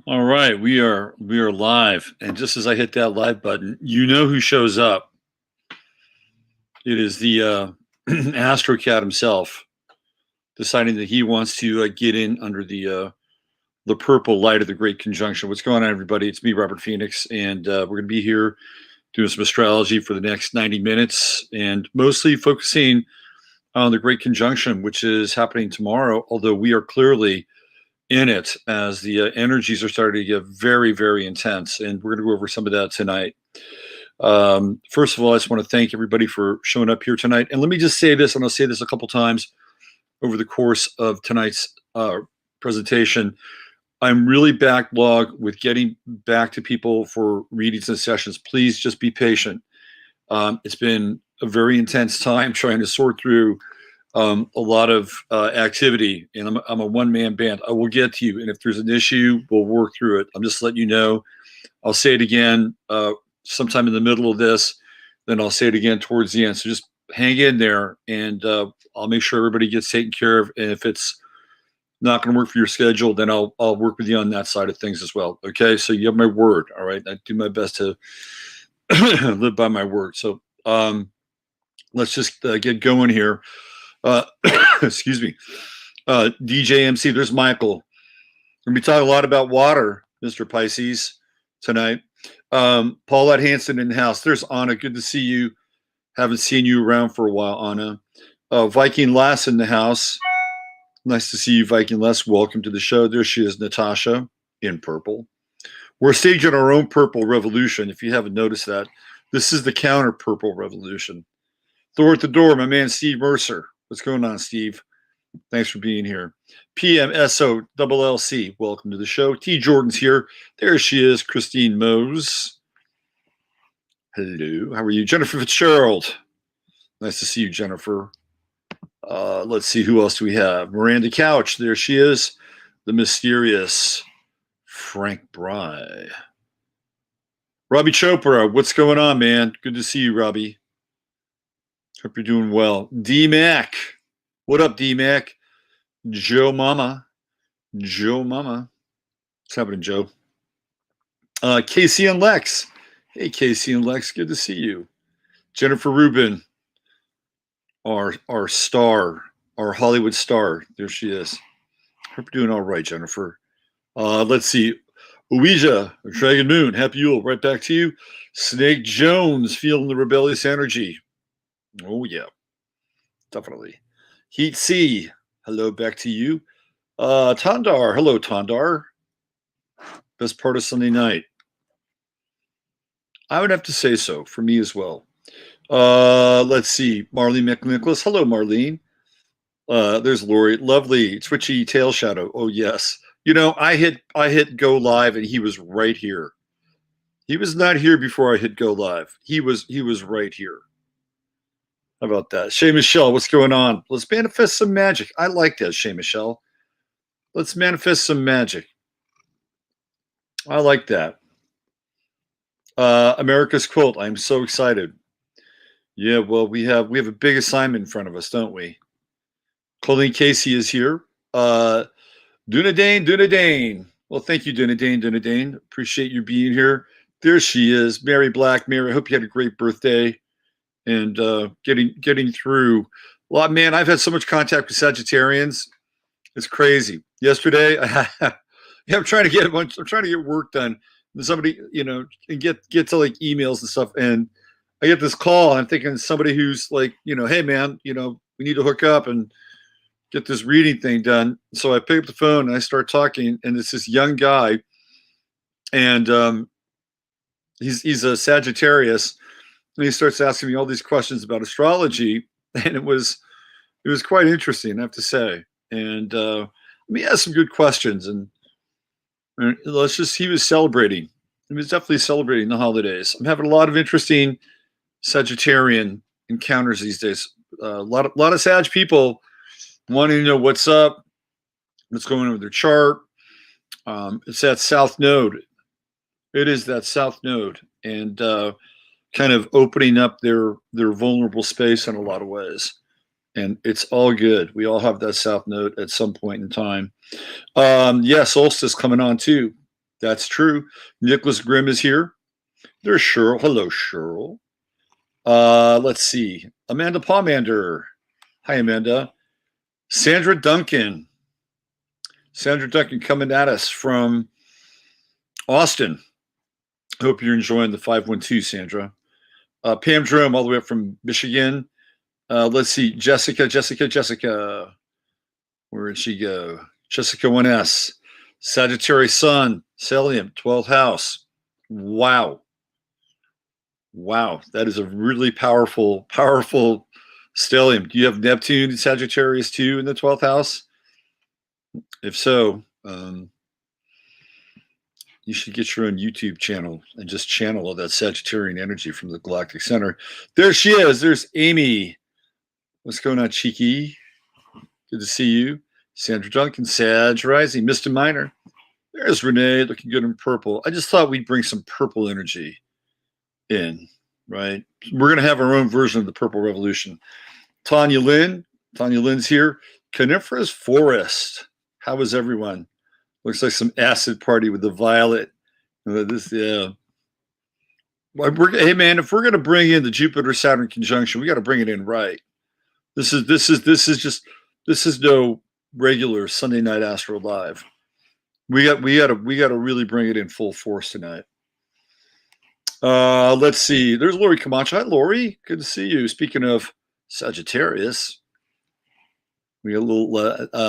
All right, we are live, and just as I hit that live button, you know who shows up. It is the AstroCat himself, deciding that he wants to get in under the purple light of the Great Conjunction. What's going on, everybody? It's me, Robert Phoenix, and we're going to be here doing some astrology for the next 90 minutes, and mostly focusing on the Great Conjunction, which is happening tomorrow. Although we are clearly in it as the energies are starting to get very, very intense. And we're going to go over some of that tonight. First of all, I just want to thank everybody for showing up here tonight. And let me just say this, and I'll say this a couple times over the course of tonight's presentation. I'm really backlogged with getting back to people for readings and sessions. Please just be patient. It's been a very intense time trying to sort through a lot of activity, and I'm a one-man band. I will get to you, and if there's an issue, we'll work through it. I'm just letting you know. I'll say it again sometime in the middle of this, then I'll say it again towards the end. So just hang in there, and I'll make sure everybody gets taken care of. And if it's not going to work for your schedule, then I'll work with you on that side of things as well. Okay, so you have my word. All right, I do my best to live by my word. So let's just get going here. Excuse me. DJ MC, there's Michael. We're going to be talking a lot about water, Mr. Pisces, tonight. Paulette Hanson in the house. There's Anna. Good to see you. Haven't seen you around for a while, Anna. Viking Lass in the house. Nice to see you, Viking Lass. Welcome to the show. There she is, Natasha, in purple. We're staging our own purple revolution, if you haven't noticed that. This is the counter purple revolution. Thor at the door, my man Steve Mercer. What's going on, Steve? Thanks for being here. PMSO LLC, welcome to the show. T. Jordan's here. There she is, Christine Mose. Hello, how are you? Jennifer Fitzgerald. Nice to see you, Jennifer. Let's see, who else do we have? Miranda Couch, there she is. The mysterious Frank Bry. Robbie Chopra, what's going on, man? Good to see you, Robbie. Hope you're doing well. D-Mac. What up, D-Mac? Joe Mama. Joe Mama. What's happening, Joe? Casey and Lex. Hey, Casey and Lex. Good to see you. Jennifer Rubin. Our star. Our Hollywood star. There she is. Hope you're doing all right, Jennifer. Let's see. Ouija. Dragon Moon. Happy Yule. Right back to you. Snake Jones. Feeling the rebellious energy. Oh, yeah, definitely. Heat C, hello, back to you. Tandar, hello, Tandar. Best part of Sunday night. I would have to say so, for me as well. Let's see, Marlene McNicholas. Hello, Marlene. There's Lori. Lovely, twitchy tail shadow. Oh, yes. You know, I hit go live, and he was right here. He was not here before I hit go live. He was right here. How about that? Shay Michelle, what's going on? Let's manifest some magic. I like that, Shay Michelle. Let's manifest some magic. I like that. America's Quilt. I'm so excited. Yeah, well, we have a big assignment in front of us, don't we? Colleen Casey is here. Dunedane. Well, thank you, Dunedane. Appreciate you being here. There she is, Mary Black. Mary, I hope you had a great birthday. And getting through a lot, man. I've had so much contact with Sagittarians, it's crazy. Yesterday, I'm trying to get work done. And somebody, and get to like emails and stuff, and I get this call. And I'm thinking somebody who's like, hey man, we need to hook up and get this reading thing done. So I pick up the phone and I start talking, and it's this young guy, and he's a Sagittarius. And he starts asking me all these questions about astrology, and it was quite interesting, I have to say. And he asked some good questions, and he was celebrating. He was definitely celebrating the holidays. I'm having a lot of interesting Sagittarian encounters these days. A lot of Sag people wanting to know what's up, what's going on with their chart. It's that South Node. It is that South Node, and kind of opening up their vulnerable space in a lot of ways. And it's all good. We all have that South Node at some point in time. Yeah, solstice coming on too. That's true. Nicholas Grimm is here. There's Cheryl. Hello, Cheryl. Let's see. Amanda Palmander. Hi, Amanda. Sandra Duncan. Sandra Duncan coming at us from Austin. Hope you're enjoying the 512, Sandra. Pam Jerome, all the way up from Michigan. Let's see. Jessica. Where did she go? Jessica 1S. Sagittarius Sun. Stellium, 12th house. Wow. That is a really powerful stellium. Do you have Neptune and Sagittarius too in the 12th house? If so, you should get your own YouTube channel and just channel all that Sagittarian energy from the Galactic Center. There she is. There's Amy. What's going on, Cheeky? Good to see you. Sandra Duncan, Sag Rising, Mr. Minor. There's Renee, looking good in purple. I just thought we'd bring some purple energy in, right? We're going to have our own version of the Purple Revolution. Tanya Lynn's here. Coniferous Forest. How is everyone? Looks like some acid party with the violet. Hey man, if we're going to bring in the Jupiter-Saturn conjunction, we got to bring it in right. This is no regular Sunday night AstroLive. We got to really bring it in full force tonight. Let's see. There's Lori Camacho. Hi, Lori. Good to see you. Speaking of Sagittarius, we got a little.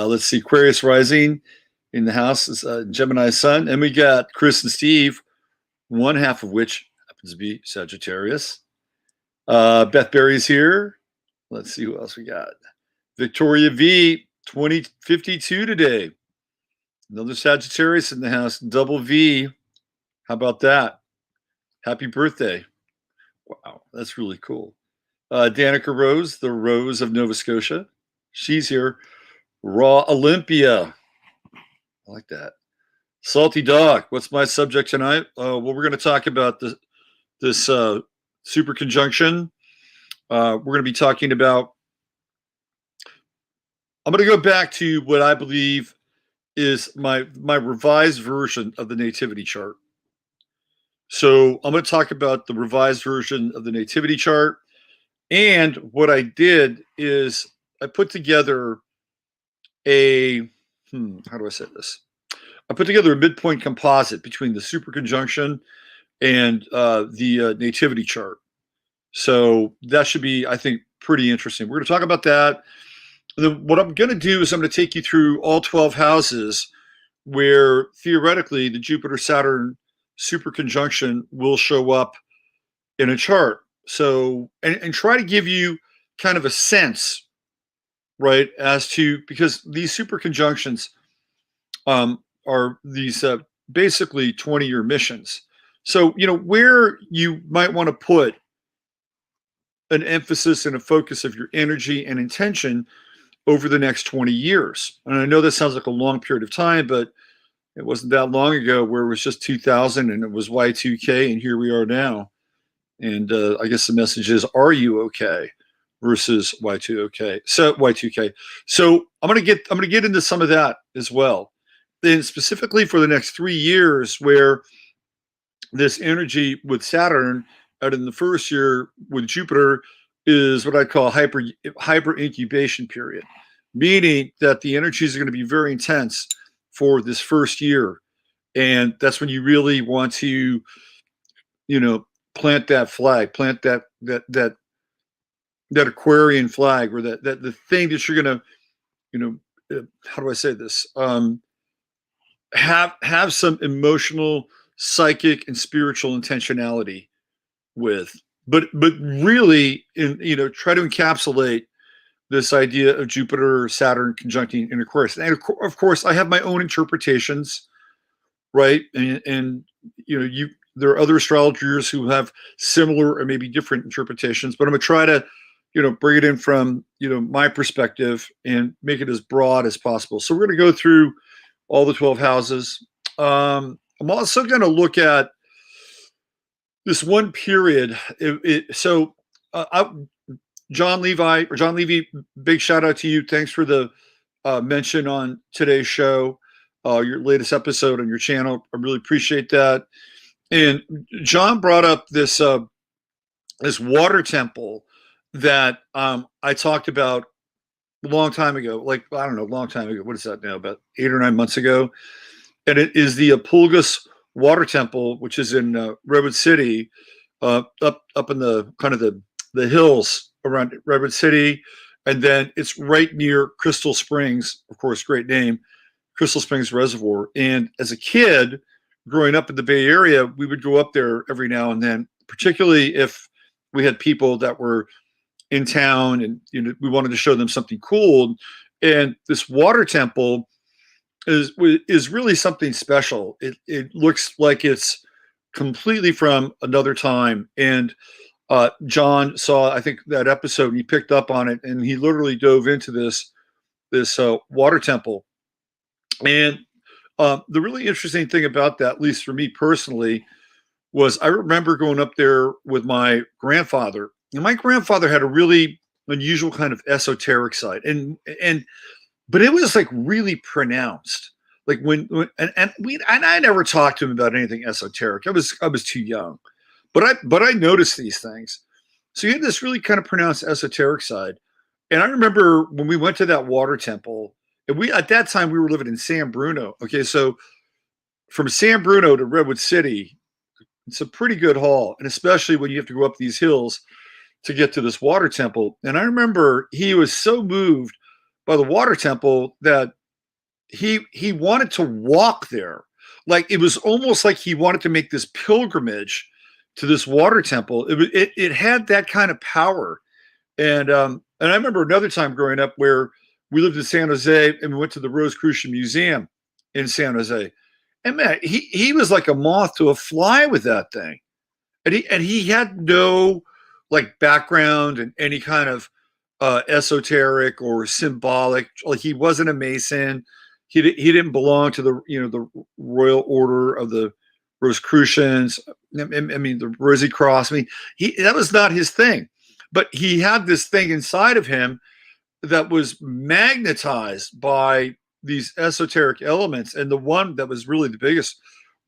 Let's see. Aquarius rising in the house is Gemini Sun, and we got Chris and Steve, one half of which happens to be Sagittarius. Beth Berry's here. Let's see who else we got. Victoria V, 2052 today. Another Sagittarius in the house. Double V. How about that? Happy birthday. Wow, that's really cool. Danica Rose, the Rose of Nova Scotia. She's here. Raw Olympia. I like that. Salty Dog. What's my subject tonight? Well, we're going to talk about this super conjunction. We're going to be talking about. I'm going to go back to what I believe is my revised version of the nativity chart. So I'm going to talk about the revised version of the nativity chart. And what I did is I put together how do I say this? I put together a midpoint composite between the super conjunction and the nativity chart. So that should be, I think, pretty interesting. We're going to talk about that. What I'm going to do is I'm going to take you through all 12 houses where theoretically the Jupiter-Saturn super conjunction will show up in a chart. So, and try to give you kind of a sense, right, as to, because these super conjunctions are these basically 20-year missions. So, where you might want to put an emphasis and a focus of your energy and intention over the next 20 years. And I know that sounds like a long period of time, but it wasn't that long ago where it was just 2000 and it was Y2K, and here we are now. And I guess the message is, are you okay? Versus Y2K. So Y2K. So I'm gonna get into some of that as well. Then specifically for the next 3 years, where this energy with Saturn out in the first year with Jupiter is what I call hyper incubation period, meaning that the energies are going to be very intense for this first year, and that's when you really want to, plant that flag, plant that Aquarian flag, or that the thing that you're going to, how do I say this? Have some emotional, psychic, and spiritual intentionality with, but really, try to encapsulate this idea of Jupiter, Saturn conjuncting in Aquarius. And of course, I have my own interpretations, right? And there are other astrologers who have similar or maybe different interpretations, but I'm going to try to, bring it in from, my perspective and make it as broad as possible. So we're going to go through all the 12 houses. I'm also going to look at this one period. John Levy, big shout out to you. Thanks for the mention on today's show. your latest episode on your channel. I really appreciate that. And John brought up this water temple that I talked about a long time ago. Like, I don't know, a long time ago. What is that now? About 8 or 9 months ago. And it is the Apulgus Water Temple, which is in Redwood City, up in the kind of the hills around Redwood City, and then it's right near Crystal Springs. Of course, great name, Crystal Springs Reservoir. And as a kid, growing up in the Bay Area, we would go up there every now and then, particularly if we had people that were in town and we wanted to show them something cool. And this water temple is really something special. It looks like it's completely from another time. And John saw, I think, that episode, and he picked up on it, and he literally dove into this water temple. And the really interesting thing about that, at least for me personally, was I remember going up there with my grandfather. And my grandfather had a really unusual kind of esoteric side, but it was like really pronounced. Like when and I never talked to him about anything esoteric. I was too young, but I noticed these things. So he had this really kind of pronounced esoteric side. And I remember when we went to that water temple, and we at that time we were living in San Bruno. Okay, so from San Bruno to Redwood City, it's a pretty good haul, and especially when you have to go up these hills to get to this water temple. And I remember he was so moved by the water temple that he wanted to walk there. Like it was almost like he wanted to make this pilgrimage to this water temple. It had that kind of power. And I remember another time growing up where we lived in San Jose and we went to the Rosicrucian Museum in San Jose. And man, he was like a moth to a fly with that thing. And he had no like background and any kind of esoteric or symbolic. Like he wasn't a Mason. He didn't belong to the Royal Order of the Rosicrucians. I mean the Rosy Cross. I mean that was not his thing. But he had this thing inside of him that was magnetized by these esoteric elements, and the one that was really the biggest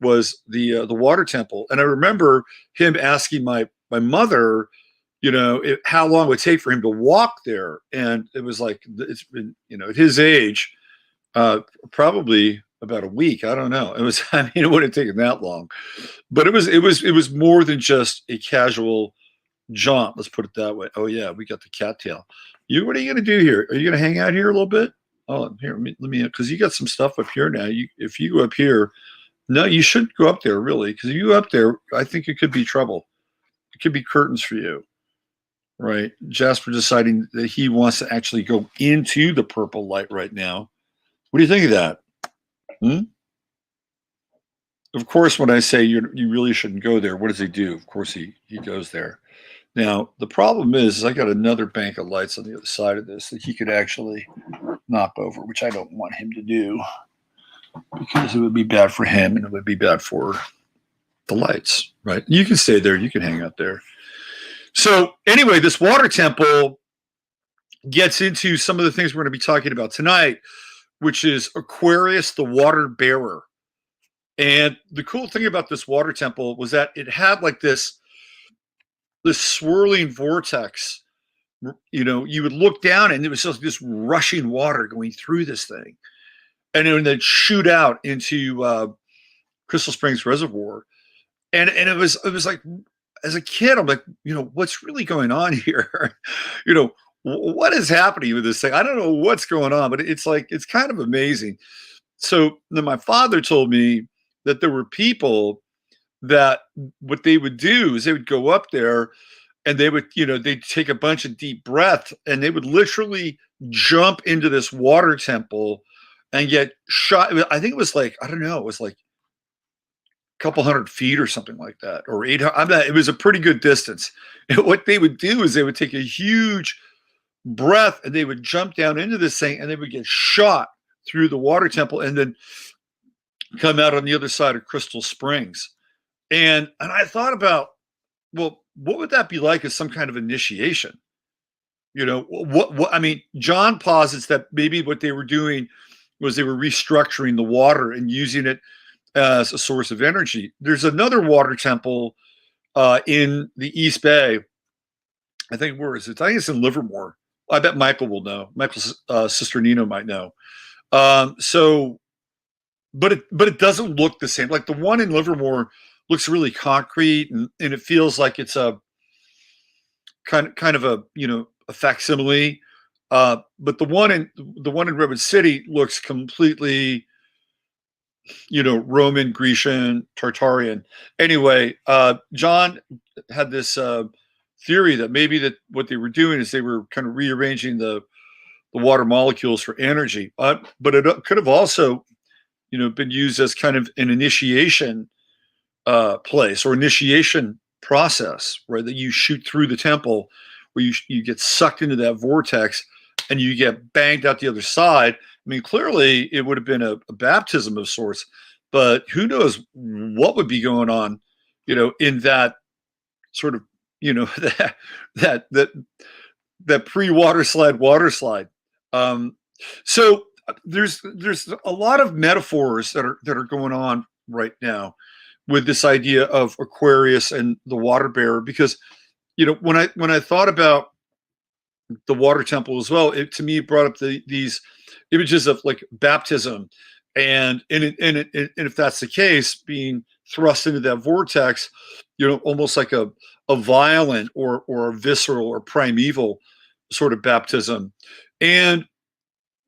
was the water temple. And I remember him asking my mother, how long it would take for him to walk there, and it was like it's been at his age, probably about a week. I don't know. It was I mean it wouldn't have taken that long, but it was more than just a casual jaunt. Let's put it that way. Oh yeah, we got the cattail. What are you going to do here? Are you going to hang out here a little bit? Oh, here, let me, because you got some stuff up here now. If you go up here, no, you shouldn't go up there really, because if you go up there, I think it could be trouble. It could be curtains for you, right? Jasper deciding that he wants to actually go into the purple light right now. What do you think of that? Of course, when I say you really shouldn't go there, what does he do? Of course, he goes there. Now, the problem is I got another bank of lights on the other side of this that he could actually knock over, which I don't want him to do because it would be bad for him and it would be bad for the lights, right? You can stay there. You can hang out there. So anyway, this water temple gets into some of the things we're going to be talking about tonight, which is Aquarius, the water bearer. And the cool thing about this water temple was that it had like this swirling vortex. You would look down and it was just this rushing water going through this thing, and then shoot out into Crystal Springs Reservoir. And it was like, as a kid, I'm like, what's really going on here? What is happening with this thing? I don't know what's going on, but it's kind of amazing. So then my father told me that there were people that what they would do is they would go up there and they would, they'd take a bunch of deep breath and they would literally jump into this water temple and get shot. I think it was like, I don't know, it was like a couple 100 feet or something like that, or 800. It was a pretty good distance. And what they would do is they would take a huge breath and they would jump down into this thing and they would get shot through the water temple and then come out on the other side of Crystal Springs. And I thought about, well, what would that be like as some kind of initiation? What I mean, John posits that maybe what they were doing was they were restructuring the water and using it as a source of energy. There's another water temple in the East Bay. I think where is it? I think it's in Livermore. I bet Michael will know. Michael's sister Nino might know. So, but it doesn't look the same. Like the one in Livermore looks really concrete, and it feels like it's a kind of a a facsimile. But the one in Redwood City looks completely Roman, Grecian, Tartarian. Anyway, John had this theory that maybe that what they were doing is they were kind of rearranging the water molecules for energy, but it could have also been used as kind of an initiation place or initiation process, right? That you shoot through the temple, where you get sucked into that vortex and you get banged out the other side. I mean, clearly it would have been a baptism of sorts, but who knows what would be going on, in that sort of, that pre-water slide. So there's a lot of metaphors that are going on right now with this idea of Aquarius and the water bearer, because when I thought about the water temple as well, to me it brought up these images of like baptism, and if that's the case, being thrust into that vortex, almost like a violent or a visceral or primeval sort of baptism. And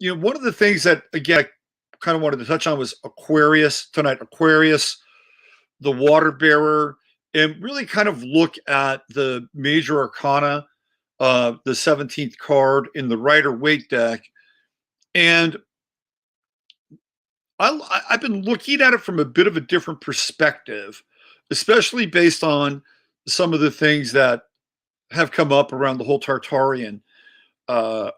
one of the things that again I kind of wanted to touch on was Aquarius tonight. Aquarius, the water bearer, and really kind of look at the major arcana, the 17th card in the Rider-Waite deck. And I've been looking at it from a bit of a different perspective, especially based on some of the things that have come up around the whole Tartarian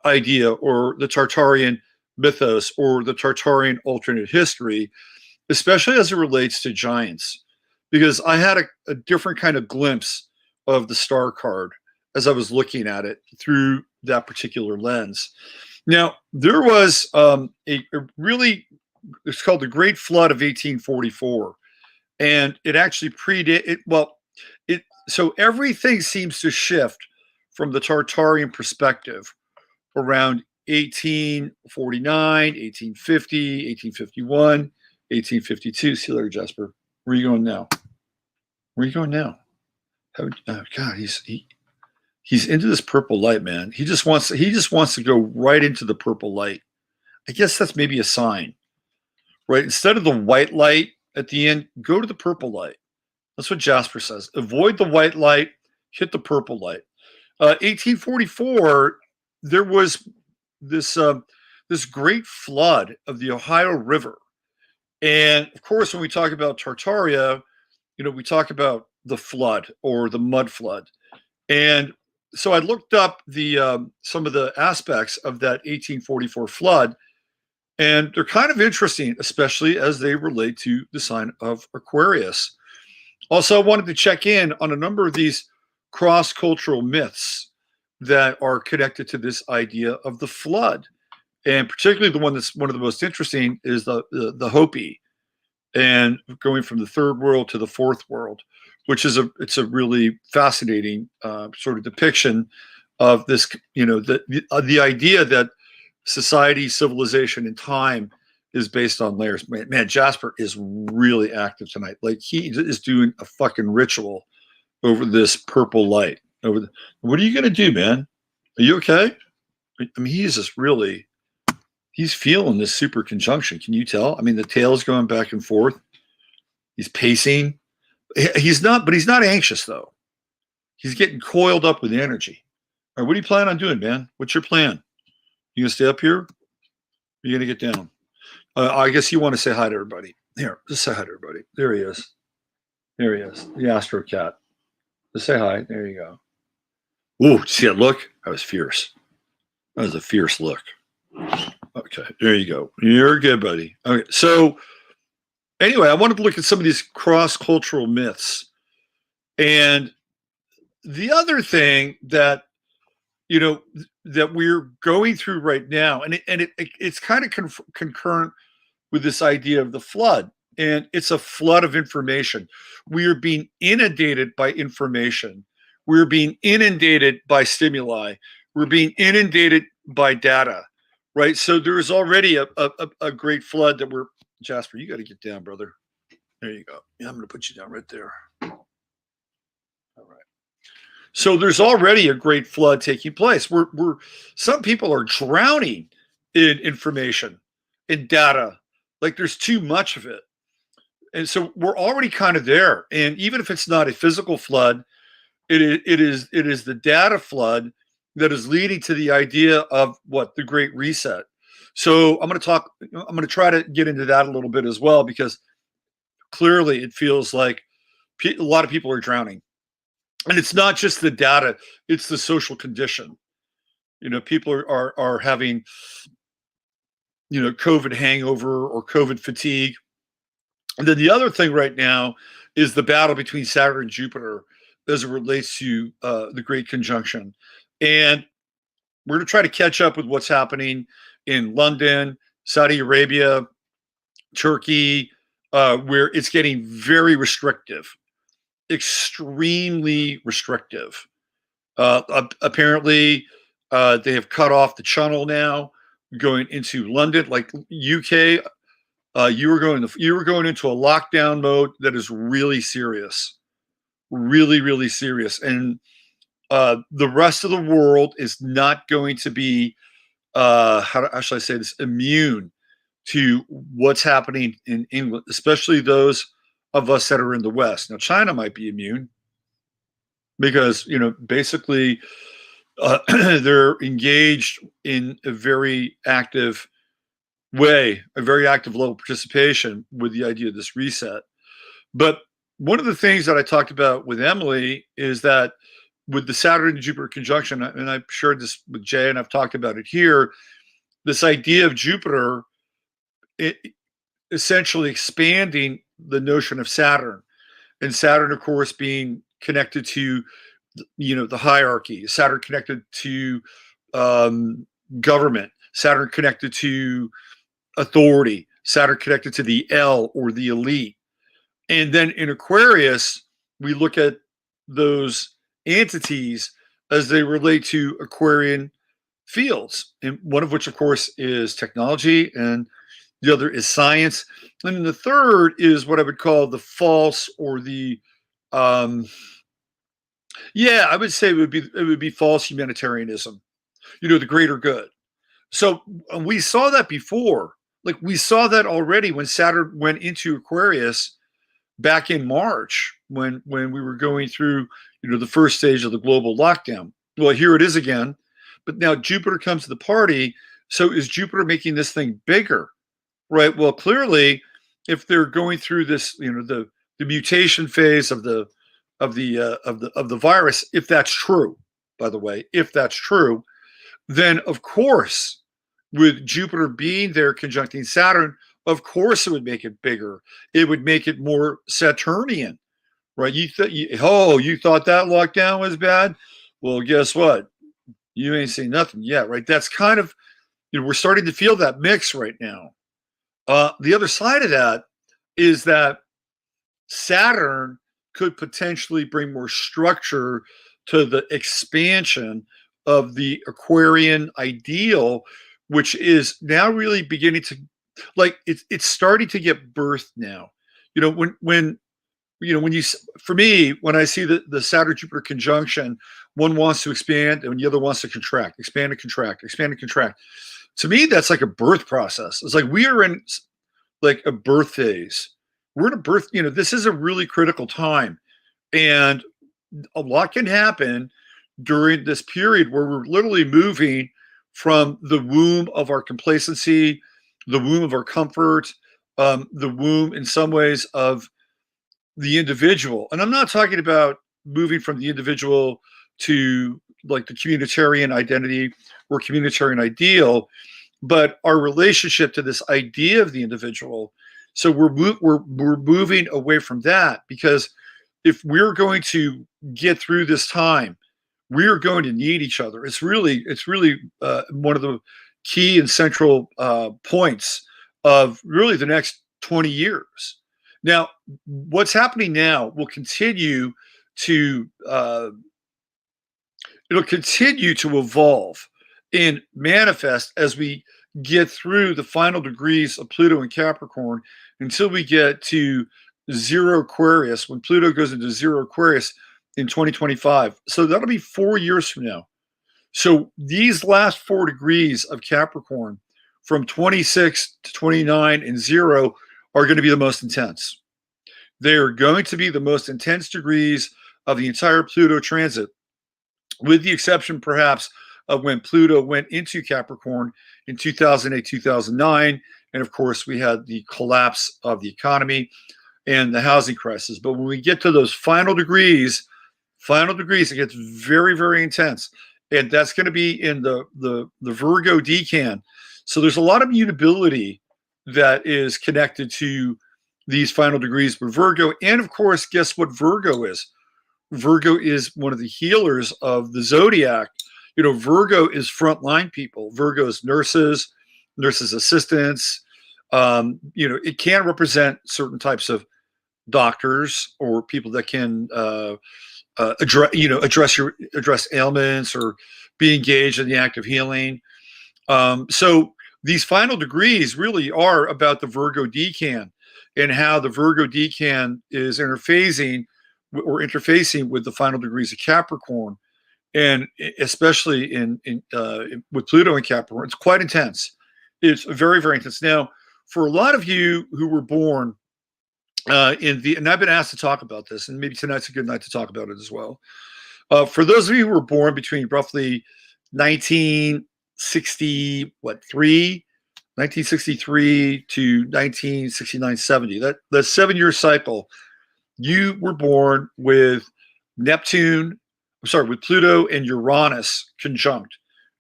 idea, or the Tartarian mythos, or the Tartarian alternate history, especially as it relates to giants. Because I had a different kind of glimpse of the star card as I was looking at it through that particular lens. Now, there was a really, it's called the Great Flood of 1844. And it actually predated, so everything seems to shift from the Tartarian perspective around 1849, 1850, 1851, 1852. See you later, Jasper. Where are you going now? Oh God, he's into this purple light, man. He just wants to go right into the purple light. I guess that's maybe a sign, right? Instead of the white light at the end, go to the purple light. That's what Jasper says. Avoid the white light, hit the purple light. 1844, there was this great flood of the Ohio River. And of course, when we talk about Tartaria, we talk about the flood or the mud flood. And so I looked up the some of the aspects of that 1844 flood, and they're kind of interesting, especially as they relate to the sign of Aquarius. Also, I wanted to check in on a number of these cross-cultural myths that are connected to this idea of the flood. And particularly the one that's one of the most interesting is the Hopi, and going from the third world to the fourth world, which is it's a really fascinating sort of depiction of this, the idea that society, civilization, and time is based on layers. Man, Jasper is really active tonight. Like, he is doing a fucking ritual over this purple light. What are you gonna do, man? Are you okay? I mean, he's just really, he's feeling this super conjunction. Can you tell? I mean, the tail's going back and forth. He's pacing. He's not anxious though. He's getting coiled up with energy. All right, what do you plan on doing, man? What's your plan? You gonna stay up here? Or are you gonna get down? I guess you want to say hi to everybody. Here, just say hi to everybody. There he is. The Astro Cat. Just say hi. There you go. Ooh, see that look? That was fierce. That was a fierce look. Okay, there you go. You're good, buddy. Okay, so anyway, I wanted to look at some of these cross-cultural myths. And the other thing that that we're going through right now, and it's kind of concurrent with this idea of the flood. And it's a flood of information. We are being inundated by information. We're being inundated by stimuli. We're being inundated by data, right? So there's already a great flood that we're, Jasper, you got to get down, brother. There you go. Yeah, I'm going to put you down right there. All right. So there's already a great flood taking place. Some people are drowning in information, in data. Like there's too much of it. And so we're already kind of there. And even if it's not a physical flood, it is the data flood that is leading to the idea of what the Great Reset. So I'm going to try to get into that a little bit as well, because clearly it feels like a lot of people are drowning. And it's not just the data, it's the social condition. People are having, COVID hangover or COVID fatigue. And then the other thing right now is the battle between Saturn and Jupiter as it relates to the Great Conjunction. And we're going to try to catch up with what's happening in London, Saudi Arabia, Turkey, where it's getting very restrictive, extremely restrictive. Apparently, they have cut off the channel now going into London, like UK. You were going into a lockdown mode that is really serious, really, really serious. And the rest of the world is not going to be, how should I say this, immune to what's happening in England, especially those of us that are in the West. Now, China might be immune because, basically they're engaged in a very active way, a very active level of participation with the idea of this reset. But one of the things that I talked about with Emily is that with the Saturn and Jupiter conjunction, and I've shared this with Jay and I've talked about it here, this idea of Jupiter essentially expanding the notion of Saturn, and Saturn, of course, being connected to, the hierarchy, Saturn connected to government, Saturn connected to authority, Saturn connected to the L or the elite. And then in Aquarius, we look at those entities as they relate to Aquarian fields, and one of which, of course, is technology, and the other is science, and then the third is what I would call the false, or the I would say it would be false humanitarianism, the greater good. So we saw that before. Like we saw that already when Saturn went into Aquarius back in March, when we were going through, the first stage of the global lockdown. Well, here it is again, but now Jupiter comes to the party. So is Jupiter making this thing bigger, right? Well, clearly, if they're going through this, the mutation phase of the virus, if that's true, by the way, if that's true, then of course, with Jupiter being there conjuncting Saturn, of course it would make it bigger. It would make it more Saturnian, right? You thought that lockdown was bad? Well, guess what? You ain't seen nothing yet, right? That's kind of, we're starting to feel that mix right now. The other side of that is that Saturn could potentially bring more structure to the expansion of the Aquarian ideal, which is now really beginning to, like, it's starting to get birthed now. For me, when I see the Saturn Jupiter conjunction, one wants to expand and the other wants to contract, expand and contract, expand and contract. To me, that's like a birth process. It's like we are in like a birth phase. We're in a birth, this is a really critical time. And a lot can happen during this period where we're literally moving from the womb of our complacency, the womb of our comfort, the womb in some ways of the individual. And I'm not talking about moving from the individual to like the communitarian identity or communitarian ideal, but our relationship to this idea of the individual. So we're moving away from that, because if we're going to get through this time we are going to need each other. It's really one of the key and central points of really the next 20 years. Now, what's happening now will continue to it'll continue to evolve and manifest as we get through the final degrees of Pluto and Capricorn until we get to zero Aquarius, when Pluto goes into zero Aquarius in 2025. So that'll be 4 years from now. So these last 4 degrees of Capricorn from 26 to 29 and zero are going to be the most intense. They are going to be the most intense degrees of the entire Pluto transit, with the exception perhaps of when Pluto went into Capricorn in 2008, 2009. And of course, we had the collapse of the economy and the housing crisis. But when we get to those final degrees, it gets very, very intense. And that's going to be in the Virgo decan. So there's a lot of mutability that is connected to these final degrees for Virgo. And of course, guess what Virgo is? Virgo is one of the healers of the zodiac. You know, Virgo is frontline people. Virgo is nurses assistants. You know, it can represent certain types of doctors or people that can address ailments or be engaged in the act of healing. So these final degrees really are about the Virgo decan and how the Virgo decan is interfacing with the final degrees of Capricorn, and especially with Pluto and Capricorn. It's quite intense. It's very, very intense. Now, for a lot of you who were born and I've been asked to talk about this, and maybe tonight's a good night to talk about it as well. For those of you who were born between roughly 1963 to 1969-70, that 7-year cycle, you were born with with Pluto and Uranus conjunct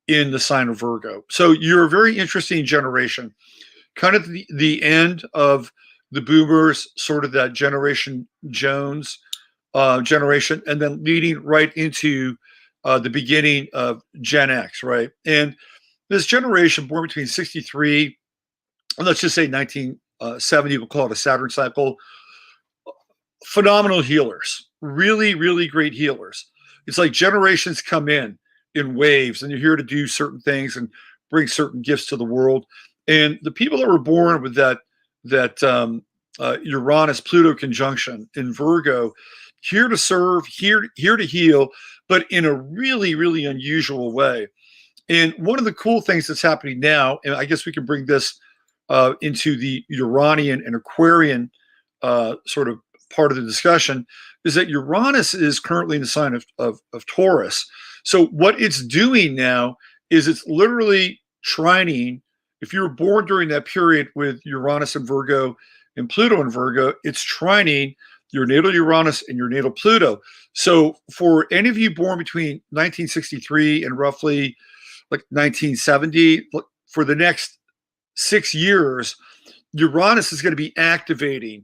in the sign of Virgo. So you're a very interesting generation, kind of the end of the boomers, sort of that Generation Jones generation, and then leading right into the beginning of Gen X, right? And this generation born between 63 and let's just say 1970, we'll call it a Saturn cycle, phenomenal healers, really, really great healers. It's like generations come in waves, and you're here to do certain things and bring certain gifts to the world. And the people that were born with that Uranus Pluto conjunction in Virgo, here to serve, here to heal, but in a really, really unusual way. And one of the cool things that's happening now, and I guess we can bring this into the Uranian and Aquarian sort of part of the discussion, is that Uranus is currently in the sign of Taurus. So what it's doing now is it's literally trining. If you were born during that period with Uranus and Virgo and Pluto and Virgo, it's trining your natal Uranus and your natal Pluto. So for any of you born between 1963 and roughly like 1970, for the next 6 years, Uranus is going to be activating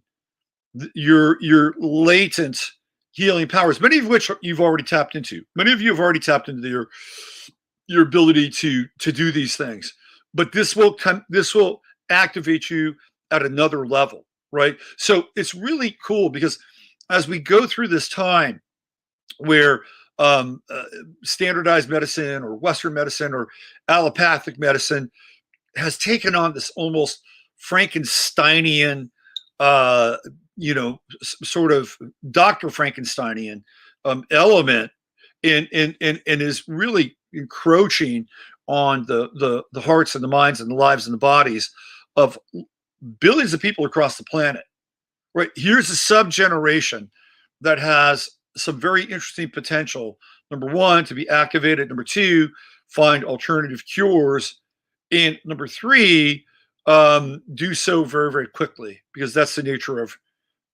your latent healing powers, many of which you've already tapped into. Many of you have already tapped into your ability to do these things. But this will activate you at another level, right? So it's really cool because as we go through this time where standardized medicine or Western medicine or allopathic medicine has taken on this almost Frankensteinian, sort of Dr. Frankensteinian element, and is really encroaching on the hearts and the minds and the lives and the bodies of billions of people across the planet. Right, here's a sub-generation that has some very interesting potential. Number one, to be activated. Number two, find alternative cures. And number three, do so very, very quickly, because that's the nature of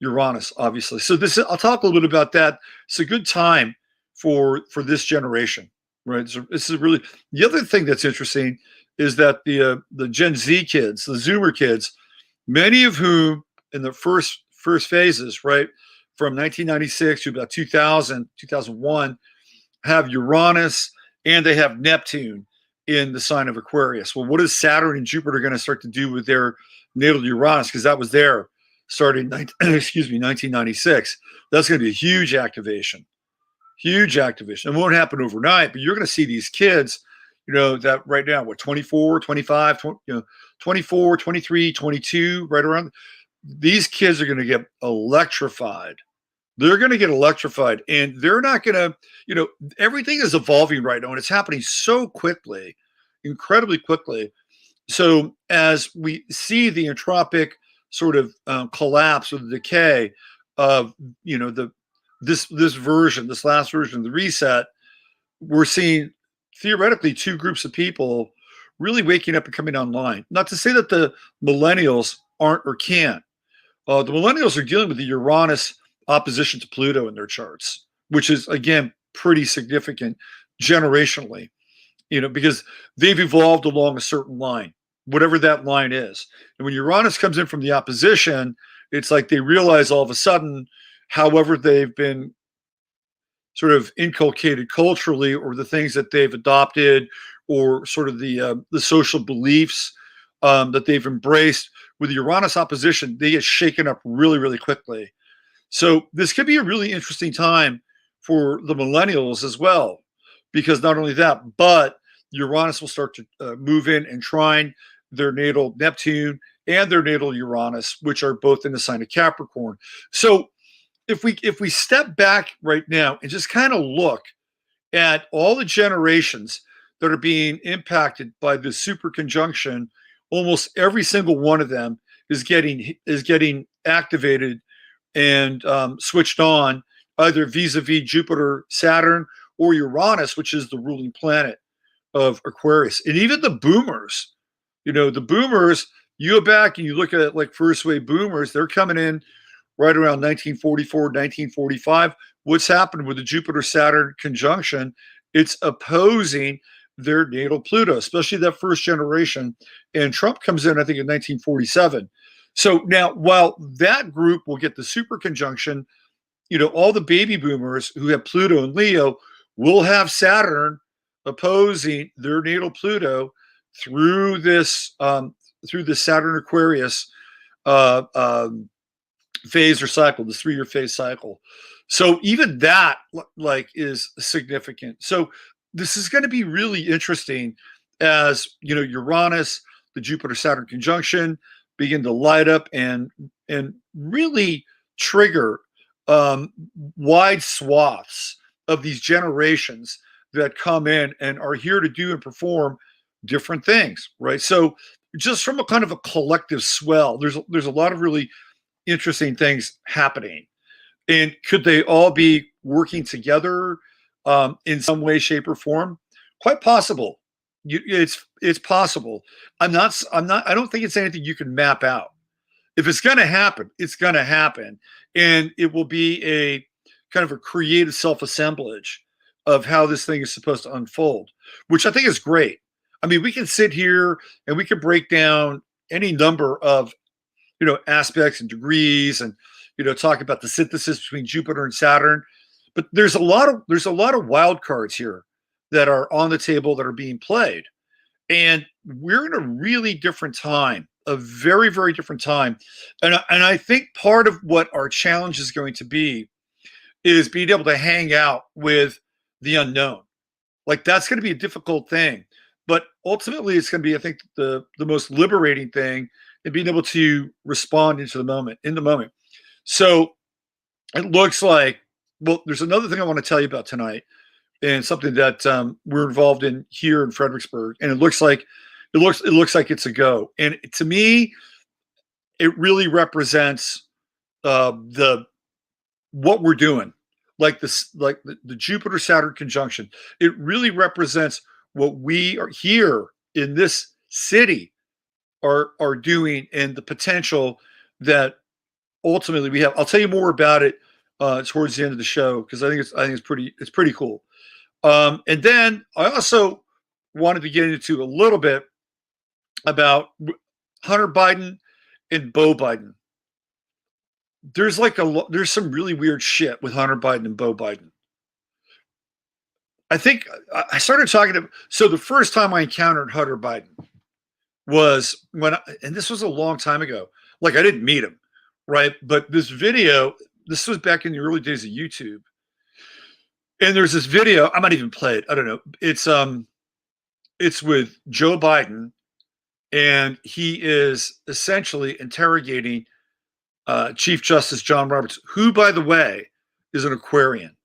Uranus, obviously. So I'll talk a little bit about that. It's a good time for this generation, right? So this is really, the other thing that's interesting is that the Gen Z kids, the Zoomer kids, many of whom in the first phases, right, from 1996 to about 2000, 2001, have Uranus and they have Neptune in the sign of Aquarius. Well, what is Saturn and Jupiter going to start to do with their natal Uranus? Because that was there starting, 1996. That's going to be a huge activation. Huge activation. It won't happen overnight, but you're going to see these kids, that right now, 24, 25, 24, 23, 22, right around. These kids are going to get electrified. They're going to get electrified, and they're not going to, everything is evolving right now, and it's happening so quickly, incredibly quickly. So as we see the entropic sort of collapse or the decay of, this version, this last version of the reset, we're seeing theoretically two groups of people really waking up and coming online. Not to say that the millennials aren't or can't. The millennials are dealing with the Uranus opposition to Pluto in their charts, which is, again, pretty significant generationally, because they've evolved along a certain line, whatever that line is. And when Uranus comes in from the opposition, it's like they realize all of a sudden, however they've been sort of inculcated culturally, or the things that they've adopted, or sort of the social beliefs that they've embraced, with the Uranus opposition, they get shaken up really, really quickly. So this could be a really interesting time for the millennials as well, because not only that, but Uranus will start to move in and trine their natal Neptune and their natal Uranus, which are both in the sign of Capricorn. So if we step back right now and just kind of look at all the generations that are being impacted by the super conjunction, almost every single one of them is getting activated and switched on, either vis-a-vis Jupiter, Saturn, or Uranus, which is the ruling planet of Aquarius. And even the boomers, you go back and you look at it like first wave boomers, they're coming in right around 1944, 1945. What's happened with the Jupiter-Saturn conjunction? It's opposing their natal Pluto, especially that first generation. And Trump comes in, I think, in 1947. So now, while that group will get the super conjunction, all the baby boomers who have Pluto and Leo will have Saturn opposing their natal Pluto through this Saturn Aquarius phase or cycle, this 3-year phase cycle. So even that is significant. So this is going to be really interesting as, Uranus, the Jupiter-Saturn conjunction begin to light up and really trigger wide swaths of these generations that come in and are here to do and perform different things, right? So just from a kind of a collective swell, there's a lot of really interesting things happening. And could they all be working together in some way, shape, or form? Quite possible. It's possible. I don't think it's anything you can map out. If it's going to happen, it's going to happen. And it will be a kind of a creative self-assemblage of how this thing is supposed to unfold, which I think is great. I mean, we can sit here and we can break down any number of, aspects and degrees, and, talk about the synthesis between Jupiter and Saturn. But there's a lot of wild cards here that are on the table that are being played. And we're in a really different time, a very, very different time. And I think part of what our challenge is going to be is being able to hang out with the unknown. Like, that's going to be a difficult thing. But ultimately, it's going to be, I think, the most liberating thing, and being able to respond in the moment. So it looks like, well, there's another thing I want to tell you about tonight, and something that we're involved in here in Fredericksburg, and it looks like it's a go. And to me, it really represents what we're doing, like the Jupiter Saturn conjunction. It really represents what we are here in this city are doing, and the potential that ultimately we have. I'll tell you more about it towards the end of the show, because I think it's pretty cool. And then I also wanted to get into a little bit about Hunter Biden and Beau Biden. There's some really weird shit with Hunter Biden and Beau Biden. I think I started talking to. So the first time I encountered Hunter Biden was and this was a long time ago. Like I didn't meet him, right? But this video, this was back in the early days of YouTube, and there's this video. I might even play it. I don't know. It's with Joe Biden, and he is essentially interrogating Chief Justice John Roberts, who, by the way, is an Aquarian.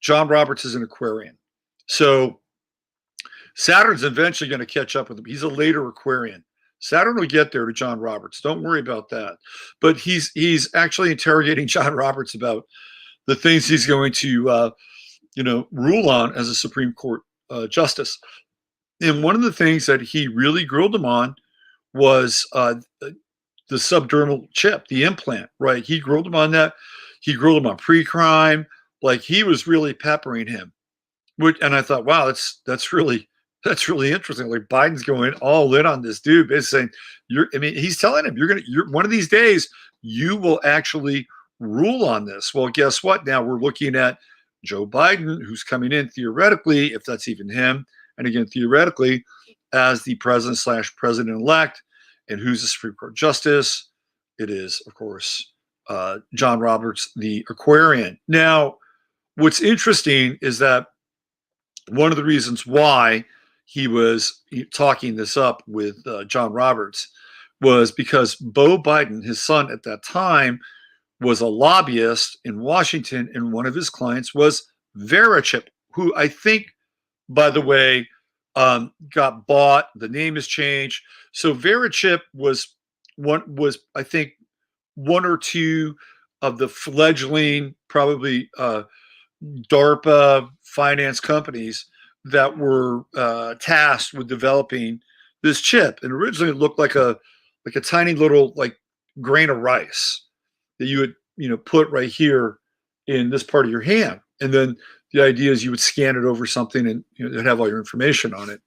John Roberts is an Aquarian. So Saturn's eventually going to catch up with him. He's a later Aquarian. Saturn will get there to John Roberts. Don't worry about that. But he's actually interrogating John Roberts about the things he's going to rule on as a Supreme Court justice. And one of the things that he really grilled him on was the subdermal chip, the implant, right? He grilled him on that. He grilled him on pre-crime. Like he was really peppering him. And I thought, wow, that's really interesting. Like Biden's going all in on this dude, basically saying, he's telling him, you're one of these days, you will actually rule on this. Well, guess what? Now we're looking at Joe Biden, who's coming in theoretically, if that's even him, and again, theoretically, as the president-slash-president-elect, and who's the Supreme Court justice? It is, of course, John Roberts, the Aquarian. Now, what's interesting is that one of the reasons why he was talking this up with John Roberts was because Beau Biden, his son at that time, was a lobbyist in Washington, and one of his clients was Verichip, who I think, by the way, got bought. The name has changed. So Verichip was I think one or two of the fledgling, probably DARPA finance companies that were tasked with developing this chip. And originally it looked like a tiny little like grain of rice that you would put right here in this part of your hand. And then the idea is you would scan it over something and it'd have all your information on it.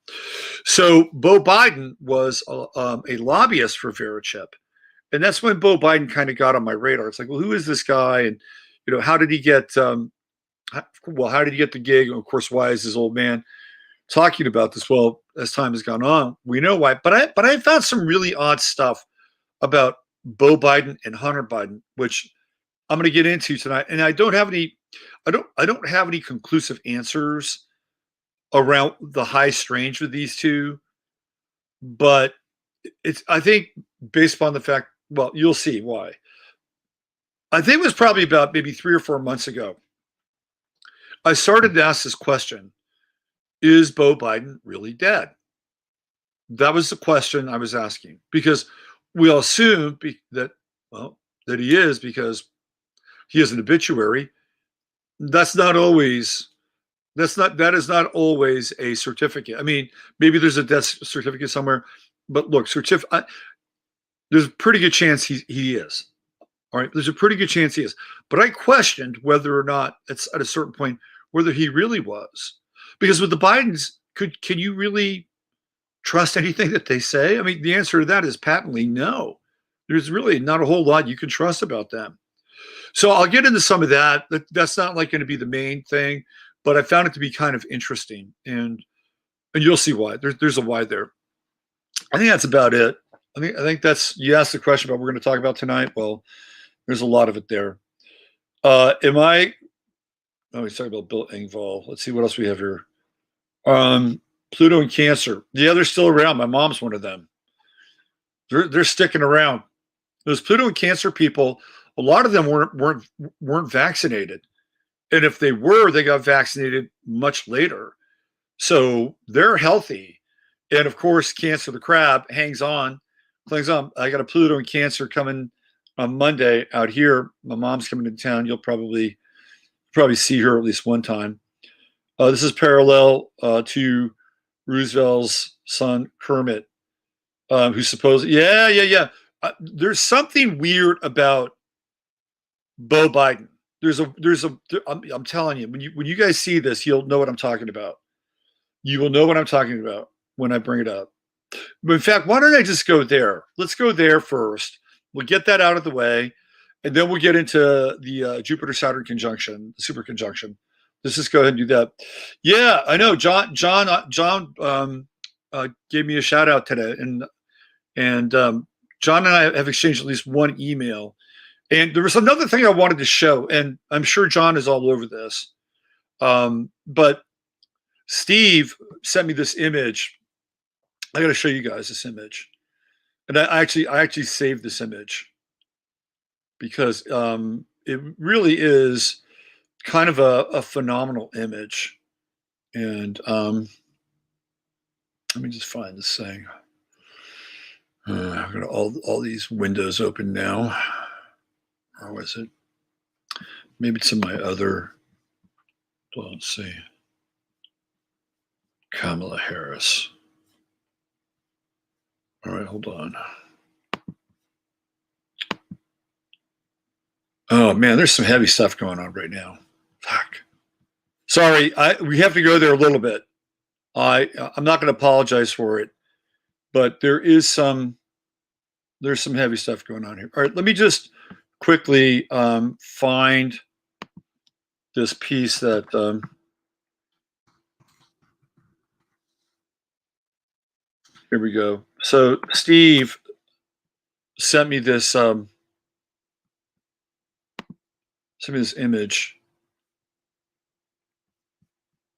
So Beau Biden was a lobbyist for Verichip. And that's when Beau Biden kind of got on my radar. It's like, well, who is this guy? And, how did he get, how did he get the gig? And of course, why is this old man talking about this? Well, as time has gone on, we know why. But I found some really odd stuff about Beau Biden and Hunter Biden, which I'm going to get into tonight. And I don't have any conclusive answers around the high strange with these two. But I think based upon the fact, well, you'll see why. I think it was probably about maybe 3 or 4 months ago. I started to ask this question: is Beau Biden really dead? That was the question I was asking, because we all assume that he is, because he has an obituary. That is not always a certificate. I mean, maybe there's a death certificate somewhere, but look, there's a pretty good chance he is. All right, there's a pretty good chance he is. But I questioned whether or not it's at a certain point whether he really was, because with the Bidens, can you really trust anything that they say? I mean, the answer to that is patently no. There's really not a whole lot you can trust about them. So I'll get into some of that. That's not like going to be the main thing, but I found it to be kind of interesting, and you'll see why. There's a why there. I think that's about it. I think that's, you asked the question about what we're going to talk about tonight. Well, there's a lot of it there. We're talking about Bill Engvall. Let's see what else we have here. Pluto and Cancer. Yeah, they're still around. My mom's one of them. They're sticking around. Those Pluto and Cancer people, a lot of them weren't vaccinated, and if they were, they got vaccinated much later. So they're healthy, and of course, Cancer the crab clings on. I got a Pluto and Cancer coming on Monday out here. My mom's coming to town. You'll probably see her at least one time. This is parallel to Roosevelt's son Cometh, who's supposed. Yeah. There's something weird about Beau Biden. I'm telling you, when you guys see this, you'll know what I'm talking about. You will know what I'm talking about when I bring it up. But in fact, why don't I just go there? Let's go there first. We'll get that out of the way, and then we'll get into the Jupiter-Saturn conjunction, the super conjunction. Let's just go ahead and do that. Yeah, I know. John gave me a shout out today, and John and I have exchanged at least one email. And there was another thing I wanted to show, and I'm sure John is all over this. But Steve sent me this image. I got to show you guys this image, and I actually saved this image because it really is kind of a phenomenal image. And let me just find this thing. I've got all these windows open now. Or was it? Maybe it's in my other. Well, let's see. Kamala Harris. All right, hold on. Oh man, there's some heavy stuff going on right now. Fuck. Sorry, we have to go there a little bit. I'm not going to apologize for it, but there's some heavy stuff going on here. All right, let me just quickly find this piece that here we go. So Steve sent me this image.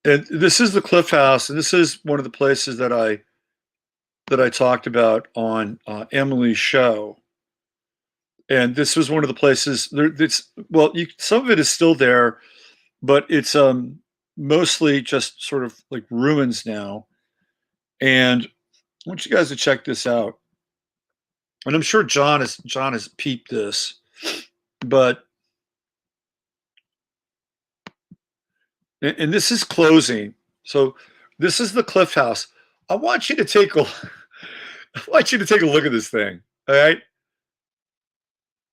And this is the Cliff House, and this is one of the places that I talked about on Emily's show. And this was one of the places there. Some of it is still there, but it's mostly just sort of like ruins now. And I want you guys to check this out. And I'm sure John has peeped this, but and this is closing. So this is the Cliff House. I want you to take a look at this thing. All right.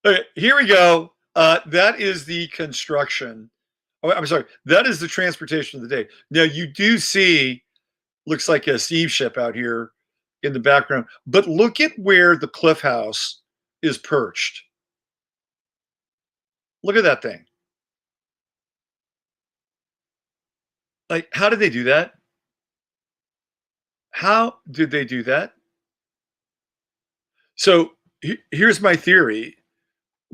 Okay, here we go. That is the construction. Oh, I'm sorry. That is the transportation of the day. Now you do see, looks like a steam ship out here in the background, but look at where the Cliff House is perched. Look at that thing. Like, how did they do that? How did they do that? So here's my theory.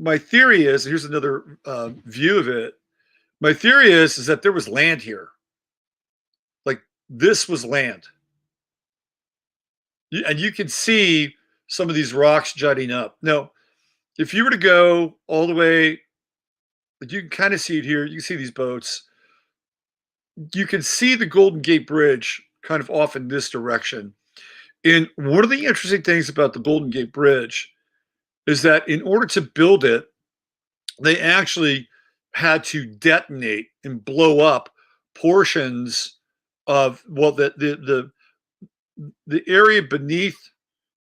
My theory is, here's another view of it. My theory is that there was land here. Like, this was land. And you can see some of these rocks jutting up. Now, if you were to go all the way, you can kind of see it here. You can see these boats. You can see the Golden Gate Bridge kind of off in this direction. And one of the interesting things about the Golden Gate Bridge is that in order to build it, they actually had to detonate and blow up portions of, well, the area beneath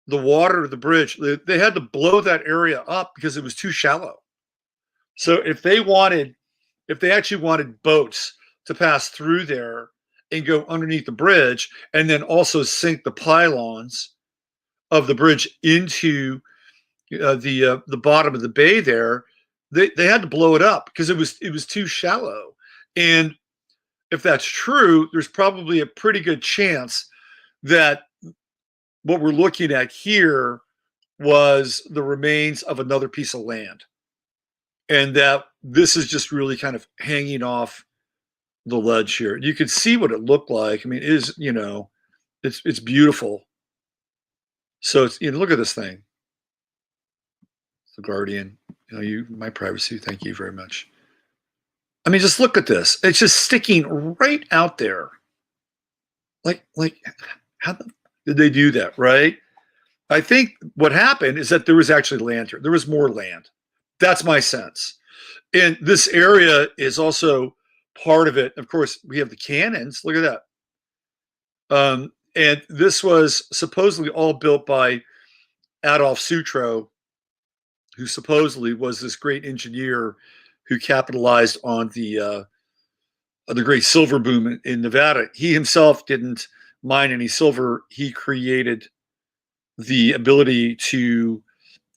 the water of the bridge. They had to blow that area up because it was too shallow. So if they actually wanted boats to pass through there and go underneath the bridge, and then also sink the pylons of the bridge into the bottom of the bay there, they had to blow it up because it was too shallow. And if that's true, there's probably a pretty good chance that what we're looking at here was the remains of another piece of land, and that this is just really kind of hanging off the ledge here. You can see what it looked like. I mean, it is, it's beautiful. So it's, look at this thing. The Guardian, my privacy. Thank you very much. I mean, just look at this. It's just sticking right out there. Like how did they do that, right? I think what happened is that there was actually land here. There was more land. That's my sense. And this area is also part of it. Of course, we have the cannons. Look at that. And this was supposedly all built by Adolf Sutro, who supposedly was this great engineer who capitalized on the great silver boom in Nevada. He himself didn't mine any silver. He created the ability to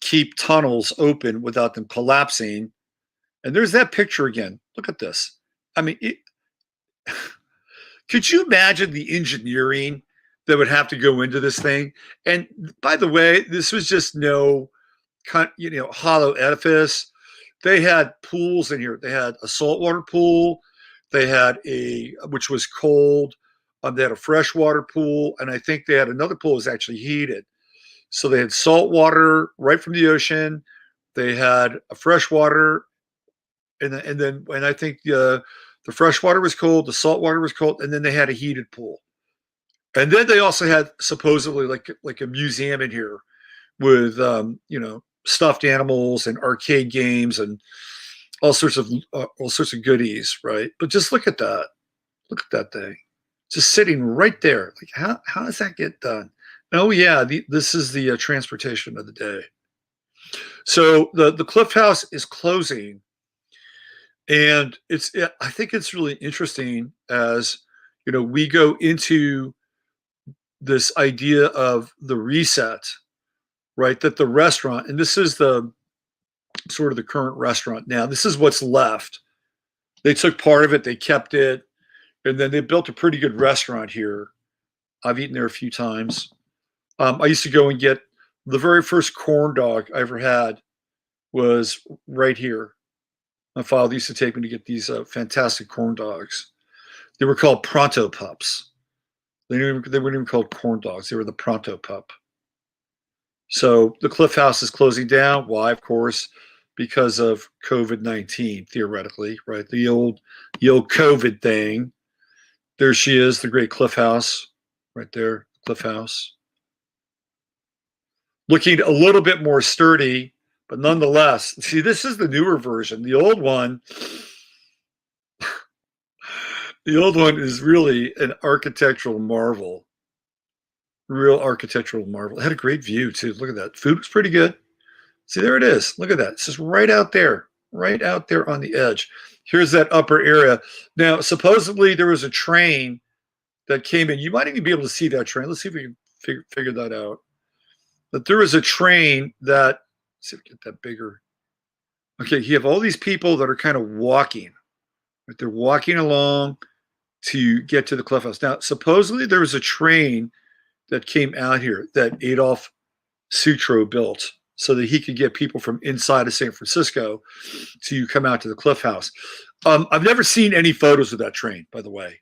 keep tunnels open without them collapsing. And there's that picture again. Look at this. I mean, Could you imagine the engineering that would have to go into this thing? And by the way, this was just no, hollow edifice. They had pools in here. They had a saltwater pool. They had which was cold. They had a freshwater pool, and I think they had another pool that was actually heated. So they had salt water right from the ocean. They had a freshwater, and I think the freshwater was cold, the salt water was cold, and then they had a heated pool. And then they also had supposedly like a museum in here with stuffed animals and arcade games and all sorts of goodies, right? But just look at that. Look at that thing, just sitting right there. Like how does that get done? Oh yeah, this is the transportation of the day. So the Cliff House is closing, and I think it's really interesting as we go into this idea of the reset, right? That the restaurant, and this is the sort of the current restaurant now. This is what's left. They took part of it, they kept it, and then they built a pretty good restaurant here. I've eaten there a few times. I used to go and get the very first corn dog I ever had was right here. My father used to take me to get these fantastic corn dogs. They were called Pronto Pups. They weren't even called corn dogs. They were the Pronto Pup. So the Cliff House is closing down. Why? Of course, because of COVID-19, theoretically, right? The old COVID thing. There she is, the great Cliff House, right there, Cliff House. Looking a little bit more sturdy, but nonetheless, see, this is the newer version. The old one is really an architectural marvel. Real architectural marvel. It had a great view too. Look at that. Food was pretty good. See, there it is. Look at that. It's just right out there on the edge. Here's that upper area. Now, supposedly there was a train that came in. You might even be able to see that train. Let's see if we can figure that out. But there was a train that, let's see if we get that bigger. Okay, you have all these people that are kind of walking. Right? They're walking along to get to the Cliff House. Now, supposedly there was a train that came out here that Adolf Sutro built so that he could get people from inside of San Francisco to come out to the Cliff House. I've never seen any photos of that train, by the way.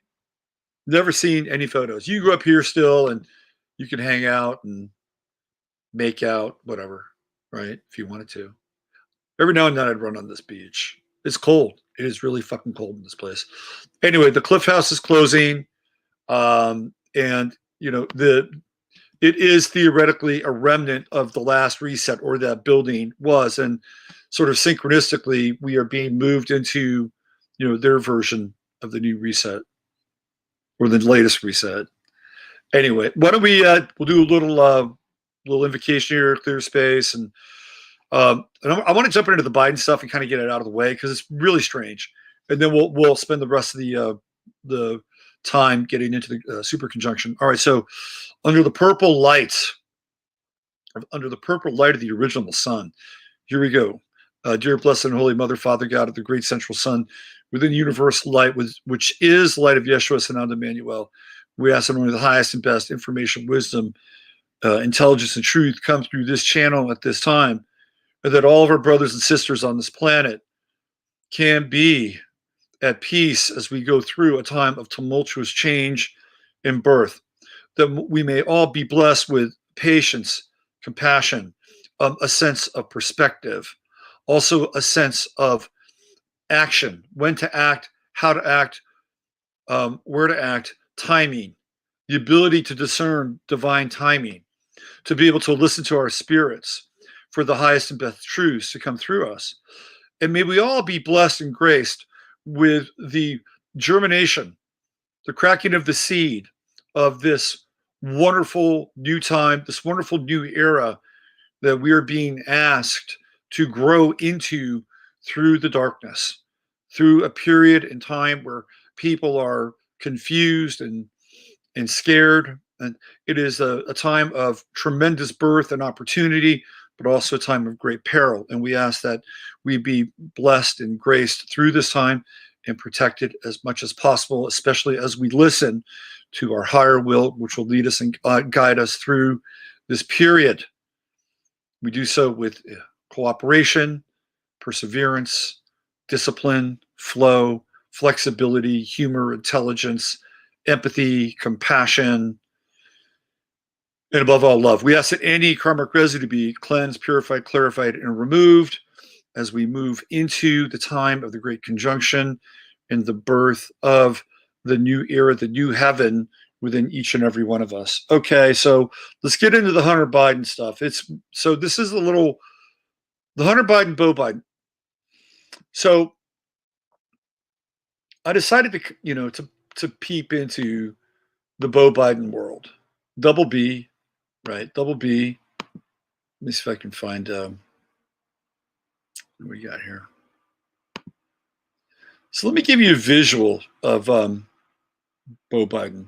Never seen any photos. You go up here still and you can hang out and make out, whatever, right? If you wanted to. Every now and then I'd run on this beach. It's cold. It is really fucking cold in this place. Anyway, the Cliff House is closing. And it is theoretically a remnant of the last reset, or that building was, and sort of synchronistically, we are being moved into, their version of the new reset, or the latest reset. Anyway, why don't we'll do a little invocation here, clear space, and I want to jump into the Biden stuff and kind of get it out of the way because it's really strange, and then we'll spend the rest of the time getting into the super conjunction. All right, so under the purple light of the original sun, here we go. Dear blessed and holy Mother, Father God of the great central sun, within universal light, which is the light of Yeshua, Son of Emmanuel, we ask that only the highest and best information, wisdom, intelligence, and truth come through this channel at this time, and that all of our brothers and sisters on this planet can be at peace as we go through a time of tumultuous change and birth, that we may all be blessed with patience, compassion, a sense of perspective, also a sense of action, when to act, how to act, where to act, timing, the ability to discern divine timing, to be able to listen to our spirits for the highest and best truths to come through us. And may we all be blessed and graced with the germination, the cracking of the seed of this wonderful new time, this wonderful new era that we are being asked to grow into through the darkness, through a period in time where people are confused and scared. And it is a time of tremendous birth and opportunity, but also a time of great peril. And we ask that we be blessed and graced through this time, and protected as much as possible, especially as we listen to our higher will, which will lead us and guide us through this period. We do so with cooperation, perseverance, discipline, flow, flexibility, humor, intelligence, empathy, compassion, and above all, love. We ask that any karmic residue be cleansed, purified, clarified, and removed as we move into the time of the Great Conjunction and the birth of the new era, the new heaven within each and every one of us. Okay, so let's get into the Hunter Biden stuff. This is the Hunter Biden, Beau Biden. So I decided to peep into the Beau Biden world. Double B, right? Double B. Let me see if I can find what we got here. So let me give you a visual of Beau Biden.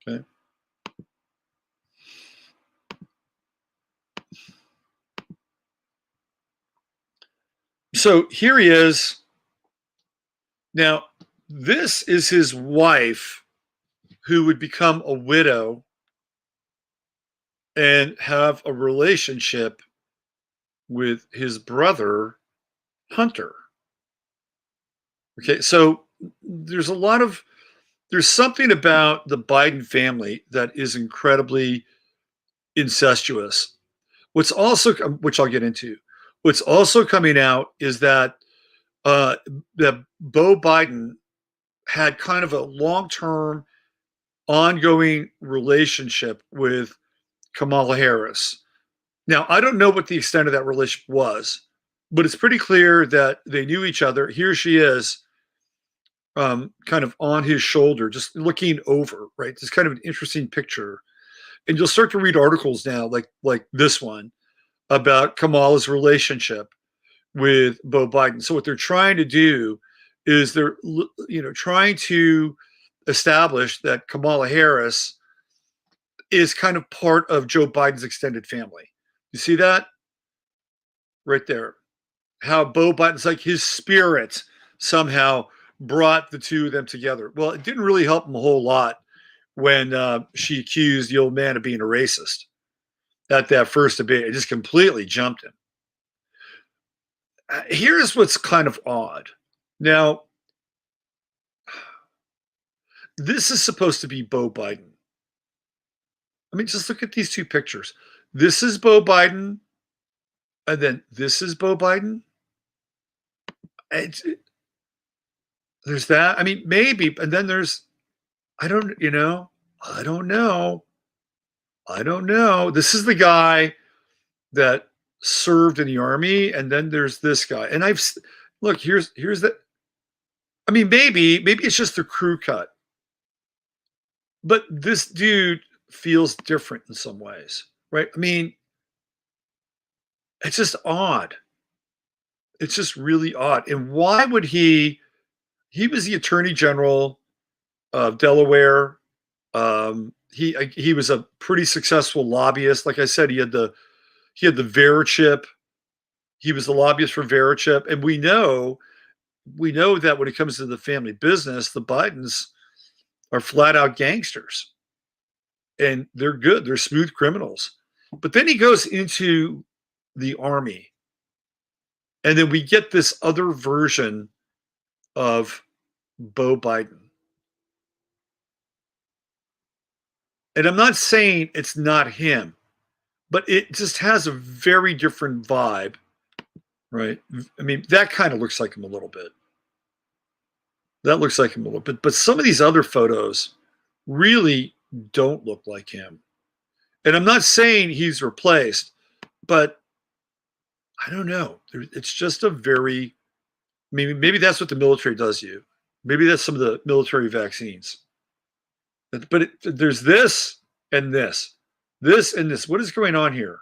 Okay. So here he is. Now, this is his wife, who would become a widow and have a relationship with his brother, Hunter. Okay, so there's something about the Biden family that is incredibly incestuous. Which I'll get into. What's also coming out is that that Beau Biden had kind of a long-term, ongoing relationship with Kamala Harris. Now, I don't know what the extent of that relationship was, but it's pretty clear that they knew each other. Here she is, kind of on his shoulder, just looking over, right? It's kind of an interesting picture. And you'll start to read articles now, like this one, about Kamala's relationship with Beau Biden. So what they're trying to do is they're trying to establish that Kamala Harris is kind of part of Joe Biden's extended family. You see that right there? How Beau Biden's like his spirit somehow brought the two of them together. Well, it didn't really help him a whole lot when she accused the old man of being a racist at that first debate. It just completely jumped him. Here's what's kind of odd. Now, this is supposed to be Beau Biden. I mean, just look at these two pictures. This is Beau Biden, and then this is Beau Biden. There's that. I mean, maybe, and then there's, I don't know. This is the guy that served in the army, and then there's this guy. And here's the. I mean, maybe it's just the crew cut, but this dude feels different in some ways, right? I mean, it's just odd. It's just really odd. And why would he was the attorney general of Delaware. He was a pretty successful lobbyist. Like I said, he had the Verichip. He was the lobbyist for Verichip. And we know that when it comes to the family business, the Bidens are flat out gangsters. And they're good. They're smooth criminals. But then he goes into the army. And then we get this other version of Beau Biden. And I'm not saying it's not him, but it just has a very different vibe, right? I mean, that kind of looks like him a little bit. But some of these other photos really don't look like him. And I'm not saying he's replaced, but I don't know. It's just maybe that's what the military does to you. Maybe that's some of the military vaccines. But there's this and this and this. What is going on here?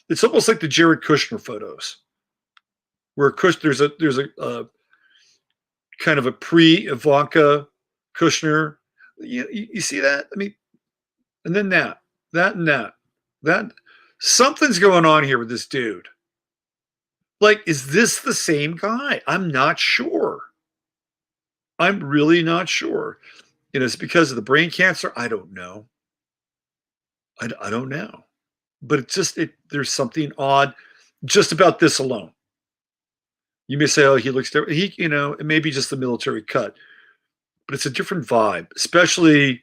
It's almost like the Jared Kushner photos, where there's a kind of a pre-Ivanka Kushner. You see that? I mean, and then that something's going on here with this dude. Like, is this the same guy? I'm not sure. I'm really not sure. It's because of the brain cancer. I don't know. I don't know. But there's something odd just about this alone. You may say, oh, he looks different. It may be just the military cut, but it's a different vibe, especially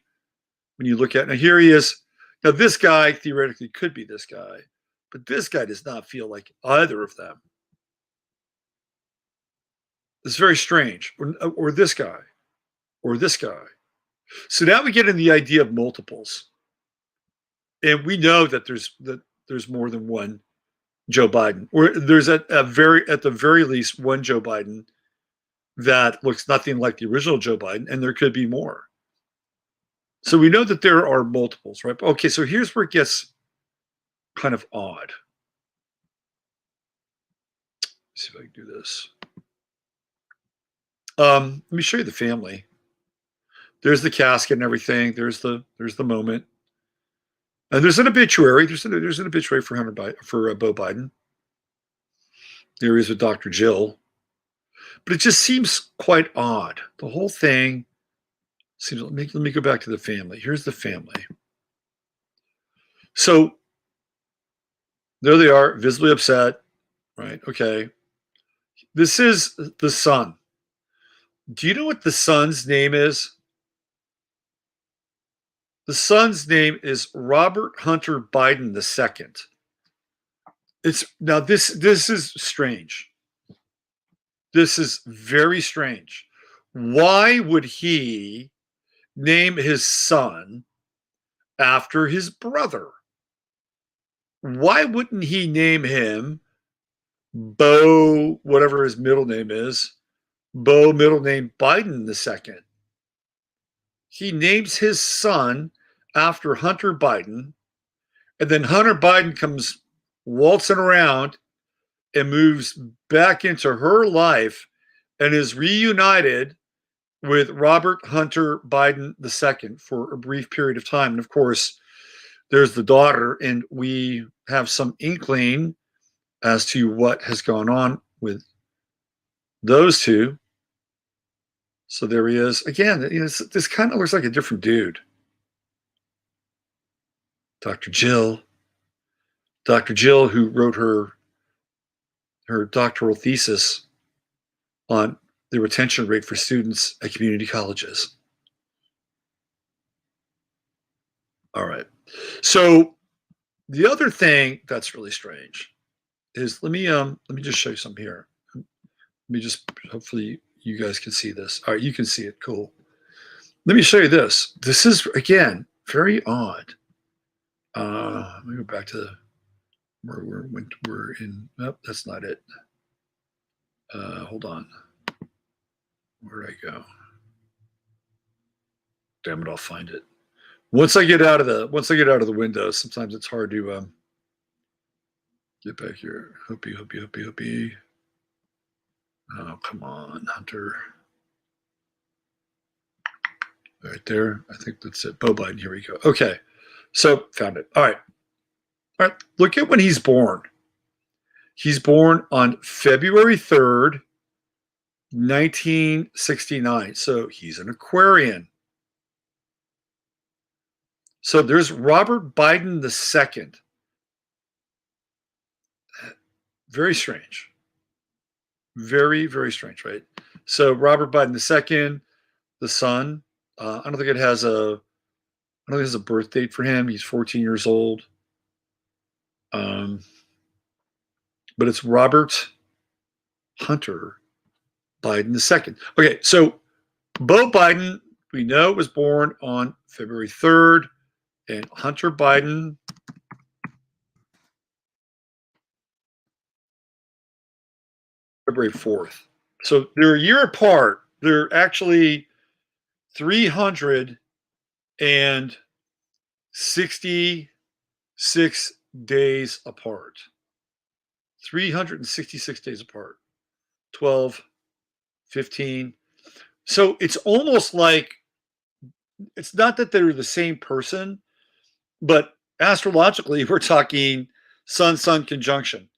when you look at, now here he is. Now this guy theoretically could be this guy, but this guy does not feel like either of them. It's very strange. Or this guy, or this guy. So now we get in the idea of multiples. And we know that there's more than one Joe Biden, or there's at the very least one Joe Biden that looks nothing like the original Joe Biden, and there could be more. So we know that there are multiples, right? Okay, so here's where it gets kind of odd. Let's see if I can do this. Let me show you the family. There's the casket and everything. There's the moment. And there's an obituary. There's an obituary for Beau Biden. There he is with Dr. Jill. But it just seems quite odd. The whole thing seems. Let me go back to the family. Here's the family. So there they are, visibly upset, right? Okay. This is the son. Do you know what the son's name is? The son's name is Robert Hunter Biden II. This is strange. This is very strange. Why would he name his son after his brother? Why wouldn't he name him Beau, whatever his middle name is, Beau middle name Biden II? He names his son after Hunter Biden, and then Hunter Biden comes waltzing around and moves back into her life and is reunited with Robert Hunter Biden II for a brief period of time. And of course, there's the daughter, and we have some inkling as to what has gone on with those two. So there he is. Again, this kind of looks like a different dude. Dr. Jill, who wrote her doctoral thesis on the retention rate for students at community colleges. All right. So the other thing that's really strange is let me just show you something here. Let me just, hopefully you guys can see this. All right, you can see it. Cool. Let me show you this. This is, again, very odd. Let me go back to where we're in. Nope, that's not it. Hold on. Where did I go? Damn it, I'll find it. Once I get out of the window, sometimes it's hard to get back here. Hoopy. Oh, come on, Hunter. Right there. I think that's it. Beau Biden. Here we go. Okay. So found it. All right. Look at when he's born. He's born on February 3rd, 1969. So he's an Aquarian. So there's Robert Biden II. Very strange. Very, very strange, right? So Robert Biden II, the son. I don't think it has a birth date for him. He's 14 years old. But it's Robert Hunter Biden II. Okay, so Beau Biden, we know, was born on February 3rd, and Hunter Biden February 4th. So they're a year apart. They're actually 366 days apart. 366 days apart. 12, 15. So it's almost like, it's not that they're the same person, but astrologically, we're talking sun-sun conjunction.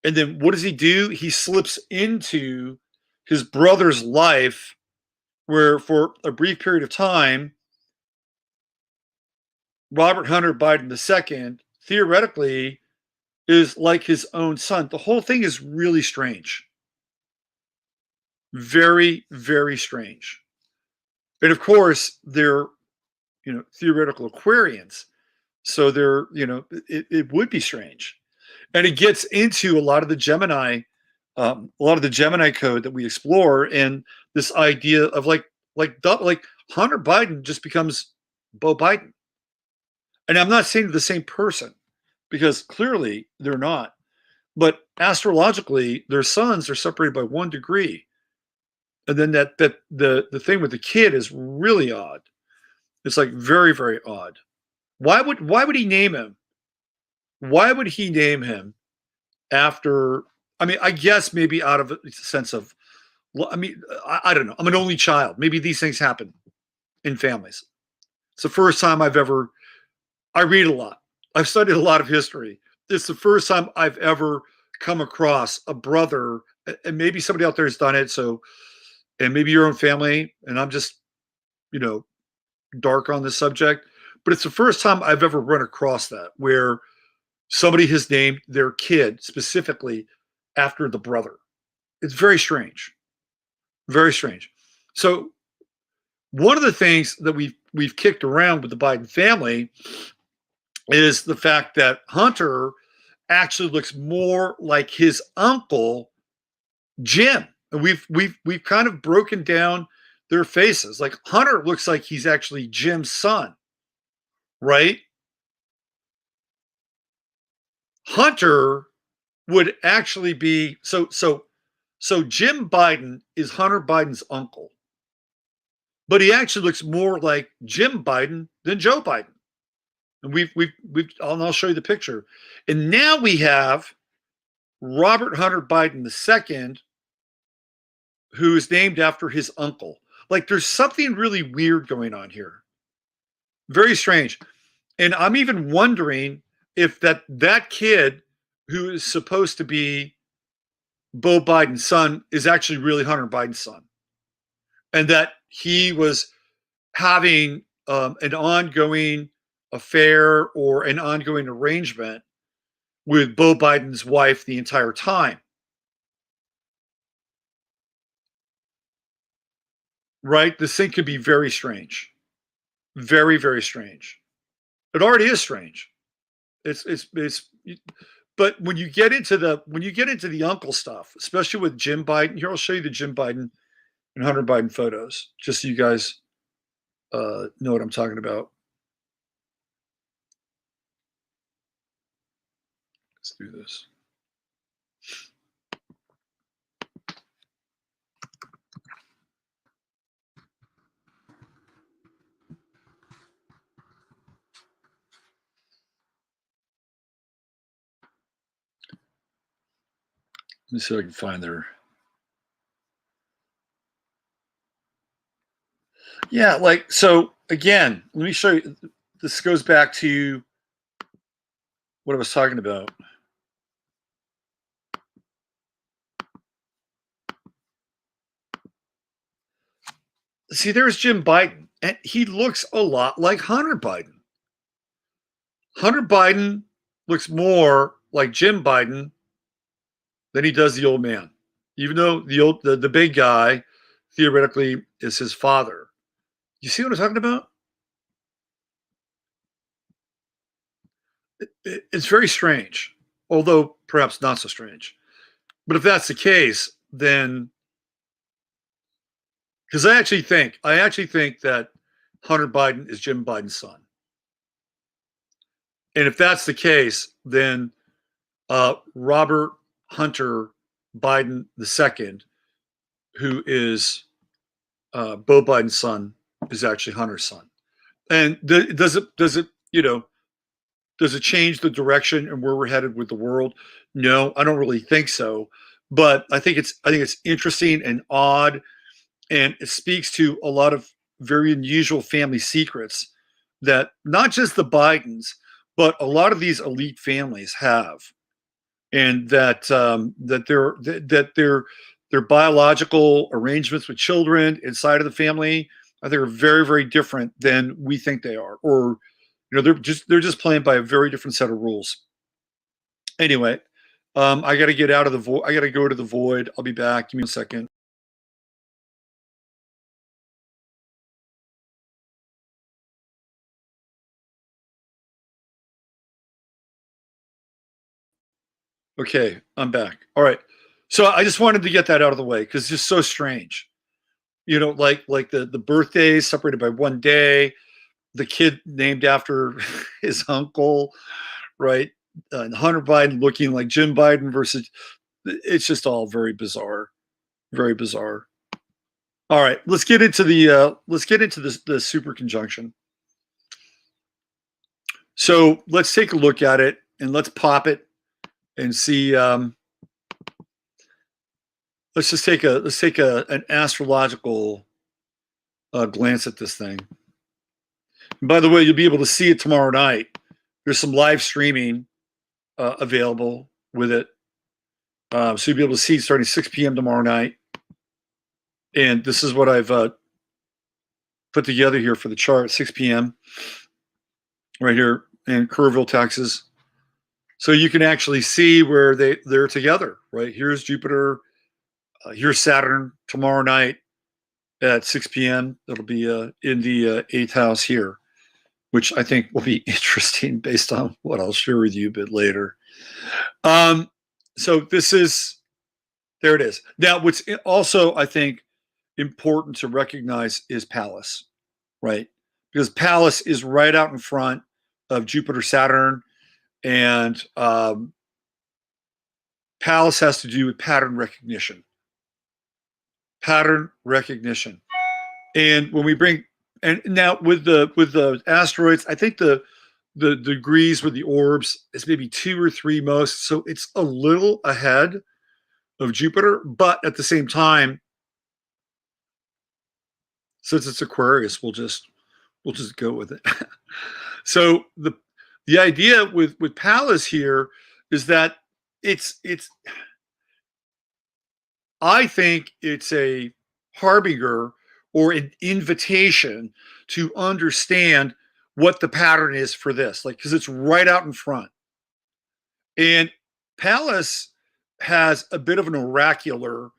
And then what does he do? He slips into his brother's life where for a brief period of time, Robert Hunter Biden II theoretically is like his own son. The whole thing is really strange. Very, very strange. And of course, they're, theoretical Aquarians. So they're, it would be strange. And it gets into a lot of the Gemini code that we explore, and this idea of like Hunter Biden just becomes Beau Biden. And I'm not saying they're the same person, because clearly they're not. But astrologically, their suns are separated by 1 degree. And then the thing with the kid is really odd. It's like very, very odd. Why would he name him? Why would he name him after? I mean, I guess maybe out of a sense of, I mean, I don't know. I'm an only child. Maybe these things happen in families. It's the first time I read a lot. I've studied a lot of history. It's the first time I've ever come across a brother, and maybe somebody out there has done it. So, and maybe your own family, and I'm just, dark on this subject, but it's the first time I've ever run across that, where somebody has named their kid specifically after the brother. It's very strange. Very strange. So one of the things that we've kicked around with the Biden family is the fact that Hunter actually looks more like his uncle Jim. And we've kind of broken down their faces. Like Hunter looks like he's actually Jim's son, right? Hunter would actually be so Jim Biden is Hunter Biden's uncle, but he actually looks more like Jim Biden than Joe Biden. And I'll show you the picture. And now we have Robert Hunter Biden II, who is named after his uncle. Like there's something really weird going on here. Very strange. And I'm even wondering if that kid who is supposed to be Beau Biden's son is actually really Hunter Biden's son. And that he was having an ongoing affair or an ongoing arrangement with Beau Biden's wife the entire time. Right? This thing could be very strange. Very, very strange. It already is strange. It's but when you get into the uncle stuff, especially with Jim Biden, here I'll show you the Jim Biden and Hunter Biden photos, just so you guys know what I'm talking about. Let's do this. Let me see if I can find their. Yeah, like, so again, let me show you. This goes back to what I was talking about. See, there's Jim Biden, and he looks a lot like Hunter Biden. Hunter Biden looks more like Jim Biden than he does the old man, even though the big guy theoretically is his father. You see what I'm talking about? It's very strange, although perhaps not so strange. But if that's the case, then because I actually think that Hunter Biden is Jim Biden's son. And if that's the case, then Robert Hunter Biden II, who is Beau Biden's son, is actually Hunter's son. And does it change the direction and where we're headed with the world? No, I don't really think so. But I think it's interesting and odd, and it speaks to a lot of very unusual family secrets that not just the Bidens, but a lot of these elite families have, and that their biological arrangements with children inside of the family, I think, are very, very different than we think they are. Or, they're just playing by a very different set of rules. Anyway, I got to get out of the void. I got to go to the void. I'll be back. Give me a second. Okay, I'm back. All right. So I just wanted to get that out of the way because it's just so strange. Like the birthdays separated by one day, the kid named after his uncle, right? Hunter Biden looking like Jim Biden versus. It's just all very bizarre, very bizarre. All right, let's get into the super conjunction. So let's take a look at it and let's pop it and see. Let's take an astrological glance at this thing. And by the way, you'll be able to see it tomorrow night. There's some live streaming available with it, so you'll be able to see it starting 6 p.m. tomorrow night. And this is what I've put together here for the chart, 6 p.m. right here in Kerrville, Texas. So you can actually see where they're together, right? Here's Jupiter, here's Saturn tomorrow night at 6 p.m. It'll be in the 8th house here, which I think will be interesting based on what I'll share with you a bit later. So there it is. Now, what's also, I think, important to recognize is Pallas, right? Because Pallas is right out in front of Jupiter, Saturn, and Pallas has to do with pattern recognition. Pattern recognition. And when we bring, and now with the asteroids, I think the degrees with the orbs is maybe 2 or 3 most, so it's a little ahead of Jupiter, but at the same time, since it's Aquarius, we'll just go with it. So the idea with Pallas here is that it's I think it's a harbinger or an invitation to understand what the pattern is for this, like, because it's right out in front. And Pallas has a bit of an oracular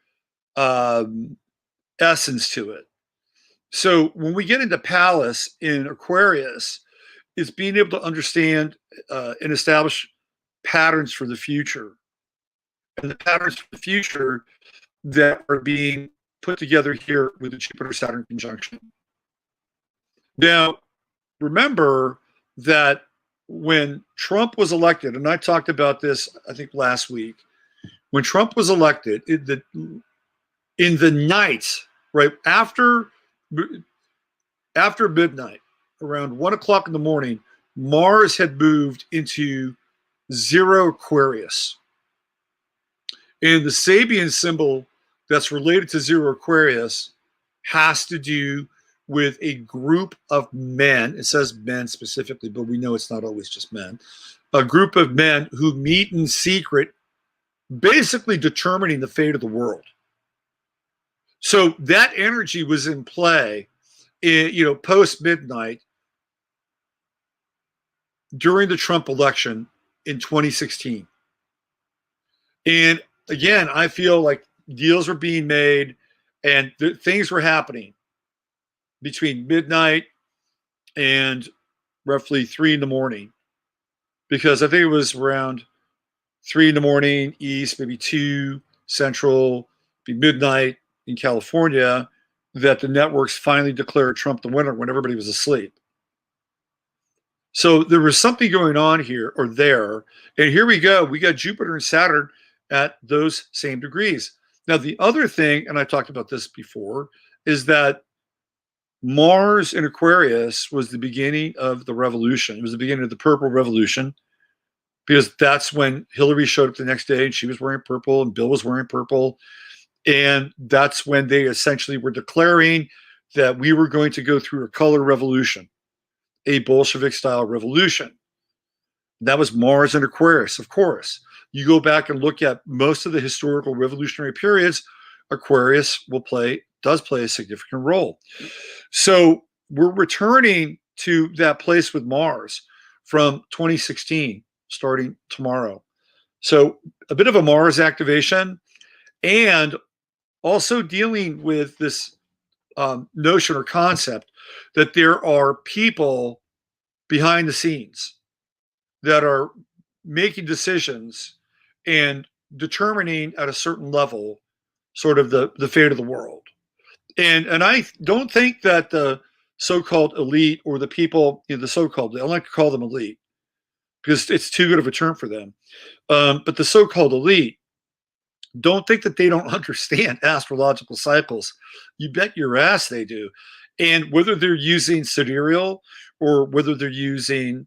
essence to it. So when we get into Pallas in Aquarius, it's being able to understand and establish patterns for the future. And the patterns for the future that are being put together here with the Jupiter-Saturn conjunction. Now, remember that when Trump was elected, and I talked about this, I think, last week, when Trump was elected, in the night, right after midnight, around 1 o'clock in the morning, Mars had moved into 0 Aquarius. And the Sabian symbol that's related to 0 Aquarius has to do with a group of men. It says men specifically, but we know it's not always just men. A group of men who meet in secret, basically determining the fate of the world. So that energy was in play, post midnight during the Trump election in 2016. And again, I feel like deals were being made and things were happening between midnight and roughly 3 in the morning, because I think it was around 3 in the morning East, maybe 2 Central, be midnight in California, that the networks finally declared Trump the winner when everybody was asleep. So there was something going on here or there. And here we go. We got Jupiter and Saturn at those same degrees. Now, the other thing, and I talked about this before, is that Mars in Aquarius was the beginning of the revolution. It was the beginning of the Purple Revolution, because that's when Hillary showed up the next day and she was wearing purple and Bill was wearing purple. And that's when they essentially were declaring that we were going to go through a color revolution, a Bolshevik-style revolution. That was Mars in Aquarius, of course. You go back and look at most of the historical revolutionary periods Aquarius does play a significant role. So we're returning to that place with Mars from 2016, starting tomorrow. So a bit of a Mars activation, and also dealing with this notion or concept that there are people behind the scenes that are making decisions and determining at a certain level sort of the fate of the world. And I don't think that the so-called elite or the people, the so-called, I like to call them elite because it's too good of a term for them. But the so-called elite don't think that they don't understand astrological cycles. You bet your ass they do. And whether they're using sidereal or whether they're using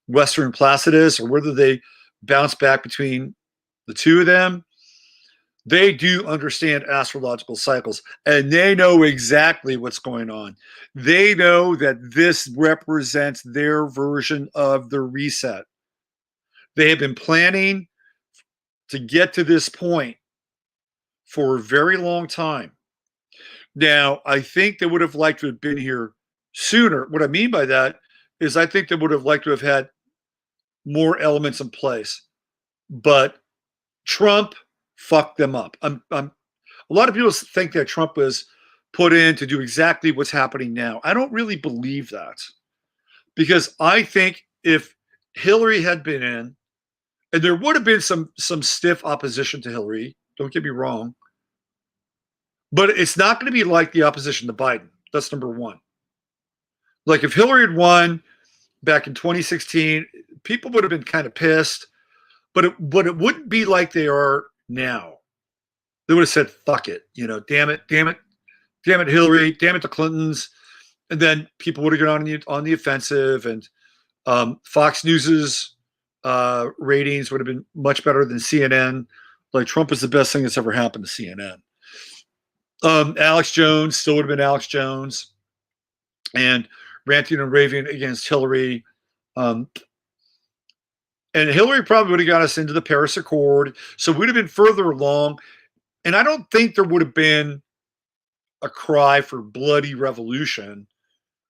Western Placidus or whether they bounce back between the two of them, they do understand astrological cycles and they know exactly what's going on. They know that this represents their version of the reset. They have been planning to get to this point for a very long time. Now, I think they would have liked to have been here sooner. What I mean by that is I think they would have liked to have had more elements in place. But Trump fucked them up. A lot of people think that Trump was put in to do exactly what's happening now. I don't really believe that because I think if Hillary had been in, and there would have been some stiff opposition to Hillary, don't get me wrong, but it's not going to be like the opposition to Biden. That's number one. Like if Hillary had won back in 2016, people would have been kind of pissed, but it wouldn't be like they are now. They would have said, fuck it, damn it, Hillary, damn it, the Clintons. And then people would have gone on the offensive, and Fox News's ratings would have been much better than CNN. Like Trump is the best thing that's ever happened to CNN. Alex Jones still would have been Alex Jones and ranting and raving against Hillary. And Hillary probably would have got us into the Paris Accord. So we'd have been further along. And I don't think there would have been a cry for bloody revolution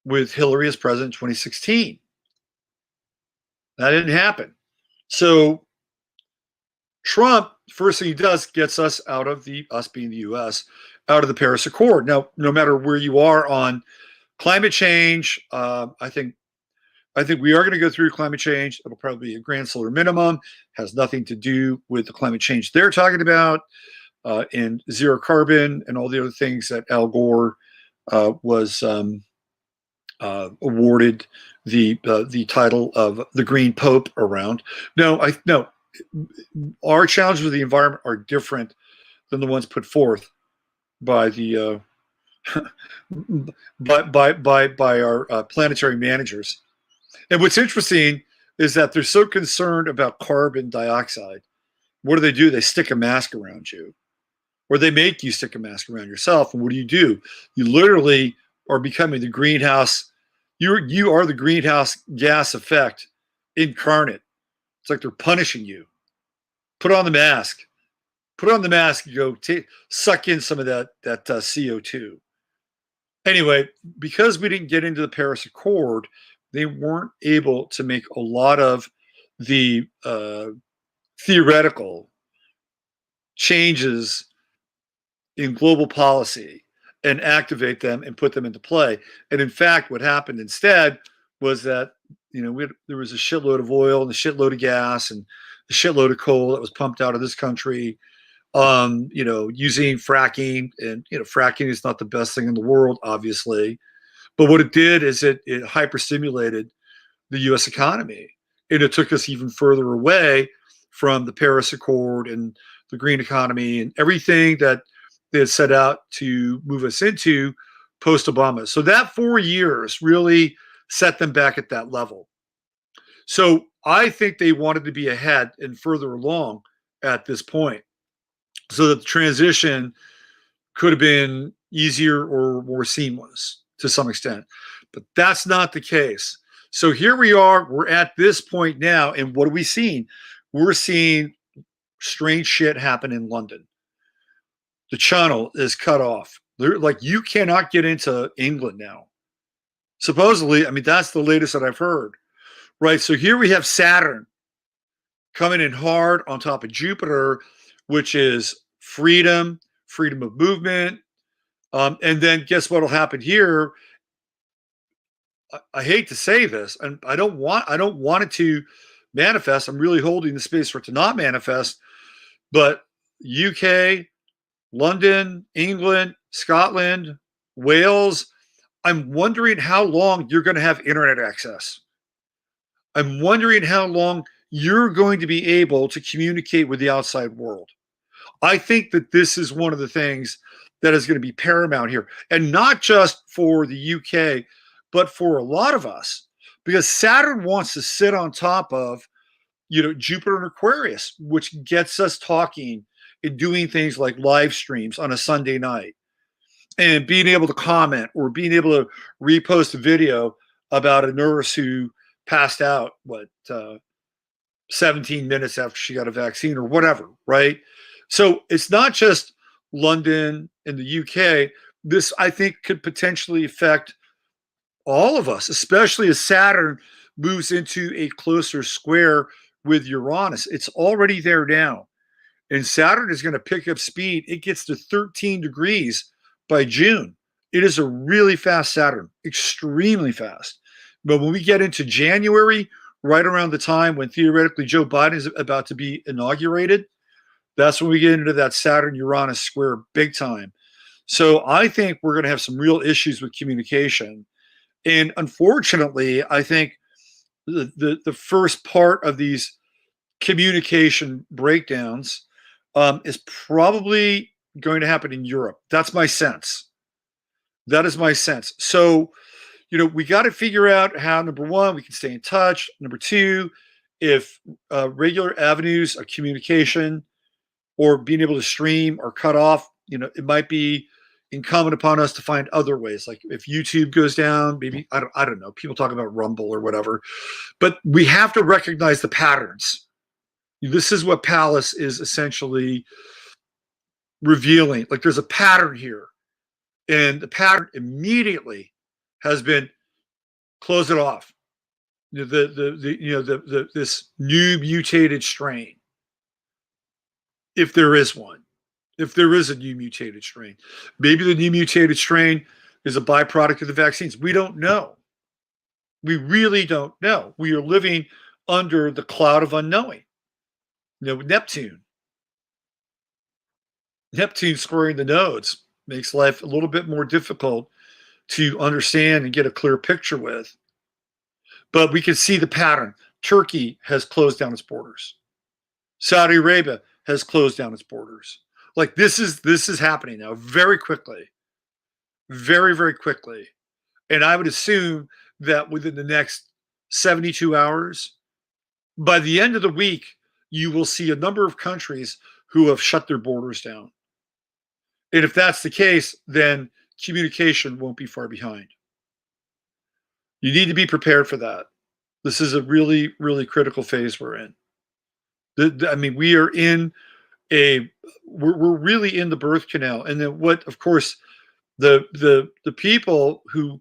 with Hillary as president in 2016. That didn't happen. So Trump, first thing he does, gets us out of us being the U.S., out of the Paris Accord. Now, no matter where you are on climate change, I think we are going to go through climate change. It'll probably be a grand solar minimum. Has nothing to do with the climate change they're talking about, and zero carbon and all the other things that Al Gore was awarded the title of the Green Pope around. No, our challenges with the environment are different than the ones put forth by the by our planetary managers. And what's interesting is that they're so concerned about carbon dioxide. What do? They stick a mask around you, or they make you stick a mask around yourself. And what do? You literally are becoming the greenhouse. You are the greenhouse gas effect incarnate. It's like they're punishing you. Put on the mask. Put on the mask. You go suck in some of that CO2. Anyway, because we didn't get into the Paris Accord, they weren't able to make a lot of the theoretical changes in global policy and activate them and put them into play. And in fact, what happened instead was that there was a shitload of oil and a shitload of gas and a shitload of coal that was pumped out of this country, using fracking. And fracking is not the best thing in the world, obviously. But what it did is it hyperstimulated the U.S. economy, and it took us even further away from the Paris Accord and the green economy and everything that they had set out to move us into post-Obama. So that 4 years really set them back at that level. So I think they wanted to be ahead and further along at this point so that the transition could have been easier or more seamless to some extent. But that's not the case. So here we are. We're at this point now. And what are we seeing? We're seeing strange shit happen in London. the channel is cut off. They're like, you cannot get into England now. Supposedly, I mean, that's the latest that I've heard, right? So here we have Saturn coming in hard on top of Jupiter, which is freedom, freedom of movement. And then guess what will happen here? I hate to say this, and I don't want it to manifest. I'm really holding the space for it to not manifest, but UK, London, England, Scotland, Wales, I'm wondering how long you're going to have internet access. I'm wondering how long you're going to be able to communicate with the outside world. I think that this is one of the things that is going to be paramount here, and not just for the UK, but for a lot of us, because Saturn wants to sit on top of, Jupiter and Aquarius, which gets us talking and doing things like live streams on a Sunday night and being able to comment or being able to repost a video about a nurse who passed out, 17 minutes after she got a vaccine or whatever, right? So it's not just London and the UK. This, I think, could potentially affect all of us, especially as Saturn moves into a closer square with Uranus. It's already there now. And Saturn is going to pick up speed. It gets to 13 degrees by June. It is a really fast Saturn, extremely fast. But when we get into January, right around the time when theoretically Joe Biden is about to be inaugurated, that's when we get into that Saturn-Uranus square big time. So I think we're going to have some real issues with communication. And unfortunately, I think the first part of these communication breakdowns is probably going to happen in Europe. That's my sense. That is my sense. So, we got to figure out how, number one, we can stay in touch. Number two, if regular avenues of communication or being able to stream are cut off, it might be incumbent upon us to find other ways. Like if YouTube goes down, maybe, I don't know, people talk about Rumble or whatever, but we have to recognize the patterns. This is what Pallas is essentially revealing. Like there's a pattern here, and the pattern immediately has been close it off. This new mutated strain, if there is one, if there is a new mutated strain, maybe the new mutated strain is a byproduct of the vaccines. We don't know. We really don't know. We are living under the cloud of unknowing. Neptune squaring the nodes makes life a little bit more difficult to understand and get a clear picture with. But we can see the pattern. Turkey has closed down its borders. Saudi Arabia has closed down its borders. Like this is happening now very quickly. Very, very quickly. And I would assume that within the next 72 hours, by the end of the week, you will see a number of countries who have shut their borders down. And if that's the case, then communication won't be far behind. You need to be prepared for that. This is a really, really critical phase we're in. I mean, we are in we're really in the birth canal. And then what, of course, the people who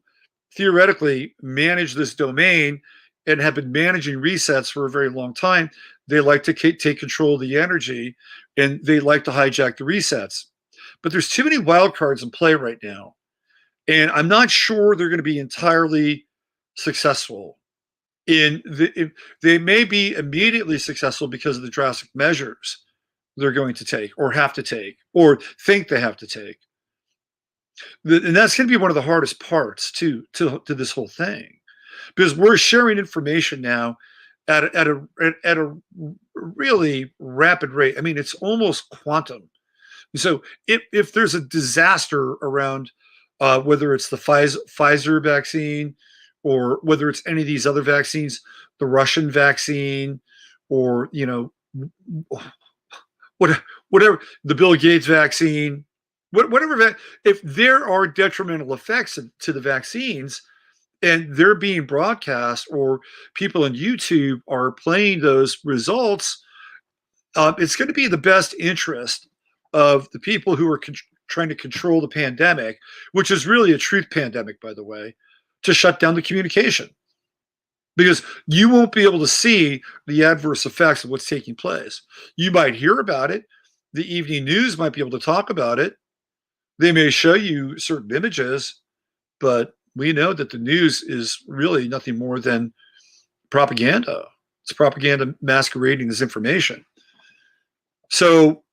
theoretically manage this domain and have been managing resets for a very long time, they like to take control of the energy and they like to hijack the resets. But there's too many wild cards in play right now. And I'm not sure they're going to be entirely successful. They may be immediately successful because of the drastic measures they're going to take or have to take or think they have to take. And that's going to be one of the hardest parts to this whole thing, because we're sharing information now at a really rapid rate. I mean, it's almost quantum. So if there's a disaster around whether it's the Pfizer vaccine or whether it's any of these other vaccines, the Russian vaccine, or whatever, the Bill Gates vaccine, whatever, if there are detrimental effects to the vaccines and they're being broadcast or people on YouTube are playing those results, it's going to be in the best interest of the people who are trying to control the pandemic, which is really a truth pandemic, by the way, to shut down the communication. Because you won't be able to see the adverse effects of what's taking place. You might hear about it. The evening news might be able to talk about it. They may show you certain images, but we know that the news is really nothing more than propaganda. It's propaganda masquerading as information. So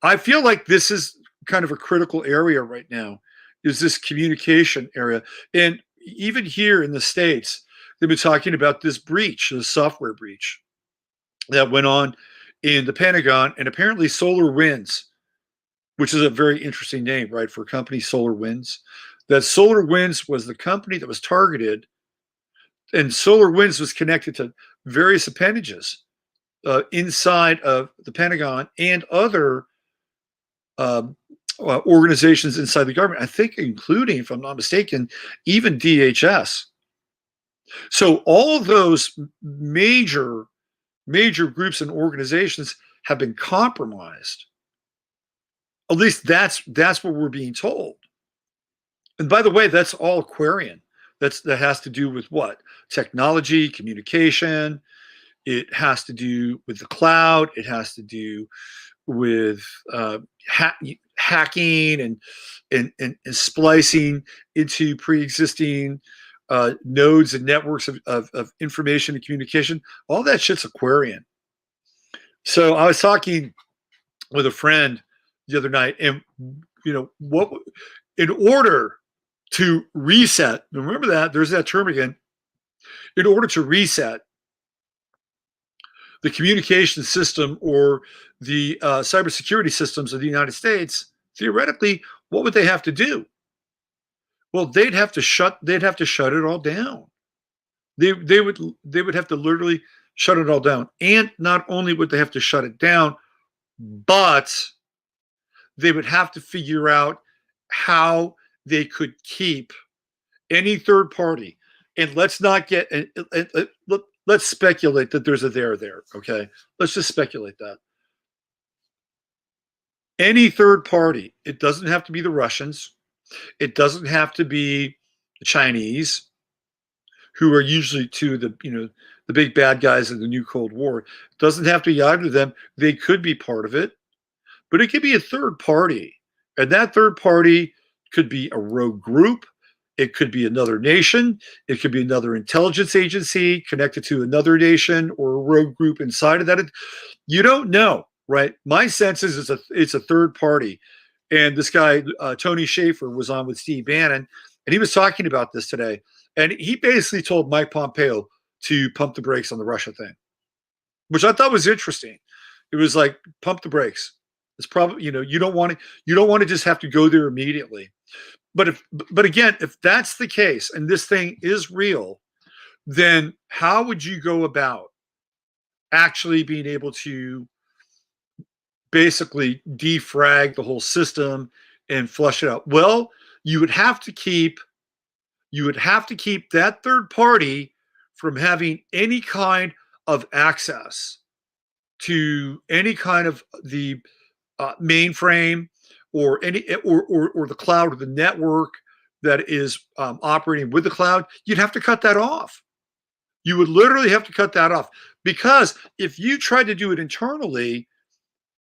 I feel like this is kind of a critical area right now, is this communication area. And even here in the States, they've been talking about this breach, this software breach that went on in the Pentagon, and apparently SolarWinds, which is a very interesting name, right, for a company, SolarWinds. That SolarWinds was the company that was targeted, and SolarWinds was connected to various appendages inside of the Pentagon and other organizations inside the government, I think including, if I'm not mistaken, even DHS. So all of those major groups and organizations have been compromised. At least that's what we're being told. And by the way, that's all Aquarian. That has to do with what? Technology, communication. It has to do with the cloud. It has to do with hacking and splicing into pre-existing nodes and networks of information and communication. All that shit's Aquarian. So I was talking with a friend the other night, and what, in order to reset, remember that, there's that term again, in order to reset the communication system or the cybersecurity systems of the United States, theoretically, what would they have to do? Well, they'd have to shut it all down. They would have to literally shut it all down. And not only would they have to shut it down, but they would have to figure out how they could keep any third party. And let's not get let's speculate that there's a there. Okay, let's just speculate that any third party. It doesn't have to be the Russians. It doesn't have to be the Chinese, who are usually the big bad guys of the new Cold War. It doesn't have to be either of them. They could be part of it, but it could be a third party, and that third party could be a rogue group. It could be another nation. It could be another intelligence agency connected to another nation or a rogue group inside of that. You don't know, right? My sense is it's a third party. And this guy, Tony Schaefer, was on with Steve Bannon, and he was talking about this today. And he basically told Mike Pompeo to pump the brakes on the Russia thing, which I thought was interesting. It was like, pump the brakes. It's probably, you don't want to just have to go there immediately. But again, if that's the case and this thing is real, then how would you go about actually being able to basically defrag the whole system and flush it out? Well, you would have to keep that third party from having any kind of access to any kind of the mainframe or any or the cloud or the network that is operating with the cloud. You'd have to cut that off. You would literally have to cut that off, because if you tried to do it internally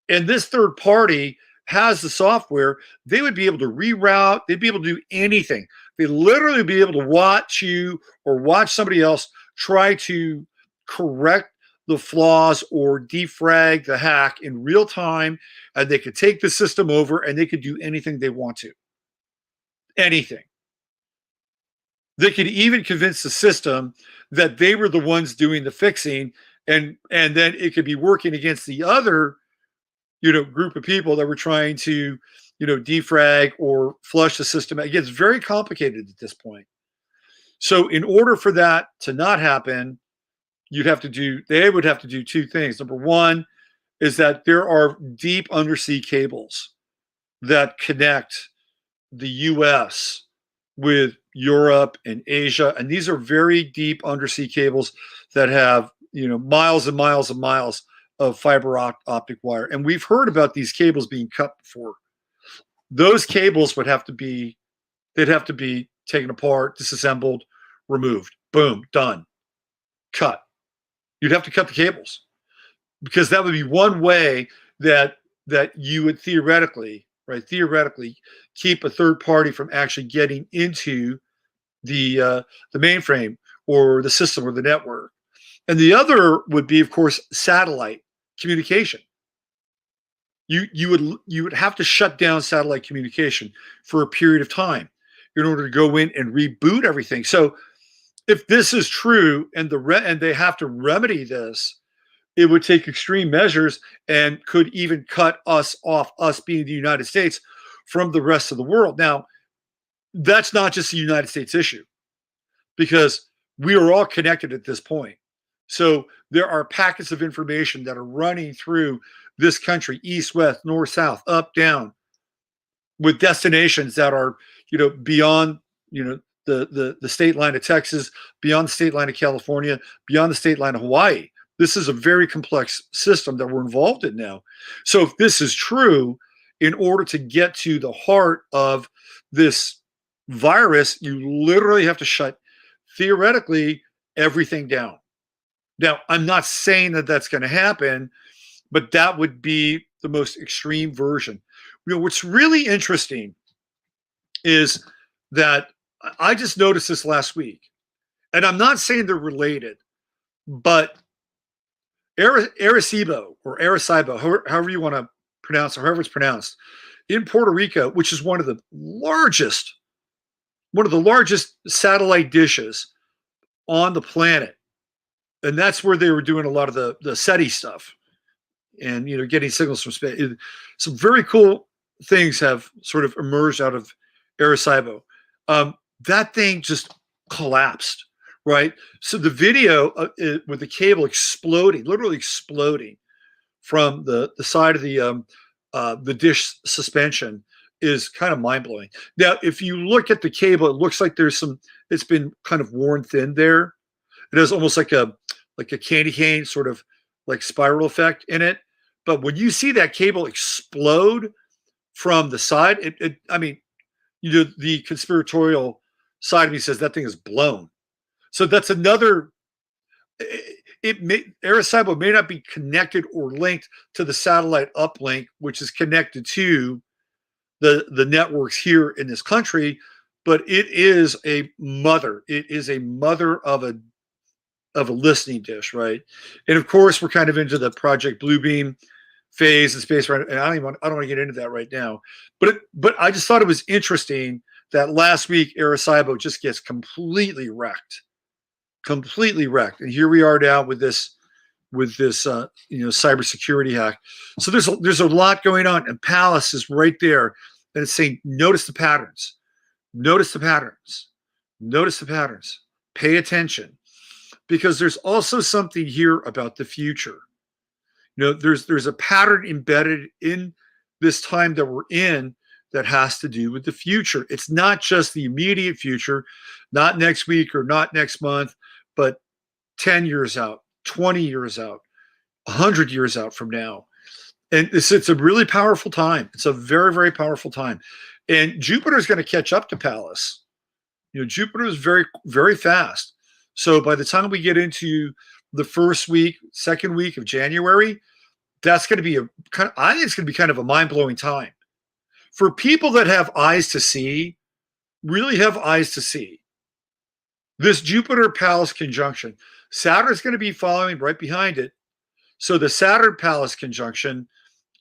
and this third party has the software, they would be able to reroute. They'd be able to do anything. They'd literally be able to watch you or watch somebody else try to correct the flaws or defrag the hack in real time, and they could take the system over and they could do anything they want to. Anything. They could even convince the system that they were the ones doing the fixing, and then it could be working against the other group of people that were trying to defrag or flush the system. It gets very complicated at this point. So in order for that to not happen, they would have to do two things. Number one is that there are deep undersea cables that connect the US with Europe and Asia. And these are very deep undersea cables that have, miles and miles and miles of fiber optic wire. And we've heard about these cables being cut before. Those cables would have to be, they'd have to be taken apart, disassembled, removed. Boom, done, cut. You'd have to cut the cables, because that would be one way that you would theoretically, right, theoretically keep a third party from actually getting into the mainframe or the system or the network. And the other would be, of course, satellite communication. You would have to shut down satellite communication for a period of time in order to go in and reboot everything. So if this is true and and they have to remedy this, it would take extreme measures and could even cut us off, us being the United States, from the rest of the world. Now, that's not just a United States issue, because we are all connected at this point. So there are packets of information that are running through this country, east, west, north, south, up, down, with destinations that are, beyond, the state line of Texas, beyond the state line of California, beyond the state line of Hawaii. This is a very complex system that we're involved in now. So if this is true, in order to get to the heart of this virus, you literally have to shut, theoretically, everything down. Now, I'm not saying that that's going to happen, but that would be the most extreme version. What's really interesting is that I just noticed this last week, and I'm not saying they're related, but Arecibo, or Arecibo, however you want to pronounce it, however it's pronounced, in Puerto Rico, which is one of the largest satellite dishes on the planet. And that's where they were doing a lot of the SETI stuff, and getting signals from space. Some very cool things have sort of emerged out of Arecibo. That thing just collapsed, right? So the video with the cable exploding, literally exploding from the side of the dish suspension, is kind of mind blowing. Now, if you look at the cable, it looks like it's been kind of worn thin there. It has almost like a candy cane sort of like spiral effect in it. But when you see that cable explode from the side, the conspiratorial side of me says that thing is blown. So that's another. Arecibo may not be connected or linked to the satellite uplink, which is connected to the networks here in this country, but it is a mother. It is a mother of a listening dish, right? And of course, we're kind of into the Project Bluebeam phase and space, right? And I don't want to get into that right now, but I just thought it was interesting that last week Arecibo just gets completely wrecked. And here we are now with this cybersecurity hack. So there's a lot going on, and Palace is right there, and it's saying, notice the patterns, pay attention, because there's also something here about the future. There's a pattern embedded in this time that we're in that has to do with the future. It's not just the immediate future, not next week or not next month, but 10 years out, 20 years out, 100 years out from now. And it's a really powerful time. It's a very, very powerful time. And Jupiter is going to catch up to Pallas. Jupiter is very, very fast. So by the time we get into the second week of January, that's going to be I think it's going to be kind of a mind-blowing time. For people that have eyes to see, really have eyes to see, this Jupiter-Pallas conjunction, Saturn's going to be following right behind it. So the Saturn-Pallas conjunction,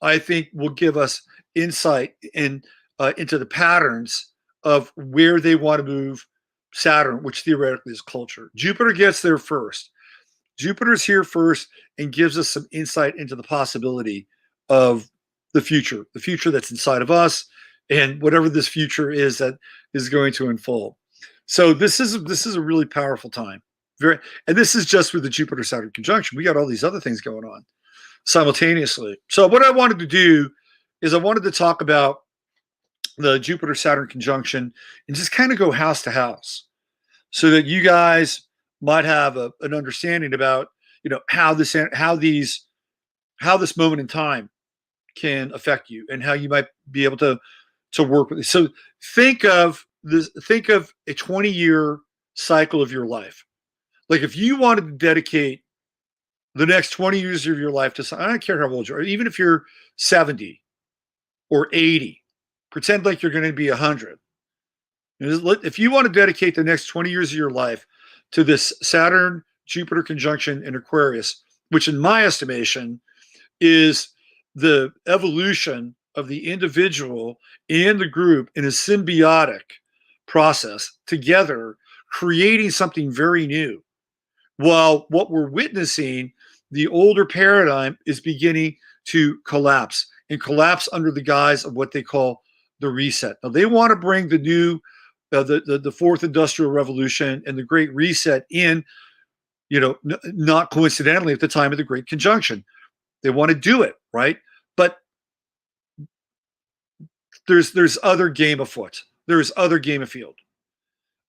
I think, will give us insight into the patterns of where they want to move Saturn, which theoretically is culture. Jupiter gets there first. Jupiter's here first and gives us some insight into the possibility of the future that's inside of us, and whatever this future is that is going to unfold. So this is a really powerful time. And this is just with the Jupiter-Saturn conjunction. We got all these other things going on simultaneously. So what I wanted to do is I wanted to talk about the Jupiter-Saturn conjunction and just kind of go house to house, so that you guys might have an understanding about how these how this moment in time can affect you and how you might be able to work with it. So think of this, think of a 20-year cycle of your life. Like if you wanted to dedicate the next 20 years of your life to, I don't care how old you are, even if you're 70 or 80, pretend like you're going to be 100. If you want to dedicate the next 20 years of your life to this Saturn Jupiter conjunction in Aquarius, which in my estimation is the evolution of the individual and the group in a symbiotic process together, creating something very new. While what we're witnessing, the older paradigm is beginning to collapse and collapse under the guise of what they call the reset. Now, they want to bring the new, the fourth industrial revolution and the great reset in, not coincidentally at the time of the Great Conjunction. They want to do it, right? But there's other game afoot. There's other game afield.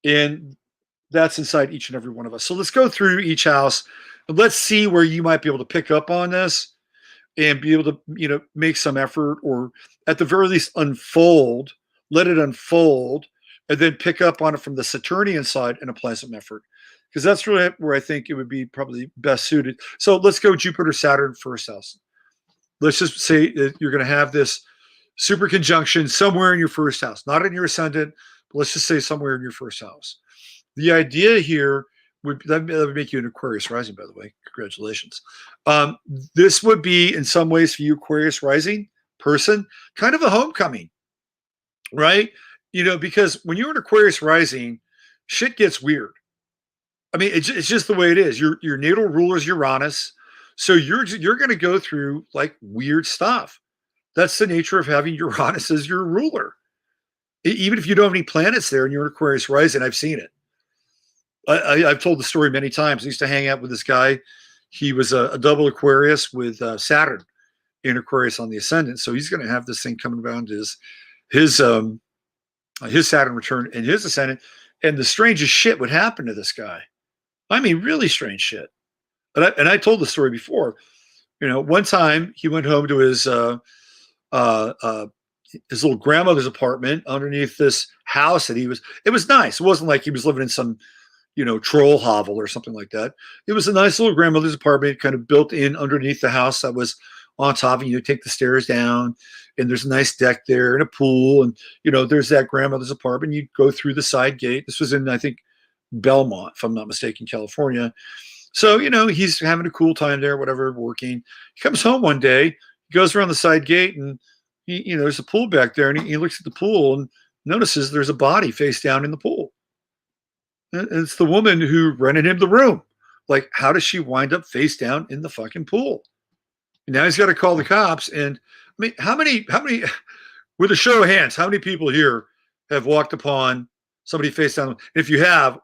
And that's inside each and every one of us. So let's go through each house and let's see where you might be able to pick up on this and be able to, make some effort, or at the very least let it unfold, and then pick up on it from the Saturnian side and apply some effort. Because that's really where I think it would be probably best suited. So let's go Jupiter, Saturn, first house. Let's just say that you're going to have this super conjunction somewhere in your first house, not in your ascendant, but let's just say somewhere in your first house. The idea here that would make you an Aquarius rising, by the way. Congratulations. This would be, in some ways, for you Aquarius rising person, kind of a homecoming, right? Because when you're an Aquarius rising, shit gets weird. I mean, it's just the way it is. Your natal ruler is Uranus, so you're going to go through like weird stuff. That's the nature of having Uranus as your ruler. Even if you don't have any planets there and you're an Aquarius rising, I've seen it. I've told the story many times. I used to hang out with this guy. He was a double Aquarius with Saturn in Aquarius on the ascendant. So he's going to have this thing coming around his Saturn return in his ascendant. And the strangest shit would happen to this guy. I mean, really strange shit. And I told the story before. One time he went home to his little grandmother's apartment underneath this house that it was nice. It wasn't like he was living in some, troll hovel or something like that. It was a nice little grandmother's apartment, kind of built in underneath the house that was on top of you. Take the stairs down, and there's a nice deck there and a pool. And, there's that grandmother's apartment. You go through the side gate. This was in, I think, Belmont, if I'm not mistaken, California. So, he's having a cool time there, whatever, working. He comes home one day, he goes around the side gate, and there's a pool back there, and he looks at the pool and notices there's a body face down in the pool. And it's the woman who rented him the room. Like, how does she wind up face down in the fucking pool? And now he's got to call the cops. And I mean, how many, with a show of hands, how many people here have walked upon somebody face down? If you have,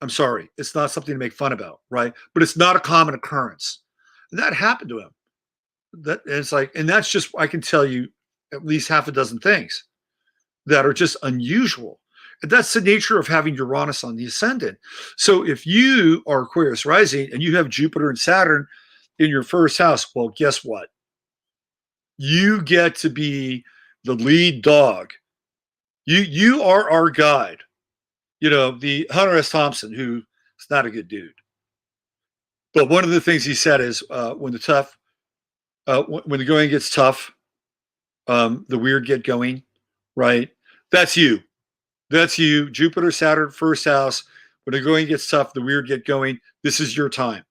I'm sorry, it's not something to make fun about, right? But it's not a common occurrence. And that happened to him. And that's just, I can tell you at least half a dozen things that are just unusual. And that's the nature of having Uranus on the ascendant. So if you are Aquarius rising and you have Jupiter and Saturn in your first house, well, guess what? You get to be the lead dog. You are our guide. The Hunter S. Thompson, who is not a good dude. But one of the things he said is when the going gets tough, the weird get going, right? That's you. That's you. Jupiter, Saturn, first house. When the going gets tough, the weird get going. This is your time,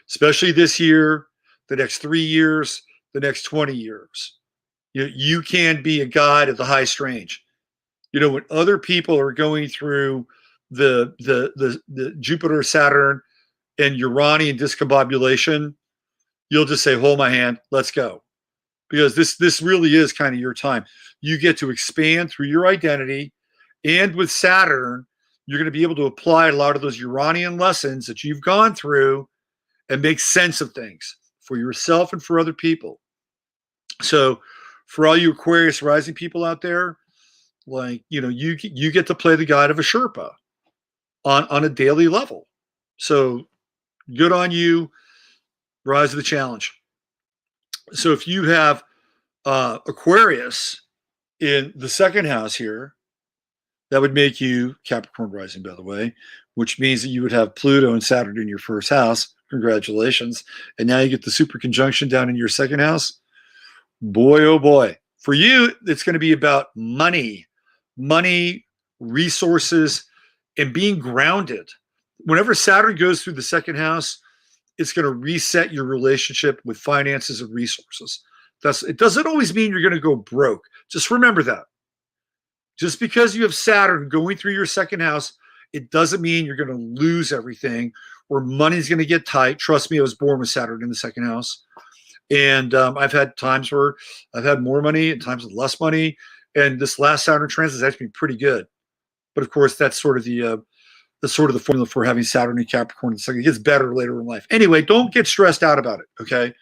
especially this year, the next 3 years, the next 20 years. You can be a guide of the high strange. When other people are going through the Jupiter, Saturn, and Uranian discombobulation, you'll just say, hold my hand, let's go. Because this really is kind of your time. You get to expand through your identity. And with Saturn, you're going to be able to apply a lot of those Uranian lessons that you've gone through and make sense of things for yourself and for other people. So for all you Aquarius rising people out there, like, you get to play the guide of a Sherpa on a daily level. So good on you. Rise to the challenge. So if you have Aquarius in the second house here, that would make you Capricorn rising, by the way, which means that you would have Pluto and Saturn in your first house. Congratulations. And now you get the super conjunction down in your second house. Boy, oh boy. For you, it's going to be about money, resources, and being grounded. Whenever Saturn goes through the second house, it's going to reset your relationship with finances and resources. It doesn't always mean you're going to go broke. Just remember that. Just because you have Saturn going through your second house, it doesn't mean you're going to lose everything or money's going to get tight. Trust me, I was born with Saturn in the second house. And I've had times where I've had more money and times with less money. And this last Saturn transit has actually been pretty good. But of course, that's sort of the formula for having Saturn and Capricorn in the second. It gets better later in life. Anyway, don't get stressed out about it, okay?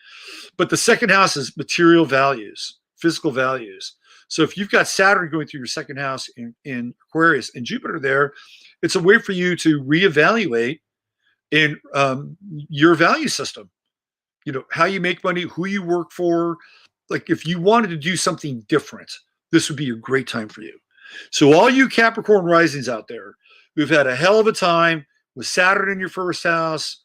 But the second house is material values, physical values. So if you've got Saturn going through your second house in Aquarius and Jupiter there, it's a way for you to reevaluate in your value system. You know, how you make money, who you work for. Like if you wanted to do something different, this would be a great time for you. So all you Capricorn risings out there who've had a hell of a time with Saturn in your first house,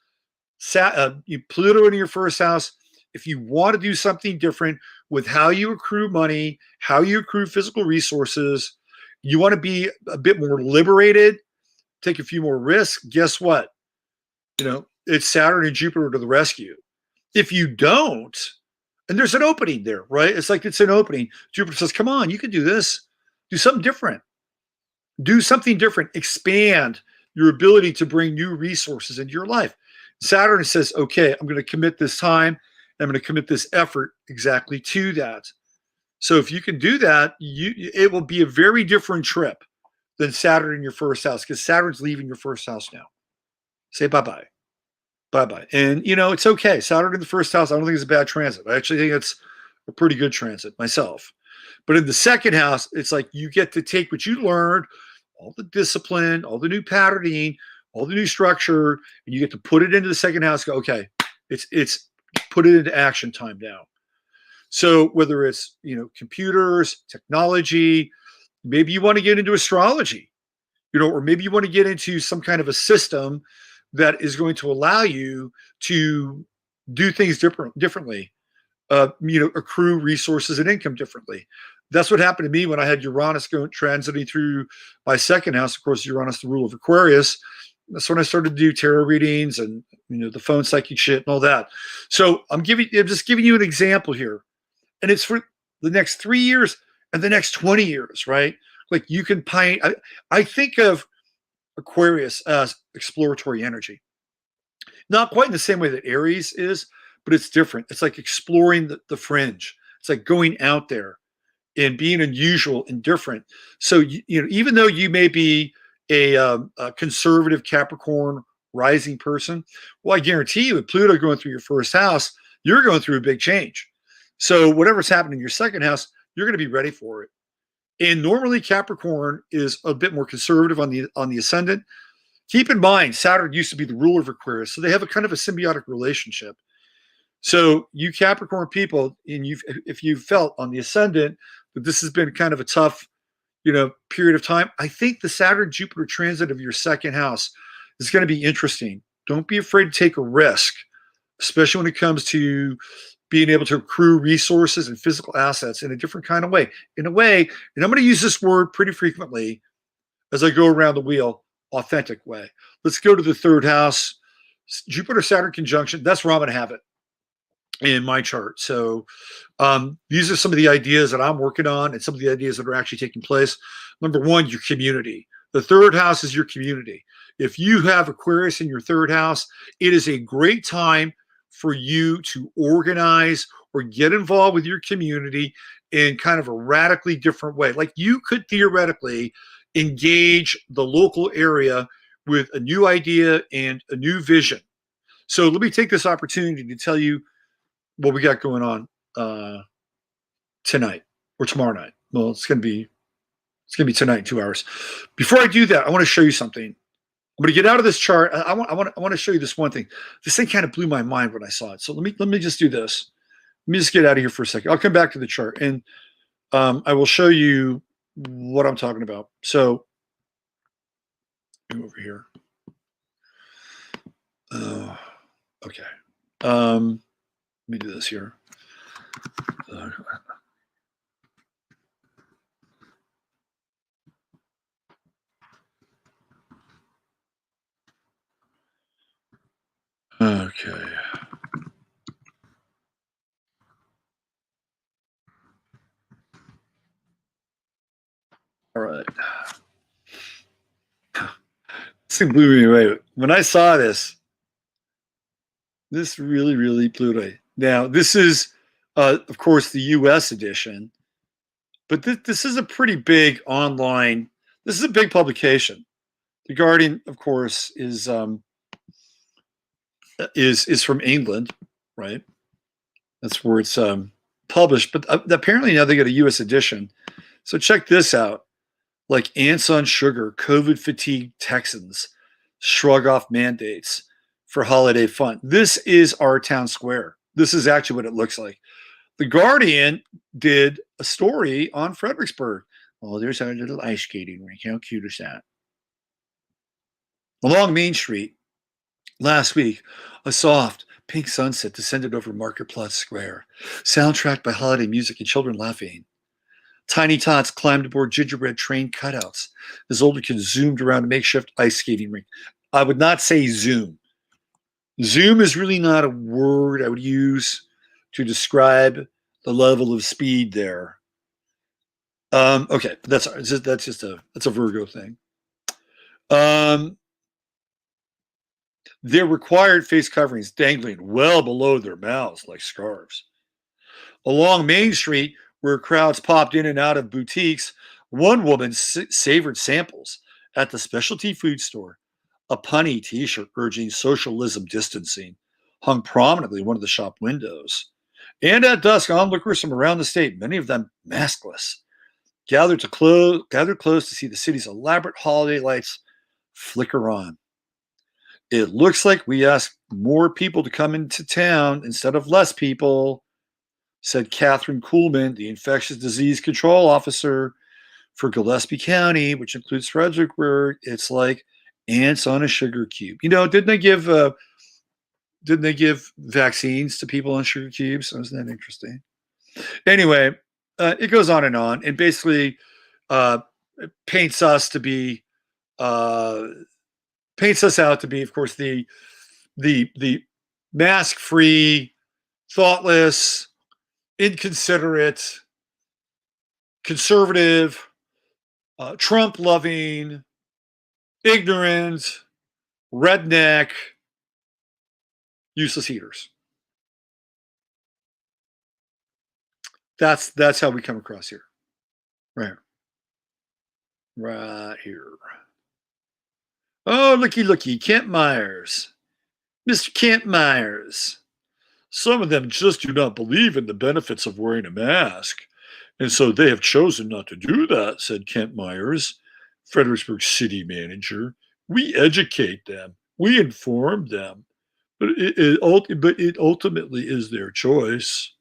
Pluto in your first house, if you want to do something different with how you accrue money, how you accrue physical resources, you want to be a bit more liberated, take a few more risks, guess what? You know, it's Saturn and Jupiter to the rescue. If you don't, and there's an opening there, right? It's like it's an opening. Jupiter says, come on, you can do this. Do something different. Do something different. Expand your ability to bring new resources into your life. Saturn says, okay, I'm going to commit this time. I'm going to commit this effort exactly to that. So if you can do that, it will be a very different trip than Saturn in your first house, because Saturn's leaving your first house now. Say bye-bye. Bye-bye. And, you know, it's okay. Saturn in the first house, I don't think it's a bad transit. I actually think it's a pretty good transit myself. But in the second house, it's like you get to take what you learned, all the discipline, all the new patterning, all the new structure, and you get to put it into the second house. Go, okay, it's put it into action time now. So whether it's, you know, computers, technology, maybe you want to get into astrology, you know, or maybe you want to get into some kind of a system that is going to allow you to do things differently, you know, accrue resources and income differently. That's what happened to me when I had Uranus transiting through my second house. Of course, Uranus, the rule of Aquarius. That's when I started to do tarot readings and, you know, the phone psychic shit and all that. So I'm just giving you an example here, and it's for the next 3 years and the next 20 years, right? Like you can paint. I think of Aquarius as exploratory energy, not quite in the same way that Aries is, but it's different. It's like exploring the fringe. It's like going out there and being unusual and different. So, you know, even though you may be a conservative Capricorn rising person, well, I guarantee you with Pluto going through your first house, you're going through a big change. So whatever's happening in your second house, you're going to be ready for it. And normally Capricorn is a bit more conservative on the ascendant. Keep in mind, Saturn used to be the ruler of Aquarius, so they have a kind of a symbiotic relationship. So you Capricorn people, and if you've felt on the ascendant that this has been kind of a tough, you know, period of time, I think the Saturn-Jupiter transit of your second house is going to be interesting. Don't be afraid to take a risk, especially when it comes to being able to accrue resources and physical assets in a different kind of way. In a way, and I'm going to use this word pretty frequently as I go around the wheel, authentic way. Let's go to the third house. Jupiter-Saturn conjunction, that's where I'm going to have it in my chart. So these are some of the ideas that I'm working on and some of the ideas that are actually taking place. Number one, your community. The third house is your community. If you have Aquarius in your third house, it is a great time for you to organize or get involved with your community in kind of a radically different way. Like you could theoretically engage the local area with a new idea and a new vision. So let me take this opportunity to tell you what we got going on tonight or tomorrow night. Well, it's gonna be tonight in 2 hours. Before I do that, I want to show you something. I'm going to get out of this chart. I want to show you this one thing. This thing kind of blew my mind when I saw it. So let me just do this. me just get out of here for a second. I'll come back to the chart, and I will show you what I'm talking about. So, over here. Okay. Let me do this here. Okay. All right. This thing blew me away. When I saw this really, really blew me away. Now, this is, of course, the U.S. edition, but this is a pretty big online. This is a big publication. The Guardian, of course, is from England, right? That's where it's published. But apparently now they got a U.S. edition. So check this out. Like ants on sugar, COVID fatigue Texans shrug off mandates for holiday fun. This is our town square. This is actually what it looks like. The Guardian did a story on Fredericksburg. Oh, there's our little ice skating rink. How cute is that? Along Main Street, last week, a soft pink sunset descended over Marketplace Square, soundtracked by holiday music and children laughing. Tiny tots climbed aboard gingerbread train cutouts as older kids zoomed around a makeshift ice skating rink. I would not say zoom. Zoom is really not a word I would use to describe the level of speed there. Okay, that's a Virgo thing. Their required face coverings dangling well below their mouths like scarves. Along Main Street, where crowds popped in and out of boutiques, one woman savored samples at the specialty food store. A punny t-shirt urging socialism distancing hung prominently in one of the shop windows. And at dusk, onlookers from around the state, many of them maskless, gathered close to see the city's elaborate holiday lights flicker on. It looks like we asked more people to come into town instead of less people, said Catherine Kuhlman, the infectious disease control officer for Gillespie County, which includes Fredericksburg. It's like ants on a sugar cube. You know, didn't they give vaccines to people on sugar cubes? Isn't that interesting? Anyway, it goes on, and basically paints us out to be, of course, the mask-free, thoughtless, inconsiderate, conservative, Trump-loving, ignorant, redneck, useless eaters. That's how we come across here. Right here. Oh, looky, Kent Myers. Mr. Kent Myers. Some of them just do not believe in the benefits of wearing a mask, and so they have chosen not to do that, said Kent Myers, Fredericksburg city manager. We educate them. We inform them. But it ultimately is their choice.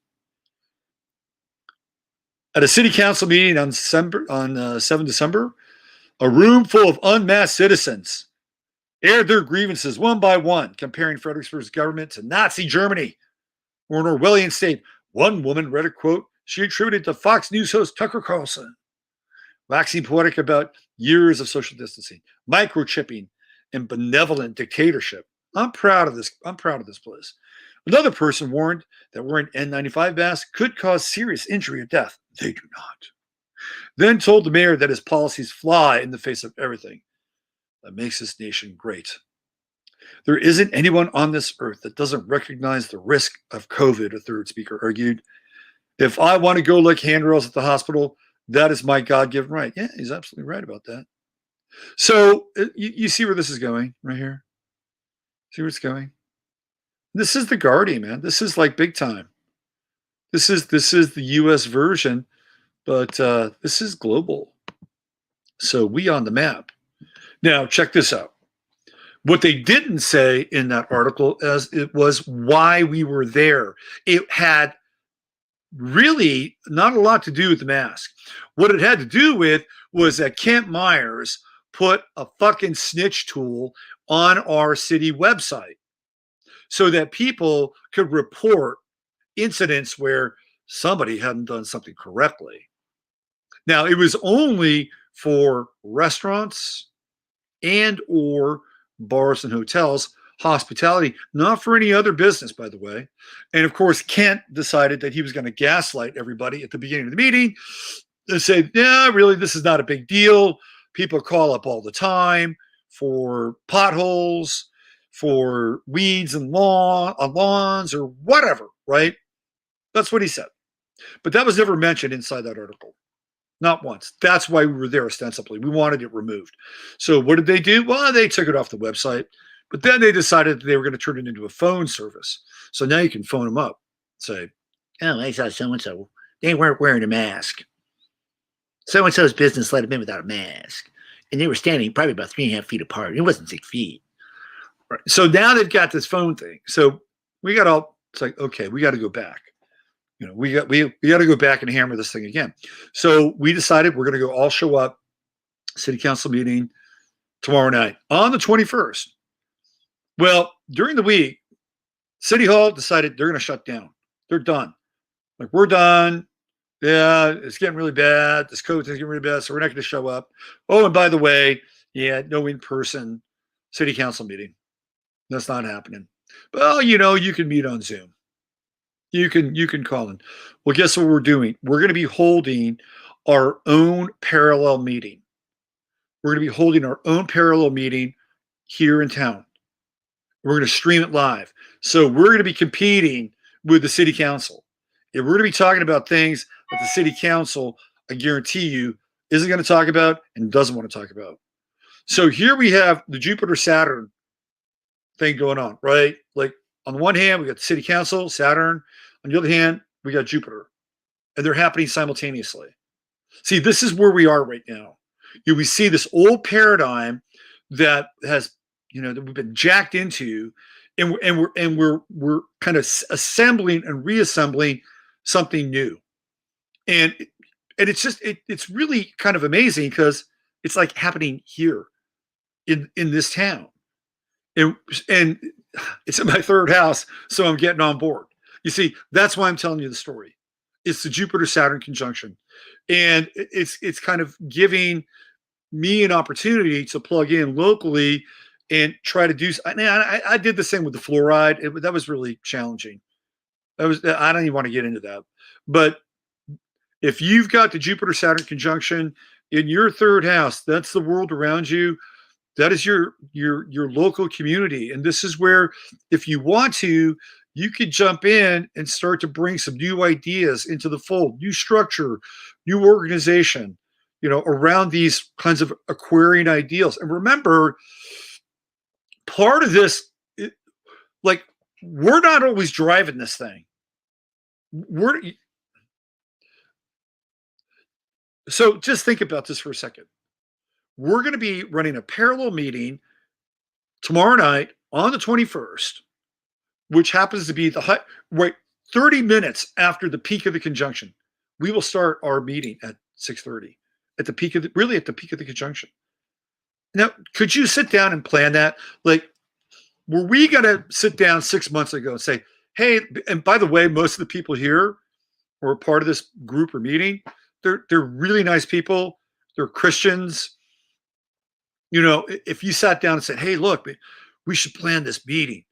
At a city council meeting on 7 December, a room full of unmasked citizens aired their grievances one by one, comparing Fredericksburg's government to Nazi Germany or an Orwellian state. One woman read a quote she attributed to Fox News host Tucker Carlson, waxing poetic about years of social distancing, microchipping, and benevolent dictatorship. I'm proud of this. I'm proud of this place. Another person warned that wearing N95 masks could cause serious injury or death. They do not. Then told the mayor that his policies fly in the face of everything that makes this nation great. There isn't anyone on this earth that doesn't recognize the risk of COVID, a third speaker argued. If I want to go lick handrails at the hospital, that is my God-given right. Yeah, he's absolutely right about that. So you see where this is going right here? See where it's going? This is the Guardian, man. This is like big time. This is the U.S. version, but this is global. So we on the map. Now, check this out. What they didn't say in that article as it was why we were there. It had really not a lot to do with the mask. What it had to do with was that Kent Myers put a fucking snitch tool on our city website so that people could report incidents where somebody hadn't done something correctly. Now, it was only for restaurants and or bars and hotels, hospitality, not for any other business, by the way. And of course, Kent decided that he was going to gaslight everybody at the beginning of the meeting and say, yeah, really, this is not a big deal. People call up all the time for potholes, for weeds and lawns or whatever, right? That's what he said. But that was never mentioned inside that article. Not once. That's why we were there ostensibly. We wanted it removed. So what did they do? Well, they took it off the website, but then they decided that they were going to turn it into a phone service. So now you can phone them up, say, oh, I saw so-and-so. They weren't wearing a mask. So-and-so's business let them in without a mask. And they were standing probably about 3.5 feet apart. It wasn't 6 feet. Right. So now they've got this phone thing. So we got all, it's like, okay, we got to go back. You know, we got to go back and hammer this thing again. So we decided we're going to go all show up, city council meeting tomorrow night on the 21st. Well, during the week, City Hall decided they're going to shut down. They're done. Like, we're done. Yeah, it's getting really bad. This COVID thing's getting really bad, so we're not going to show up. Oh, and by the way, yeah, no in-person city council meeting. That's not happening. Well, you know, you can meet on Zoom. You can call in. Well, guess what we're doing? We're going to be holding our own parallel meeting. We're going to be holding our own parallel meeting here in town. We're going to stream it live. So we're going to be competing with the city council. And we're going to be talking about things that the city council, I guarantee you, isn't going to talk about and doesn't want to talk about. So here we have the Jupiter-Saturn thing going on, right? Like, on the one hand, we got the city council, Saturn. On the other hand, we got Jupiter. And they're happening simultaneously. See, this is where we are right now. You know, we see this old paradigm that has, you know, that we've been jacked into, and we're kind of assembling and reassembling something new. And it's just it's really kind of amazing because it's like happening here in this town. And it's in my third house, so I'm getting on board. You see, that's why I'm telling you the story. It's the Jupiter-Saturn conjunction. And it's kind of giving me an opportunity to plug in locally and try to do. I did the same with the fluoride. That was really challenging. I don't even want to get into that. But if you've got the Jupiter-Saturn conjunction in your third house, that's the world around you. That is your local community. And this is where, if you want to, you could jump in and start to bring some new ideas into the fold, new structure, new organization, you know, around these kinds of Aquarian ideals. And remember, part of this, like, we're not always driving this thing. So just think about this for a second. We're going to be running a parallel meeting tomorrow night on the 21st, which happens to be right 30 minutes after the peak of the conjunction. We will start our meeting at 6:30 at the peak of the conjunction. Now, could you sit down and plan that? Like, were we going to sit down 6 months ago and say, hey, and by the way, most of the people here who are part of this group or meeting, they're really nice people. They're Christians. You know, if you sat down and said, hey, look, we should plan this meeting,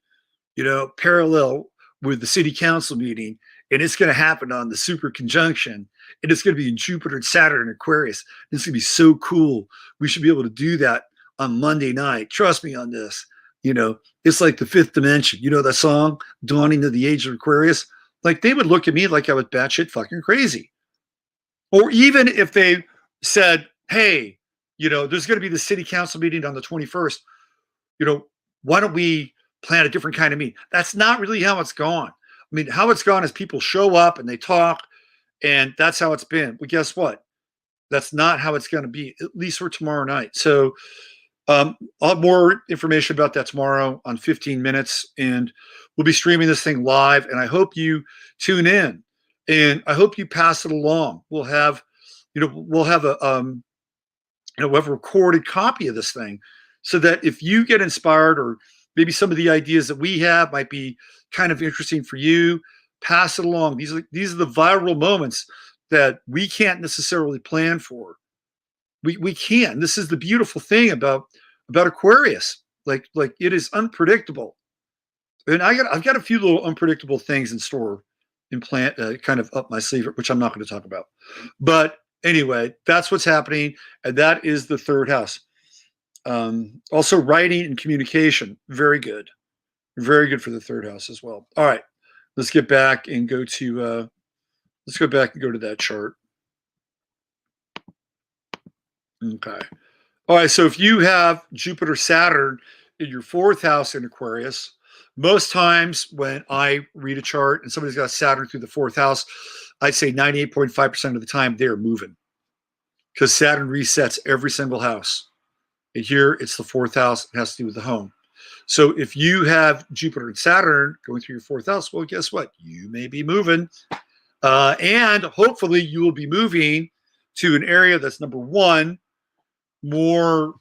you know, parallel with the city council meeting, and it's going to happen on the super conjunction, and it's going to be in Jupiter and Saturn and Aquarius. It's going to be so cool. We should be able to do that on Monday night. Trust me on this. You know, it's like the fifth dimension. You know that song, Dawning of the Age of Aquarius? Like, they would look at me like I was batshit fucking crazy. Or even if they said, hey, you know, there's going to be the city council meeting on the 21st. You know, why don't we plan a different kind of meeting? That's not really how it's gone. I mean, how it's gone is people show up and they talk, and that's how it's been. But guess what? That's not how it's going to be, at least for tomorrow night. So I'll have more information about that tomorrow on 15 minutes, and we'll be streaming this thing live. And I hope you tune in and I hope you pass it along. We'll have, we'll have we'll have a recorded copy of this thing, so that if you get inspired, or maybe some of the ideas that we have might be kind of interesting for you, pass it along. These are the viral moments that we can't necessarily plan for. We can. This is the beautiful thing about Aquarius. Like it is unpredictable, and I've got a few little unpredictable things in store, in plan, kind of up my sleeve, which I'm not going to talk about. But anyway, that's what's happening, and that is the third house. Also, writing and communication, very good for the third house as well. All right, let's get back and go to that chart. Okay. All right. So if you have Jupiter, Saturn in your fourth house in Aquarius, most times when I read a chart and somebody's got Saturn through the fourth house, I'd say 98.5% of the time they're moving, because Saturn resets every single house. And here it's the fourth house. It has to do with the home. So if you have Jupiter and Saturn going through your fourth house, well, guess what? You may be moving. And hopefully you will be moving to an area that's, number one, more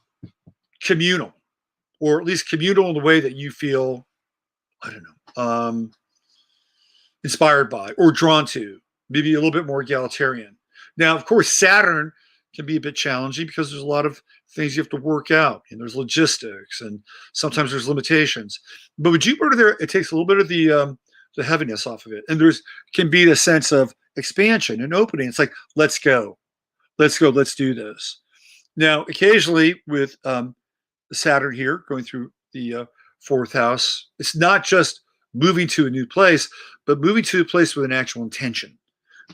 communal, or at least communal in the way that you feel, I don't know, inspired by or drawn to, maybe a little bit more egalitarian. Now, of course, Saturn can be a bit challenging because there's a lot of things you have to work out, and there's logistics, and sometimes there's limitations. But with Jupiter there, it takes a little bit of the heaviness off of it, and there's can be the sense of expansion and opening. It's like, let's go, let's do this. Now, occasionally with Saturn here going through the fourth house, it's not just moving to a new place, but moving to a place with an actual intention,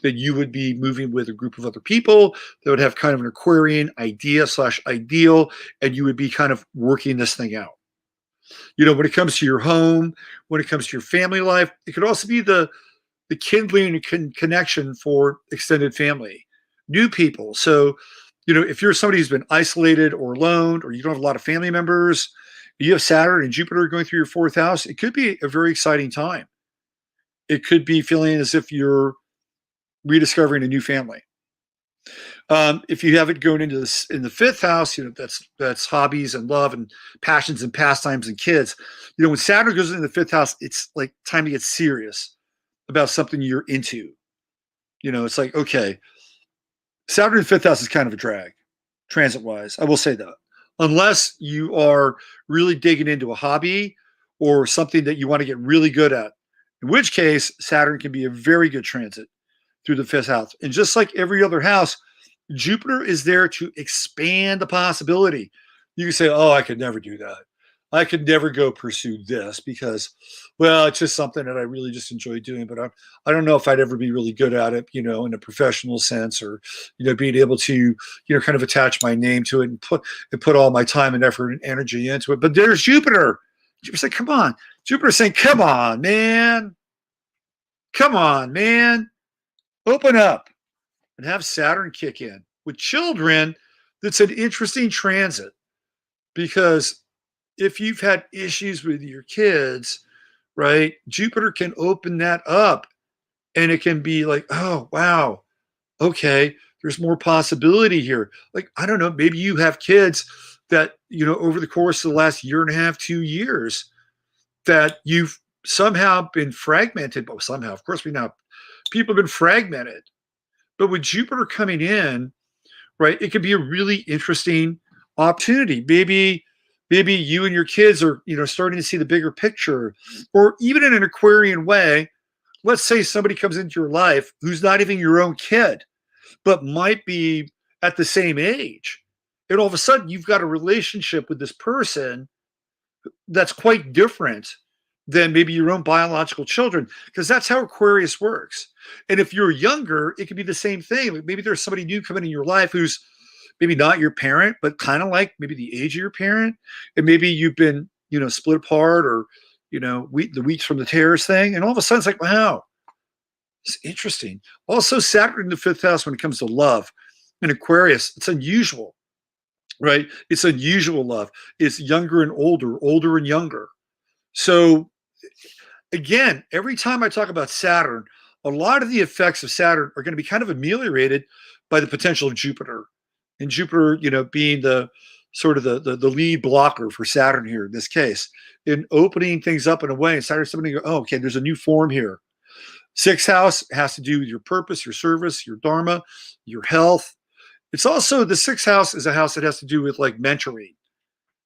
that you would be moving with a group of other people that would have kind of an Aquarian idea / ideal, and you would be kind of working this thing out. When it comes to your home, when it comes to your family life, it could also be the kindling and connection for extended family, new people. So, if you're somebody who's been isolated or alone, or you don't have a lot of family members, you have Saturn and Jupiter going through your fourth house, it could be a very exciting time. It could be feeling as if you're rediscovering a new family. If you have it going into this in the fifth house, that's hobbies and love and passions and pastimes and kids. When Saturn goes into the fifth house, it's like time to get serious about something you're into. It's like, okay, Saturn in the fifth house is kind of a drag, transit-wise. I will say that. Unless you are really digging into a hobby or something that you want to get really good at, in which case Saturn can be a very good transit through the fifth house. And just like every other house, Jupiter is there to expand the possibility. You can say, oh, I could never do that. I could never go pursue this because, well, it's just something that I really just enjoy doing, but I don't know if I'd ever be really good at it, in a professional sense, or, being able to, kind of attach my name to it and put all my time and effort and energy into it. But there's Jupiter. Jupiter said, come on. Jupiter's saying, come on, man. Come on, man. Open up and have Saturn kick in. With children, that's an interesting transit, because if you've had issues with your kids, right, Jupiter can open that up, and it can be like, oh, wow, okay, there's more possibility here. Like, I don't know, maybe you have kids that, over the course of the last year and a half, 2 years, that you've somehow been fragmented. But somehow, of course, we know people have been fragmented. But with Jupiter coming in, right, it could be a really interesting opportunity. Maybe you and your kids are, starting to see the bigger picture, or even in an Aquarian way. Let's say somebody comes into your life who's not even your own kid, but might be at the same age. And all of a sudden you've got a relationship with this person that's quite different than maybe your own biological children, because that's how Aquarius works. And if you're younger, it could be the same thing. Maybe there's somebody new coming in your life who's maybe not your parent, but kind of like maybe the age of your parent. And maybe you've been, split apart, or, the wheats from the tares thing. And all of a sudden it's like, wow, it's interesting. Also, Saturn in the fifth house, when it comes to love in Aquarius, it's unusual, right? It's unusual love. It's younger and older, older and younger. So again, every time I talk about Saturn, a lot of the effects of Saturn are going to be kind of ameliorated by the potential of Jupiter. And Jupiter, being the sort of the lead blocker for Saturn here in this case, in opening things up in a way, and Saturn's somebody go, oh, okay, there's a new form here. Sixth house has to do with your purpose, your service, your dharma, your health. It's also the sixth house is a house that has to do with like mentoring.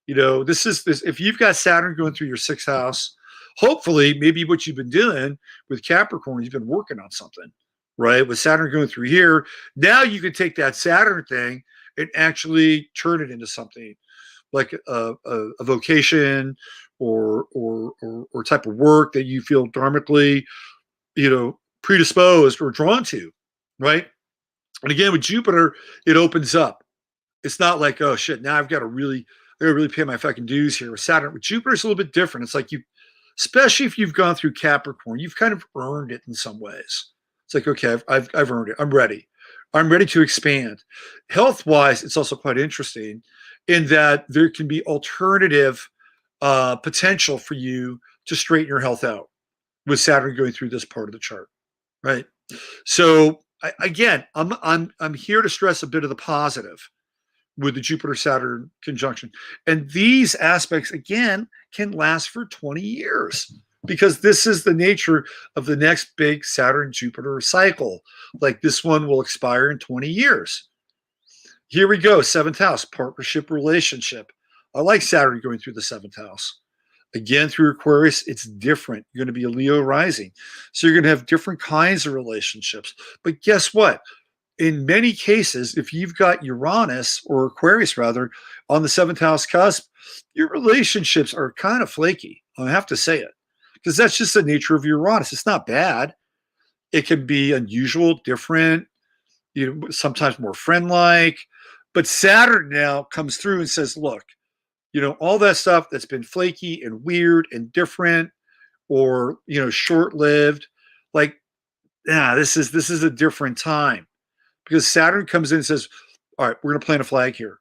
This if you've got Saturn going through your sixth house, hopefully maybe what you've been doing with Capricorn, you've been working on something, right? With Saturn going through here, now you can take that Saturn thing and actually turn it into something like a vocation or type of work that you feel dharmically, predisposed or drawn to, right? And again, with Jupiter, it opens up. It's not like, oh shit, now I gotta really pay my fucking dues here. With Saturn, with Jupiter, it's a little bit different. It's like especially if you've gone through Capricorn, you've kind of earned it in some ways. It's like, okay, I've earned it. I'm ready. I'm ready to expand. Health-wise, it's also quite interesting in that there can be alternative potential for you to straighten your health out with Saturn going through this part of the chart, right? So again, I'm here to stress a bit of the positive with the Jupiter-Saturn conjunction. And these aspects, again, can last for 20 years because this is the nature of the next big Saturn-Jupiter cycle. Like this one will expire in 20 years. Here we go, seventh house, partnership, relationship. I like Saturn going through the seventh house. Again, through Aquarius, it's different. You're going to be a Leo rising. So you're going to have different kinds of relationships. But guess what? In many cases, if you've got Uranus or Aquarius rather on the seventh house cusp, your relationships are kind of flaky. I have to say it because that's just the nature of Uranus. It's not bad. It can be unusual, different, sometimes more friend-like. But Saturn now comes through and says, look, all that stuff that's been flaky and weird and different or, short-lived, like, this is a different time. Because Saturn comes in and says, all right, we're going to plant a flag here.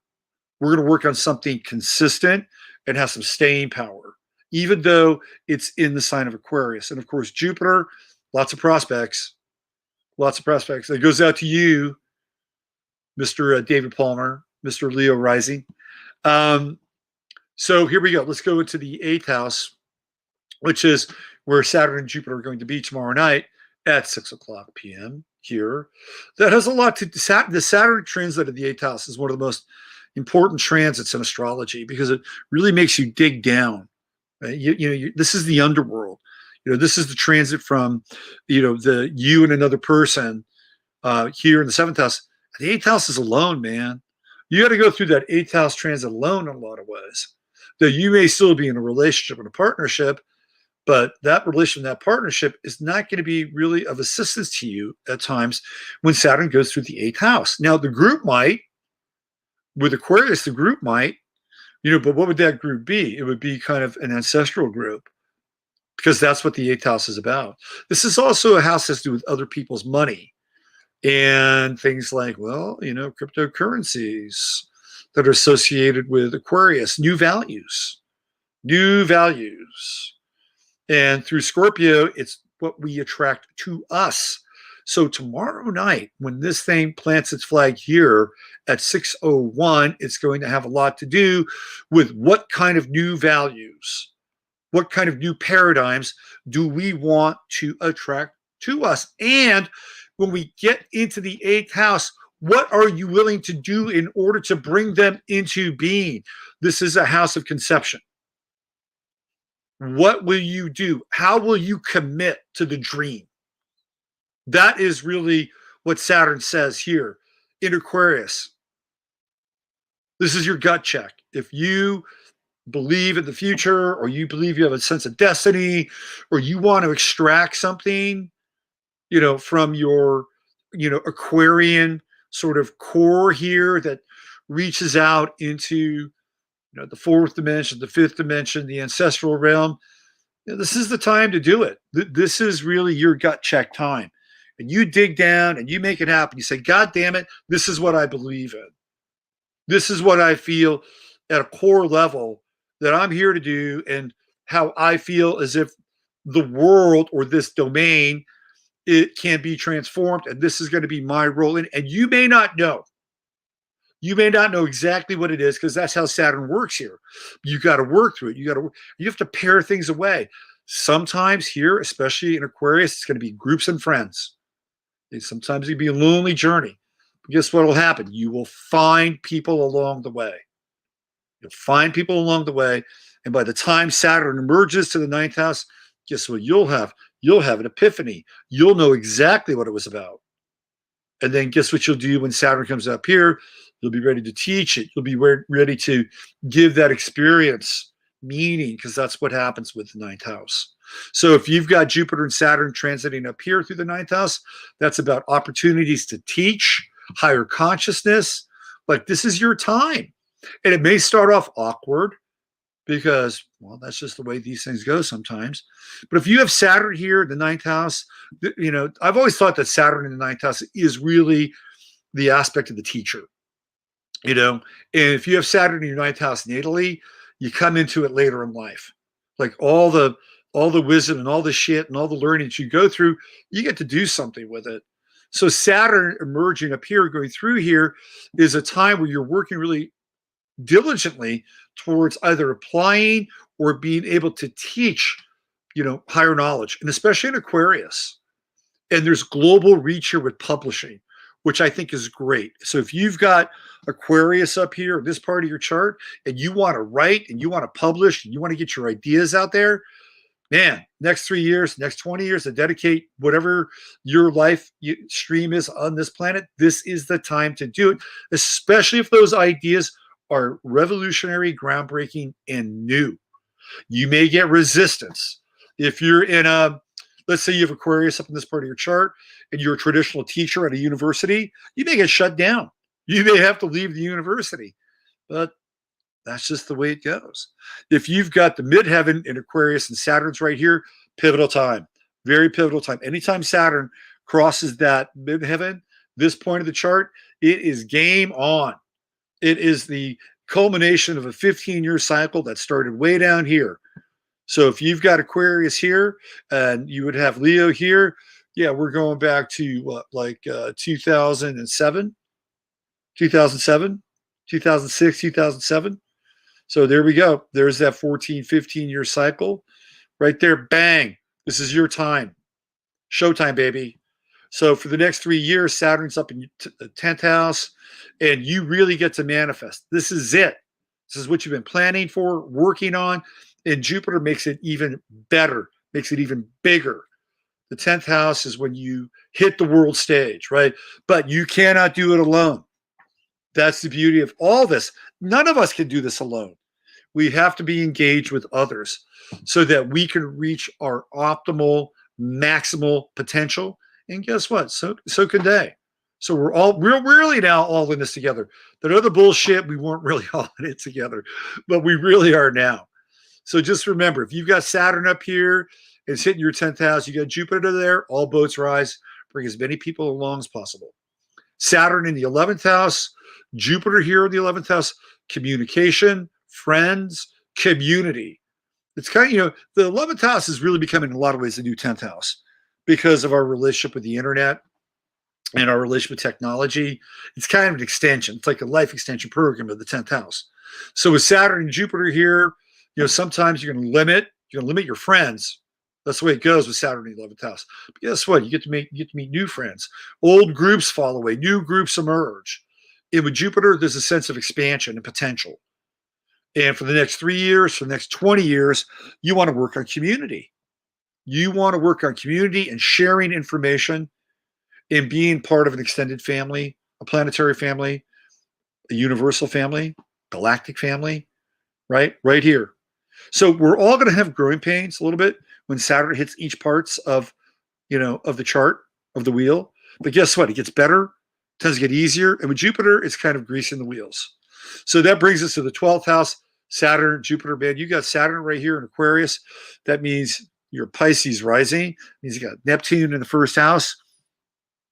We're going to work on something consistent and have some staying power, even though it's in the sign of Aquarius. And of course, Jupiter, lots of prospects. It goes out to you, Mr. David Palmer, Mr. Leo rising. So here we go. Let's go into the eighth house, which is where Saturn and Jupiter are going to be tomorrow night at 6:00 p.m. here. That has a lot to the Saturn transit of the eighth house is one of the most important transits in astrology because it really makes you dig down. Right? This is the underworld. This is the transit from, the you and another person here in the seventh house. The eighth house is alone, man. You got to go through that eighth house transit alone in a lot of ways. Though you may still be in a relationship and a partnership, but that relation, that partnership is not going to be really of assistance to you at times when Saturn goes through the eighth house. Now, the group might, with Aquarius, the group might, but what would that group be? It would be kind of an ancestral group because that's what the eighth house is about. This is also a house that has to do with other people's money and things like, cryptocurrencies that are associated with Aquarius, new values. And through Scorpio, it's what we attract to us. So tomorrow night, when this thing plants its flag here at 6:01, it's going to have a lot to do with what kind of new values, what kind of new paradigms do we want to attract to us? And when we get into the eighth house, what are you willing to do in order to bring them into being? This is a house of conception. What will you do? How will you commit to the dream? That is really what Saturn says here in Aquarius. This is your gut check. If you believe in the future, or you believe you have a sense of destiny, or you want to extract something, from your, Aquarian sort of core here that reaches out into the fourth dimension, the fifth dimension, the ancestral realm, this is the time to do it. This is really your gut check time. And you dig down and you make it happen. You say, God damn it, this is what I believe in. This is what I feel at a core level that I'm here to do, and how I feel as if the world or this domain it can be transformed, and this is going to be my role in it. And you may not know. You may not know exactly what it is because that's how Saturn works here. You got to work through it. You have to pare things away. Sometimes here, especially in Aquarius, it's going to be groups and friends. Sometimes it'll be a lonely journey. But guess what will happen? You will find people along the way. You'll find people along the way. And by the time Saturn emerges to the ninth house, guess what you'll have? You'll have an epiphany. You'll know exactly what it was about. And then guess what you'll do when Saturn comes up here? You'll be ready to teach it. You'll be ready to give that experience meaning, because that's what happens with the ninth house. So if you've got Jupiter and Saturn transiting up here through the ninth house, that's about opportunities to teach, higher consciousness. Like, this is your time. And it may start off awkward because, well, that's just the way these things go sometimes. But if you have Saturn here in the ninth house, you know, I've always thought that Saturn in the ninth house is really the aspect of the teacher. You know, and if you have Saturn in your ninth house natally, you come into it later in life. Like all the wisdom and all the shit and all the learning that you go through, you get to do something with it. So Saturn emerging up here, going through here, is a time where you're working really diligently towards either applying or being able to teach, you know, higher knowledge, and especially in Aquarius. And there's global reach here with publishing, which I think is great. So if you've got Aquarius up here, this part of your chart, and you want to write and you want to publish and you want to get your ideas out there, man, next 3 years, next 20 years to dedicate whatever your life stream is on this planet, this is the time to do it, especially if those ideas are revolutionary, groundbreaking, and new. You may get resistance. If you're in a, let's say you have Aquarius up in this part of your chart and you're a traditional teacher at a university, you may get shut down. You may have to leave the university, but that's just the way it goes. If you've got the midheaven in Aquarius and Saturn's right here, pivotal time, very pivotal time. Anytime Saturn crosses that midheaven, this point of the chart, it is game on. It is the culmination of a 15-year cycle that started way down here. So if you've got Aquarius here and you would have Leo here, yeah, we're going back to what, like 2007, 2006, 2007. So there we go. There's that 14, 15-year cycle right there. Bang. This is your time. Showtime, baby. So for the next 3 years, Saturn's up in the 10th house, and you really get to manifest. This is it. This is what you've been planning for, working on, and Jupiter makes it even better, makes it even bigger. The 10th house is when you hit the world stage, right? But you cannot do it alone. That's the beauty of all this. None of us can do this alone. We have to be engaged with others so that we can reach our optimal, maximal potential. And guess what? So can they. So we're really now all in this together. That other bullshit, we weren't really all in it together, but we really are now. So just remember, if you've got Saturn up here, it's hitting your 10th house, you got Jupiter there, all boats rise, bring as many people along as possible. Saturn in the 11th house, Jupiter here in the 11th house, communication, friends, community. It's kind of, you know, the 11th house is really becoming in a lot of ways the new 10th house because of our relationship with the internet and our relationship with technology. It's kind of an extension. It's like a life extension program of the 10th house. So with Saturn and Jupiter here, you know, sometimes you're going to limit your friends. That's the way it goes with Saturn in the 11th house. But guess what? You get to meet new friends. Old groups fall away. New groups emerge. And with Jupiter, there's a sense of expansion and potential. And for the next 3 years, for the next 20 years, you want to work on community. You want to work on community and sharing information and being part of an extended family, a planetary family, a universal family, galactic family, right? Right here. So we're all going to have growing pains a little bit when Saturn hits each parts of, you know, of the chart, of the wheel. But guess what? It gets better, tends to get easier. And with Jupiter, it's kind of greasing the wheels. So that brings us to the 12th house, Saturn, Jupiter, man. You got Saturn right here in Aquarius. That means your Pisces rising. It means you got Neptune in the first house.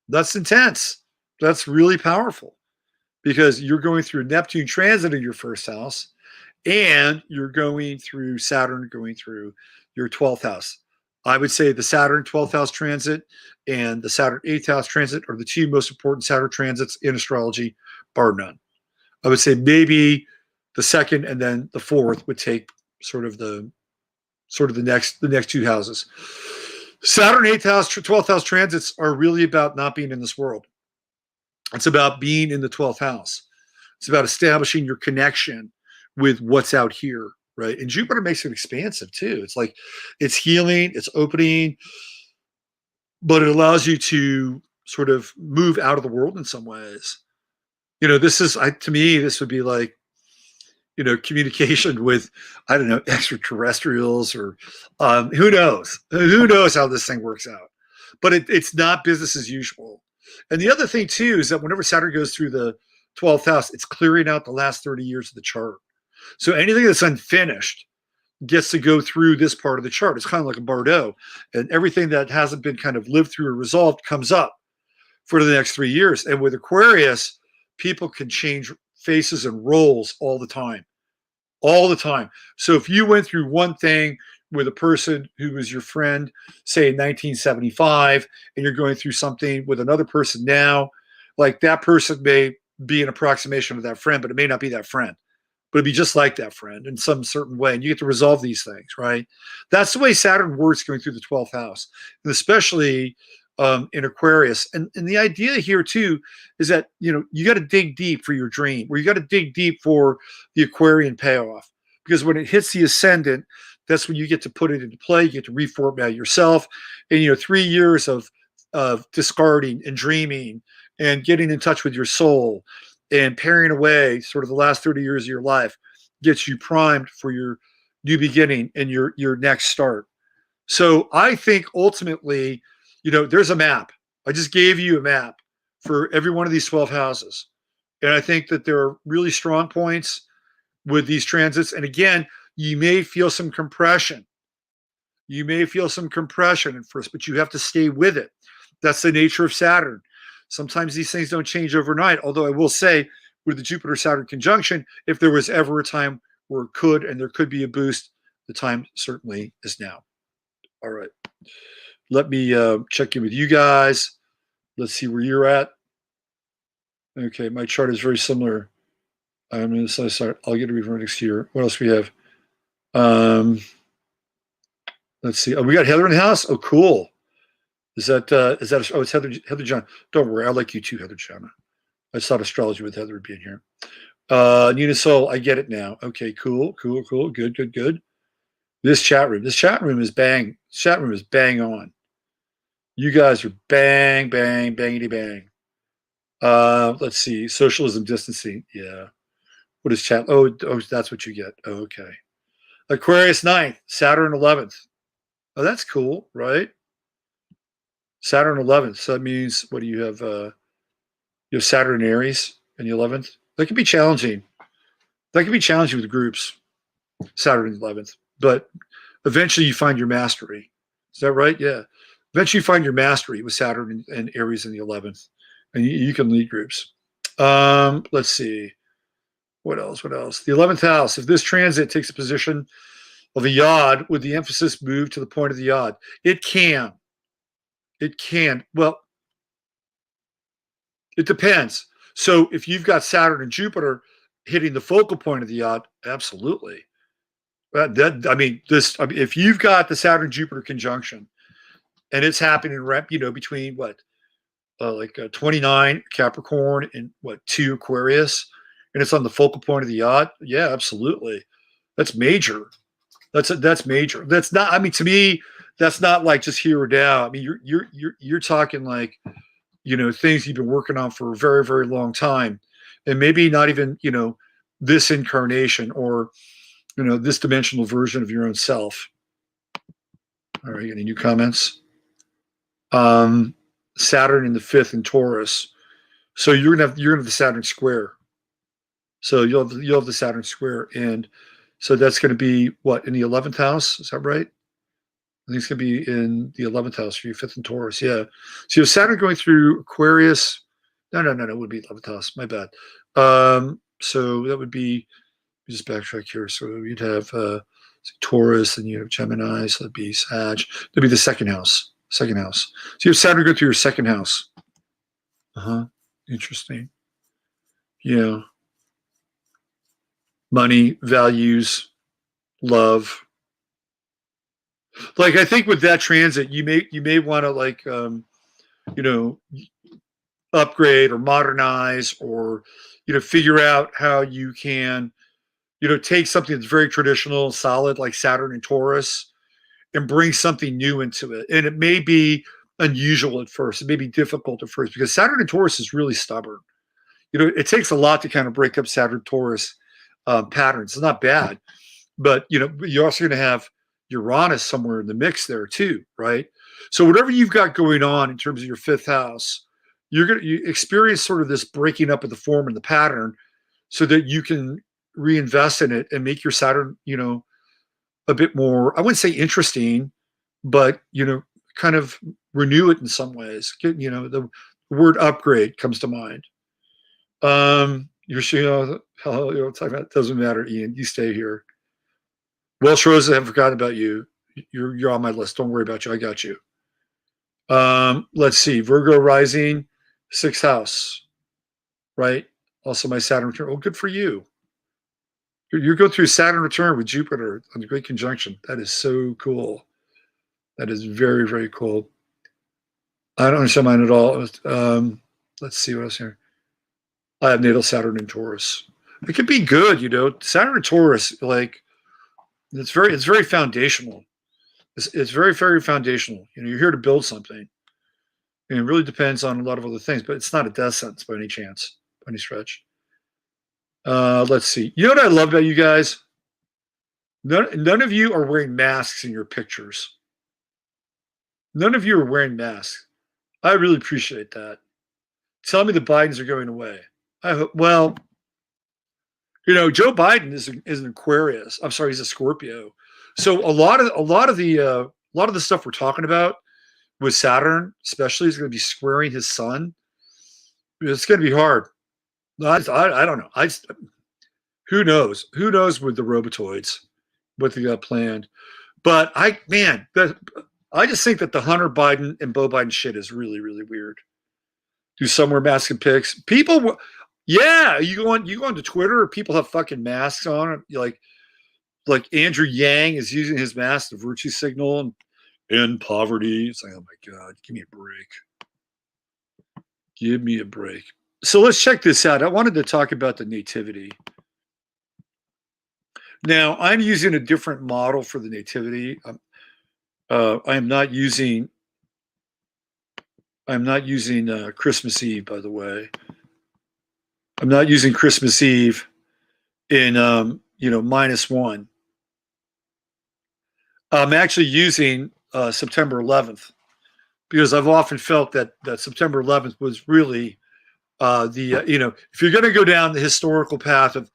That's intense. That's really powerful because you're going through Neptune transit in your first house and you're going through Saturn going through your 12th house. I would say the Saturn 12th house transit and the Saturn 8th house transit are the two most important Saturn transits in astrology, bar none. I would say maybe the second and then the fourth would take sort of the next two houses. Saturn 8th house, 12th house transits are really about not being in this world. It's about being in the 12th house. It's about establishing your connection with what's out here, right? And Jupiter makes it expansive too. It's like it's healing, it's opening, but it allows you to sort of move out of the world in some ways. This is to me, this would be like, communication with, I don't know, extraterrestrials or who knows? Who knows how this thing works out? But it's not business as usual. And the other thing too is that whenever Saturn goes through the 12th house, it's clearing out the last 30 years of the chart. So anything that's unfinished gets to go through this part of the chart. It's kind of like a Bardo, and everything that hasn't been kind of lived through or resolved comes up for the next 3 years. And with Aquarius, people can change faces and roles all the time. So if you went through one thing with a person who was your friend, say in 1975, and you're going through something with another person now, like that person may be an approximation of that friend, but it may not be that friend. But it'd be just like that friend in some certain way. And you get to resolve these things, right? That's the way Saturn works going through the 12th house, and especially in Aquarius. And the idea here too is that, you got to dig deep for your dream, or you got to dig deep for the Aquarian payoff. Because when it hits the ascendant, that's when you get to put it into play. You get to reformat yourself. And, 3 years of discarding and dreaming and getting in touch with your soul and paring away sort of the last 30 years of your life gets you primed for your new beginning and your next start. So I think ultimately, there's a map. I just gave you a map for every one of these 12 houses. And I think that there are really strong points with these transits. And again, you may feel some compression. At first, but you have to stay with it. That's the nature of Saturn. Sometimes these things don't change overnight. Although I will say, with the Jupiter-Saturn conjunction, if there was ever a time where it could and there could be a boost, the time certainly is now. All right. Let me check in with you guys. Let's see where you're at. Okay, my chart is very similar. I'm going to start. I'll get a review next year. What else we have? Let's see. Oh, we got Heather in the house. Oh, cool. Is that? Oh, it's Heather John. Don't worry. I like you too, Heather John. I just thought astrology with Heather would be in here. Nina Soul. I get it now. Okay, cool. Good. This chat room is bang. Chat room is bang on. You guys are bangity bang. Let's see. Socialism distancing. Yeah. What is chat? Oh, that's what you get. Oh, okay. Aquarius 9th, Saturn 11th. Oh, that's cool, right? Saturn 11th. So that means, what do you have? You have Saturn and Aries in the 11th. That can be challenging. With groups, Saturn in the 11th. But eventually you find your mastery. Is that right? Yeah. Eventually you find your mastery with Saturn and Aries in the 11th. And you can lead groups. Let's see. What else? The 11th house. If this transit takes a position of a yod, would the emphasis move to the point of the yod? It can. Well, it depends. So if you've got Saturn and Jupiter hitting the focal point of the yod, absolutely. If you've got the Saturn Jupiter conjunction, and it's happening, between 29 Capricorn and 2 Aquarius, and it's on the focal point of the yod, yeah, absolutely. That's major. That's major. That's not. To me, that's not like just here or now. You're talking like, things you've been working on for a very, very long time, and maybe not even this incarnation or this dimensional version of your own self. All right, any new comments? Saturn in the 5th in Taurus, so you're gonna have the Saturn square. So you'll have the Saturn square, and so that's going to be in the 11th house. Is that right? I think it's going to be in the 11th house for your 5th in Taurus. Yeah. So you have Saturn going through Aquarius. No. It would be 11th house. My bad. So that would be Just backtrack here. So you'd have Taurus, and you have Gemini, so that'd be Sag. That'd be the second house. Second house. So you have Saturn go through your second house. Interesting. Yeah. Money, values, love. Like, I think with that transit, you may want to, like, upgrade or modernize, or figure out how you can take something that's very traditional, solid, like Saturn and Taurus, and bring something new into it. And it may be unusual at first. It may be difficult at first, because Saturn and Taurus is really stubborn. It takes a lot to kind of break up Saturn Taurus patterns. It's not bad, but you're also going to have Uranus somewhere in the mix there too, right? So whatever you've got going on in terms of your fifth house, you experience sort of this breaking up of the form and the pattern, so that you can reinvest in it and make your Saturn, a bit more, I wouldn't say interesting, but kind of renew it in some ways. The word upgrade comes to mind. You're talking about, doesn't matter, Ian. You stay here. Welsh Rose, I haven't forgotten about you. You're on my list. Don't worry about you. I got you. Let's see. Virgo rising, sixth house, right? Also my Saturn return. Oh, good for you. You go through Saturn return with Jupiter on the Great Conjunction. That is so cool. That is very, very cool. I don't understand mine at all. Let's see what else here. I have natal Saturn in Taurus. It could be good, Saturn and Taurus, like, it's very foundational. It's very, very foundational. You're here to build something, and it really depends on a lot of other things. But it's not a death sentence by any chance, by any stretch. Let's see. You know what I love about you guys? None of you are wearing masks in your pictures. None of you are wearing masks. I really appreciate that. Tell me the Bidens are going away. I hope. Well, Joe Biden is an Aquarius. I'm sorry, he's a Scorpio. So a lot of the stuff we're talking about with Saturn, especially, is going to be squaring his sun. It's going to be hard. I don't know. Who knows? Who knows with the Robotoids, what they got planned? But I just think that the Hunter Biden and Beau Biden shit is really, really weird. Do somewhere mask and pics. People, yeah, you go onto Twitter, people have fucking masks on. Like Andrew Yang is using his mask to virtue signal and end poverty. It's like, oh my God, give me a break. Give me a break. So let's check this out. I wanted to talk about the nativity. Now, I'm using a different model for the nativity. I am not using Christmas Eve, by the way. I'm not using Christmas Eve in -1. I'm actually using September 11th, because I've often felt that September 11th was really if you're going to go down the historical path of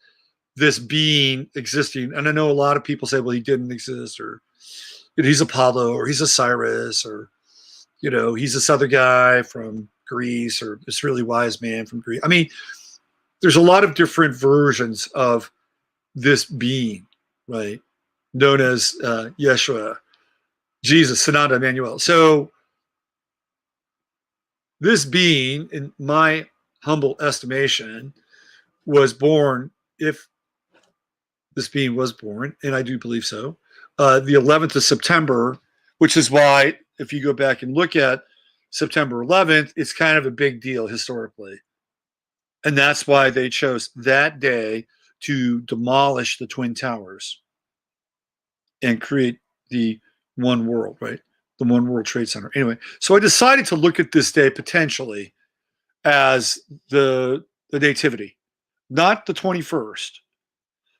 this being existing, and I know a lot of people say, well, he didn't exist, or he's Apollo, or he's Osiris, or he's this other guy from Greece, or this really wise man from Greece. I mean, there's a lot of different versions of this being, right? Known as Yeshua, Jesus, Sananda, Emmanuel. So this being, in my humble estimation, was born, if this being was born, and I do believe so, the 11th of September, which is why, if you go back and look at September 11th, it's kind of a big deal historically. And that's why they chose that day to demolish the Twin Towers and create the One World, right? The One World Trade Center. Anyway, so I decided to look at this day potentially as the nativity, not the 21st,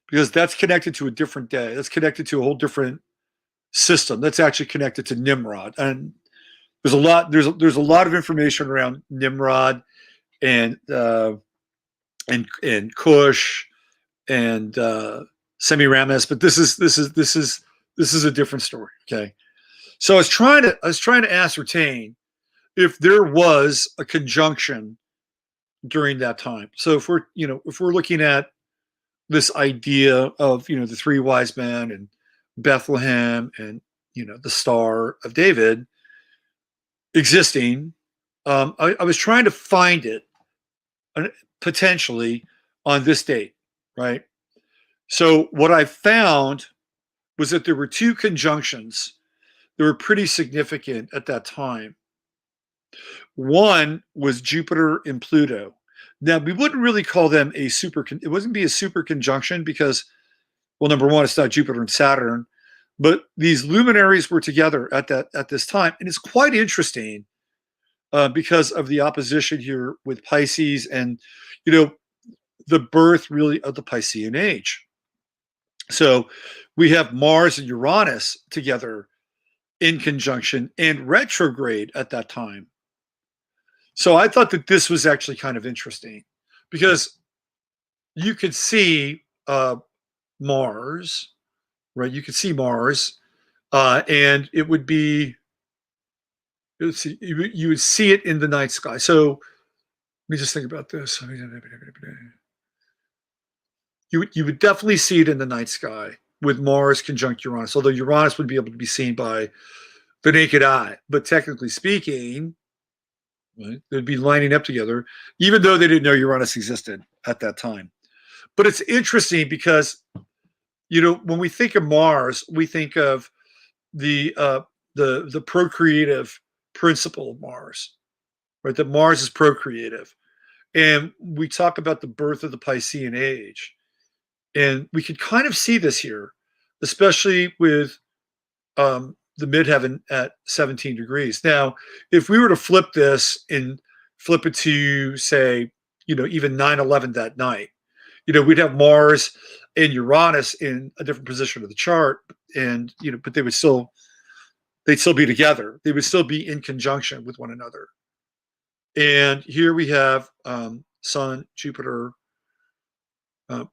because that's connected to a different day. That's connected to a whole different system. That's actually connected to Nimrod. And there's a lot of information around Nimrod and Cush and Semiramis, but this is a different story. Okay, so I was trying to ascertain if there was a conjunction during that time. So if we're looking at this idea of, the three wise men and Bethlehem and, the Star of David existing. I was trying to find it potentially on this date, right? So what I found was that there were two conjunctions that were pretty significant at that time. One was Jupiter and Pluto. Now, we wouldn't really call them it wouldn't be a super conjunction because, well, number one, it's not Jupiter and Saturn, but these luminaries were together at this time. And it's quite interesting because of the opposition here with Pisces and, the birth really of the Piscean age. So we have Mars and Uranus together in conjunction and retrograde at that time. So I thought that this was actually kind of interesting because you could see Mars, right? You could see Mars, and it would be, you would see it in the night sky. So let me just think about this. You would definitely see it in the night sky with Mars conjunct Uranus, although Uranus would be able to be seen by the naked eye. But technically speaking, right, they'd be lining up together, even though they didn't know Uranus existed at that time. But it's interesting because, when we think of Mars, we think of the procreative principle of Mars, right? That Mars is procreative. And we talk about the birth of the Piscean age. And we could kind of see this here, especially with the midheaven at 17 degrees. Now, if we were to flip this and flip it to, say, even 9/11 that night, we'd have Mars and Uranus in a different position of the chart, and but they'd still be together. They would still be in conjunction with one another. And here we have Sun, Jupiter,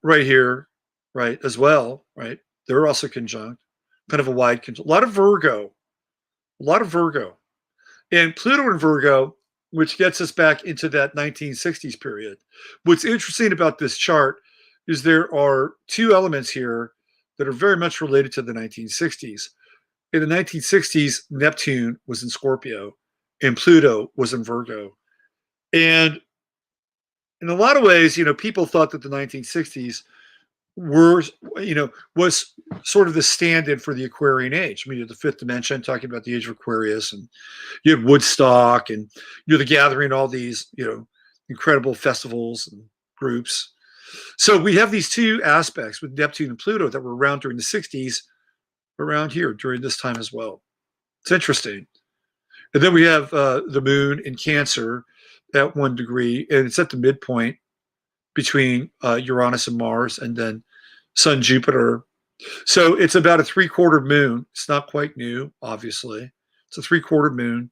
right here, right, as well, right? They're also conjunct, kind of a wide conjunct. A lot of Virgo. And Pluto and Virgo, which gets us back into that 1960s period. What's interesting about this chart is there are two elements here that are very much related to the 1960s. In the 1960s, Neptune was in Scorpio and Pluto was in Virgo. And in a lot of ways, people thought that the 1960s was sort of the stand-in for the Aquarian age. I mean, you had the fifth dimension talking about the age of Aquarius, and you had Woodstock, and the gathering, all these, incredible festivals and groups. So we have these two aspects with Neptune and Pluto that were around during the 60s, around here during this time as well. It's interesting. And then we have the moon in Cancer at 1 degree, and it's at the midpoint between Uranus and Mars, and then Sun, Jupiter. So it's about a 3/4 moon. It's not quite new, obviously. It's a 3/4 moon,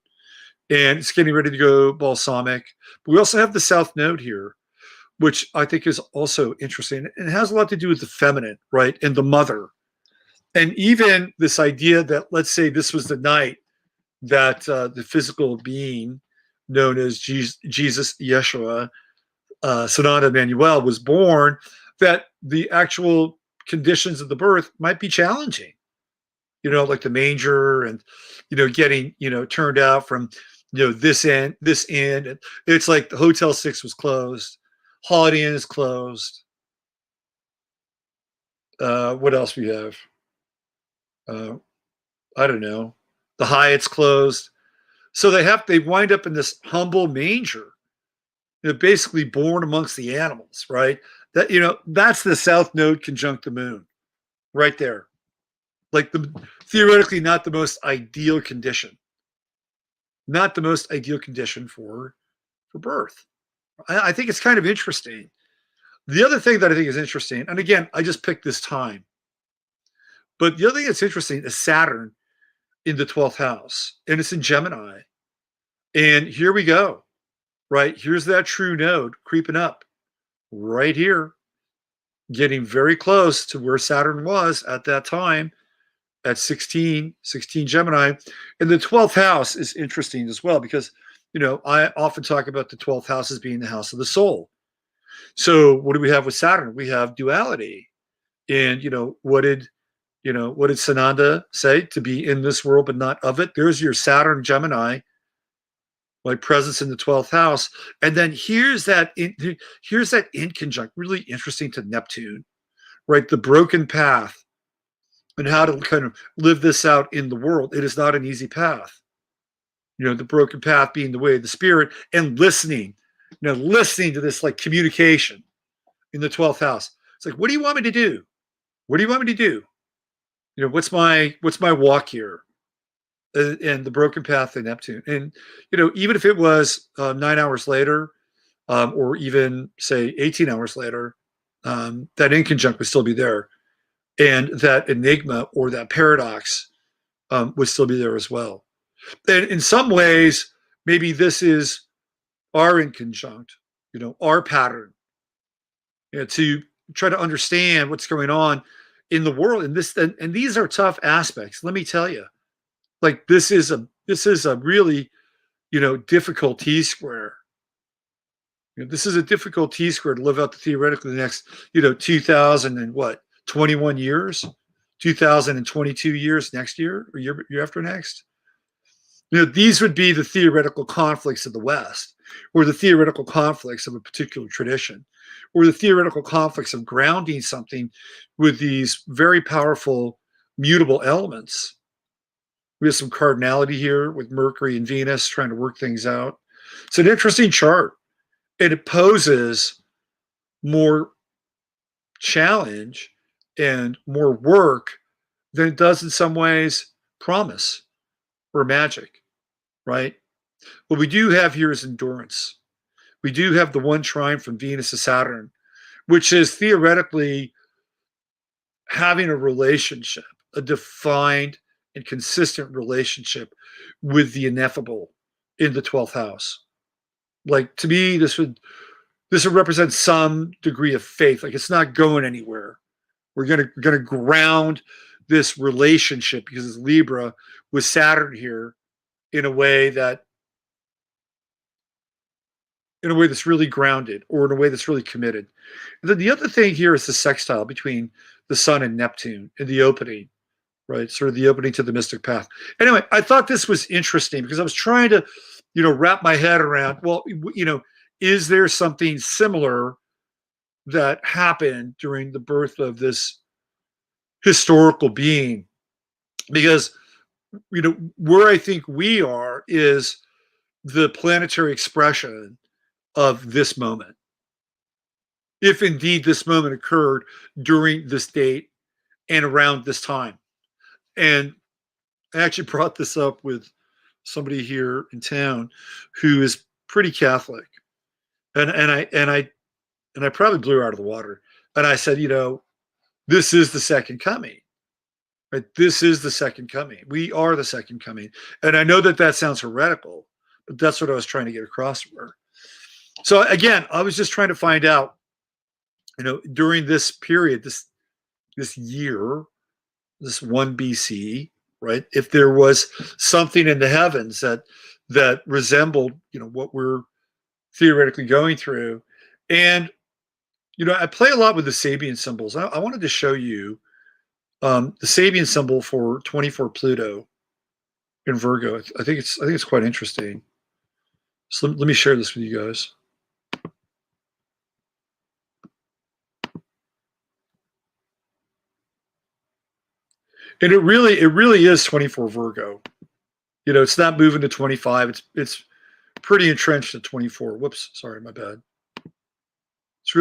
and it's getting ready to go balsamic. But we also have the South Node here, which I think is also interesting. And it has a lot to do with the feminine, right, and the mother. And even this idea that, let's say this was the night that the physical being known as Jesus, Yeshua, Sonata Emmanuel, was born, that the actual conditions of the birth might be challenging, like the manger and, getting, turned out from, this end. And it's like the Hotel 6 was closed. Holiday Inn is closed. What else we have? I don't know. The Hyatt's closed. So they wind up in this humble manger, basically born amongst the animals, right? That, that's the South Node conjunct the moon right there. Like theoretically not the most ideal condition. Not the most ideal condition for birth. I think it's kind of interesting. The other thing that I think is interesting, and again, I just picked this time, but the other thing that's interesting is Saturn in the 12th house, and it's in Gemini. And here we go, right? Here's that true node creeping up right here, getting very close to where Saturn was at that time at 16 Gemini. And the 12th house is interesting as well because, I often talk about the 12th house as being the house of the soul. So what do we have with Saturn? We have duality. And what did Sananda say? To be in this world but not of it. There's your Saturn Gemini, like presence in the 12th house. And then here's that in conjunct, really interesting to Neptune, right? The broken path and how to kind of live this out in the world. It is not an easy path. The broken path being the way of the spirit, and listening to this like communication in the 12th house. It's like, what do you want me to do? What do you want me to do? What's my walk here? And the broken path to Neptune. And, even if it was 9 hours later, or even say 18 hours later, that inconjunct would still be there. And that enigma or that paradox would still be there as well. And in some ways, maybe this is our inconjunct, our pattern, to try to understand what's going on in the world. And these are tough aspects. Let me tell you, like this is a really, difficult T-square. This is a difficult T-square to live out the theoretically the next, 2000 and what, 21 years, 2022 years next year or year after next. These would be the theoretical conflicts of the West, or the theoretical conflicts of a particular tradition, or the theoretical conflicts of grounding something with these very powerful mutable elements. We have some cardinality here with Mercury and Venus trying to work things out. It's an interesting chart, and it poses more challenge and more work than it does in some ways promise or magic, right? What we do have here is endurance. We do have the one trine from Venus to Saturn, which is theoretically having a relationship, a defined and consistent relationship with the ineffable in the 12th house. Like, to me, this would represent some degree of faith. Like, it's not going anywhere. We're gonna ground this relationship, because it's Libra with Saturn here, in a way that's really grounded, or in a way that's really committed. And then the other thing here is the sextile between the Sun and Neptune in the opening, right? Sort of the opening to the mystic path. Anyway, I thought this was interesting because I was trying to, wrap my head around, well, is there something similar that happened during the birth of this historical being? Because, where I think we are is the planetary expression of this moment. If indeed this moment occurred during this date and around this time. And I actually brought this up with somebody here in town who is pretty Catholic. And I probably blew her out of the water. And I said, this is the second coming. Right? This is the second coming. We are the second coming. And I know that sounds heretical, but that's what I was trying to get across to her. So again, I was just trying to find out, during this period, this year, this 1 BC, right? If there was something in the heavens that resembled, what we're theoretically going through. And, I play a lot with the Sabian symbols. I wanted to show you the Sabian symbol for 24 Pluto in Virgo. I think it's quite interesting. So let me share this with you guys. And it really is 24 Virgo. It's not moving to 25. It's pretty entrenched at 24. Whoops, sorry, my bad. It's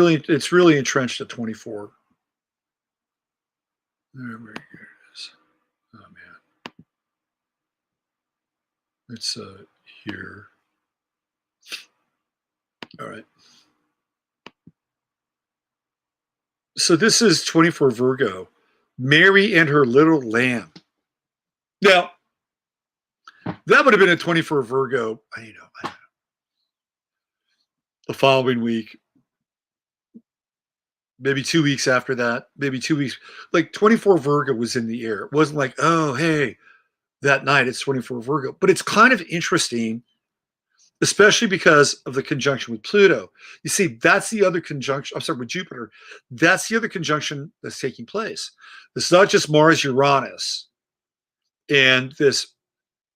really entrenched at 24. There it is. Oh man. It's here. All right. So this is 24 Virgo. Mary and her little lamb. Now, that would have been a 24 Virgo, I don't know, the following week, maybe 2 weeks after that, maybe 2 weeks. Like 24 Virgo was in the air. It wasn't like, oh, hey, that night it's 24 Virgo. But it's kind of interesting especially because of the conjunction with Pluto. You see, that's the other conjunction. I'm sorry, with Jupiter. That's the other conjunction that's taking place. It's not just Mars Uranus and this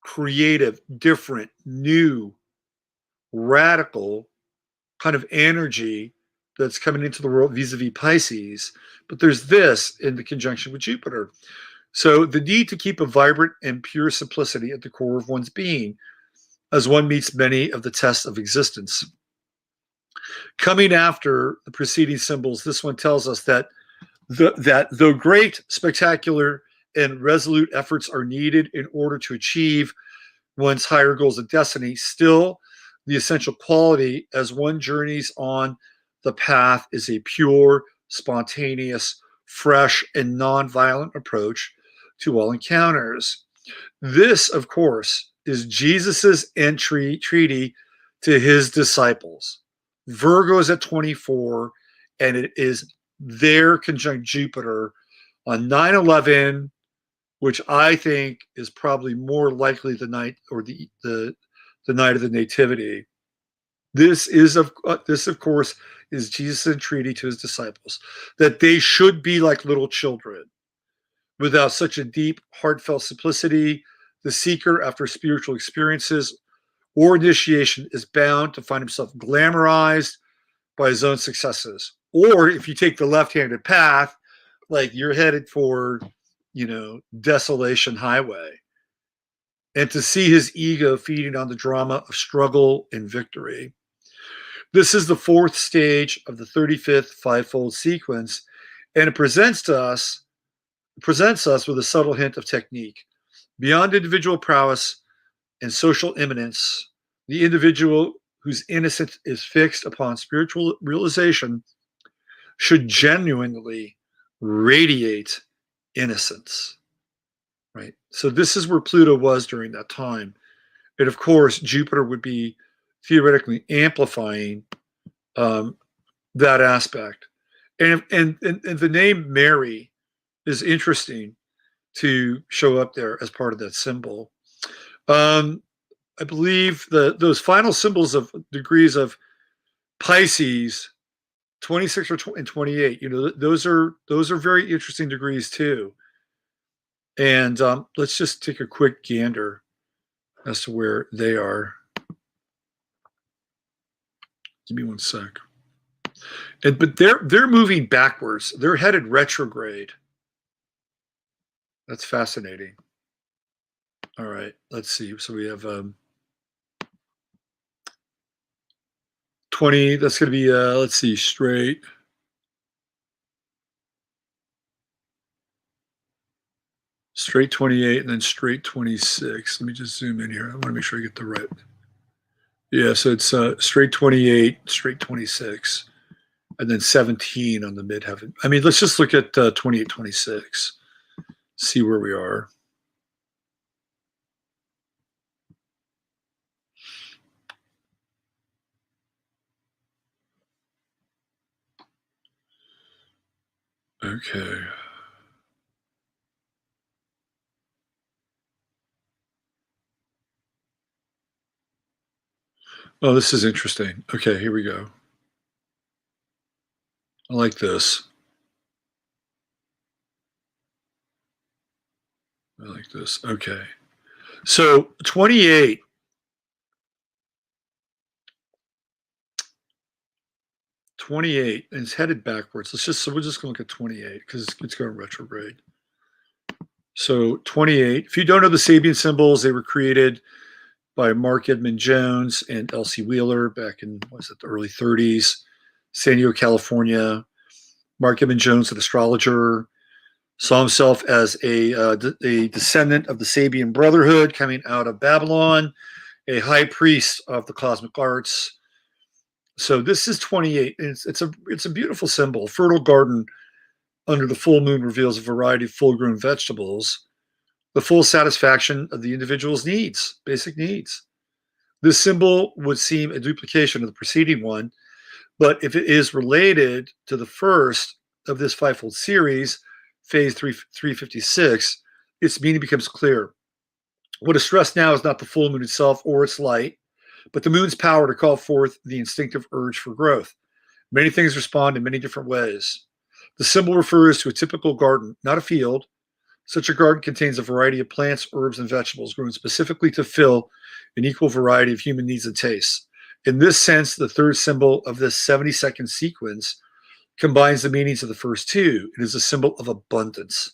creative, different, new, radical kind of energy that's coming into the world vis-a-vis Pisces, but there's this in the conjunction with Jupiter. So the need to keep a vibrant and pure simplicity at the core of one's being as one meets many of the tests of existence. Coming after the preceding symbols, this one tells us that though great, spectacular, and resolute efforts are needed in order to achieve one's higher goals of destiny, still the essential quality as one journeys on the path is a pure, spontaneous, fresh, and non-violent approach to all encounters. This, of course, is Jesus's treaty to his disciples. Virgo is at 24, and it is their conjunct Jupiter on 9/11, which I think is probably more likely the night or the night of the Nativity. This of course is Jesus' entreaty to his disciples that they should be like little children. Without such a deep, heartfelt simplicity, the seeker after spiritual experiences or initiation is bound to find himself glamorized by his own successes. Or if you take the left-handed path, like you're headed for, desolation highway. And to see his ego feeding on the drama of struggle and victory. This is the fourth stage of the 35th fivefold sequence, and it presents us with a subtle hint of technique. Beyond individual prowess and social eminence, the individual whose innocence is fixed upon spiritual realization should genuinely radiate innocence, right? So this is where Pluto was during that time. And of course, Jupiter would be theoretically amplifying that aspect. And the name Mary is interesting to show up there as part of that symbol. I believe those final symbols of degrees of Pisces, 26 and 28, those are very interesting degrees too. And let's just take a quick gander as to where they are. Give me one sec. But they're moving backwards. They're headed retrograde. That's fascinating. All right, let's see. So we have 20. That's going to be, let's see, straight. Straight 28 and then straight 26. Let me just zoom in here. I want to make sure I get the right. Yeah, so it's straight 28, straight 26, and then 17 on the midheaven. I mean, let's just look at 28, 26, see where we are. Okay. Oh, this is interesting. Okay, here we go. I like this. I like this. Okay. So 28. And it's headed backwards. So we're just going to look at 28 because it's going retrograde. So 28. If you don't know the Sabian symbols, they were created by Mark Edmund Jones and Elsie Wheeler back in, the early 30s, San Diego, California. Mark Edmund Jones, an astrologer, saw himself as a descendant of the Sabian Brotherhood coming out of Babylon, a high priest of the cosmic arts. So this is 28. It's a beautiful symbol. A fertile garden under the full moon reveals a variety of full-grown vegetables, the full satisfaction of the individual's needs, basic needs. This symbol would seem a duplication of the preceding one, but if it is related to the first of this fivefold series, phase 356, its meaning becomes clear. What is stressed now is not the full moon itself or its light, but the moon's power to call forth the instinctive urge for growth. Many things respond in many different ways. The symbol refers to a typical garden, not a field. Such a garden contains a variety of plants, herbs, and vegetables grown specifically to fill an equal variety of human needs and tastes. In this sense, the third symbol of this 70-second sequence combines the meanings of the first two. It is a symbol of abundance,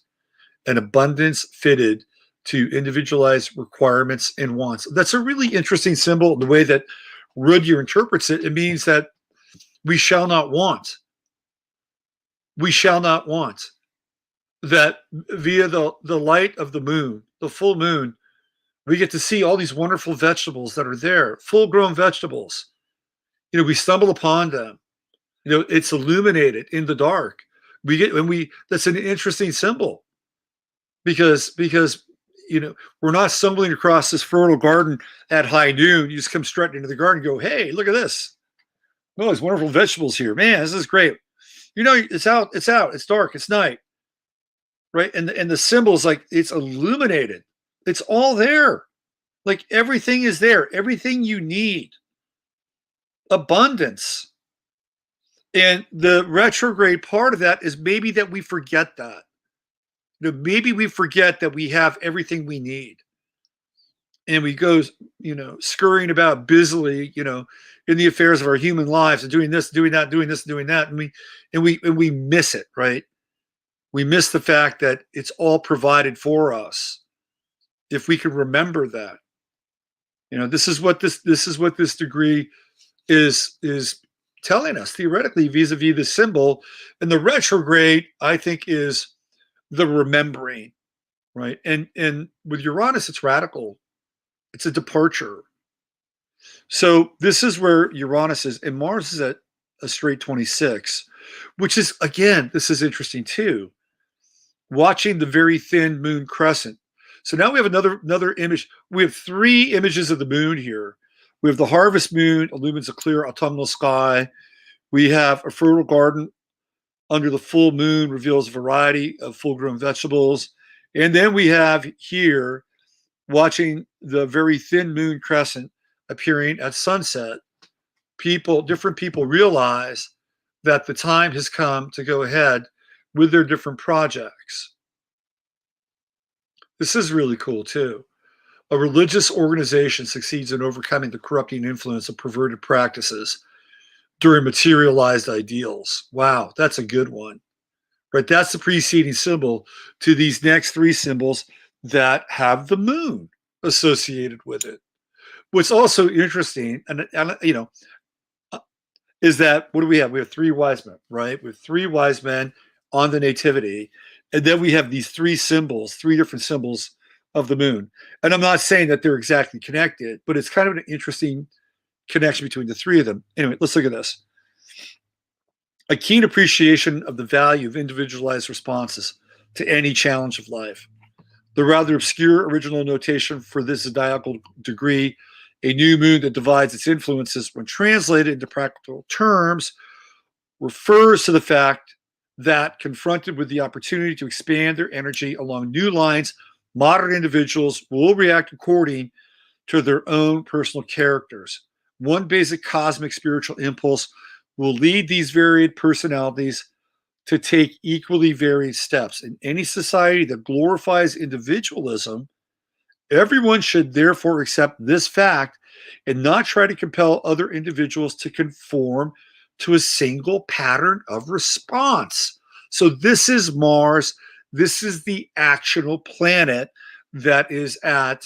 an abundance fitted to individualized requirements and wants. That's a really interesting symbol. The way that Rudyard interprets it, it means that we shall not want. We shall not want. That via the light of the moon, the full moon, we get to see all these wonderful vegetables that are there, full-grown vegetables. We stumble upon them. It's illuminated in the dark. That's an interesting symbol because we're not stumbling across this fertile garden at high noon. You just come straight into the garden and go, hey, look at this. Oh, there's wonderful vegetables here. Man, this is great. It's out, it's dark, it's night. Right? And the symbols, like, it's illuminated. It's all there. Like, everything is there. Everything you need. Abundance. And the retrograde part of that is maybe that we forget that. Maybe we forget that we have everything we need. And we go, scurrying about busily, in the affairs of our human lives and doing this, doing that, doing this, doing that. And we miss it, right? We miss the fact that it's all provided for us. If we can remember that, this is what this degree is telling us theoretically vis-a-vis the symbol. And the retrograde, I think, is the remembering, right? And with Uranus, it's radical. It's a departure. So this is where Uranus is, and Mars is at a straight 26, which is, again, this is interesting too. Watching the very thin moon crescent. So now we have another image. We have three images of the moon here. We have the harvest moon illumines a clear autumnal sky. We have a fertile garden under the full moon reveals a variety of full-grown vegetables. And then we have here, watching the very thin moon crescent appearing at sunset, different people realize that the time has come to go ahead with their different projects. This is really cool too. A religious organization succeeds in overcoming the corrupting influence of perverted practices during materialized ideals. Wow, that's a good one. Right? That's the preceding symbol to these next three symbols that have the moon associated with it. What's also interesting, and is that, what do we have? We have three wise men, right? We have three wise men on the nativity. And then we have these three different symbols of the moon. And I'm not saying that they're exactly connected, but it's kind of an interesting connection between the three of them. Anyway, let's look at this. A keen appreciation of the value of individualized responses to any challenge of life. The rather obscure original notation for this zodiacal degree, a new moon that divides its influences when translated into practical terms, refers to the fact that, confronted with the opportunity to expand their energy along new lines, modern individuals will react according to their own personal characters. One basic cosmic spiritual impulse will lead these varied personalities to take equally varied steps. In any society that glorifies individualism, everyone should therefore accept this fact and not try to compel other individuals to conform to a single pattern of response. So this is Mars. This is the actional planet that is at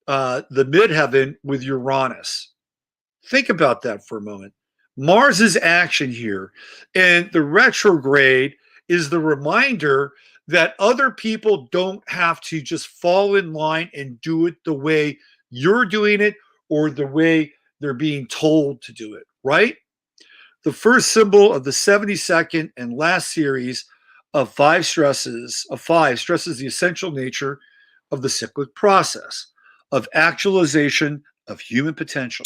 the midheaven with Uranus. Think about that for a moment. Mars is action here, and the retrograde is the reminder that other people don't have to just fall in line and do it the way you're doing it or the way they're being told to do it, right? The first symbol of the 72nd and last series of five stresses the essential nature of the cyclic process of actualization of human potential,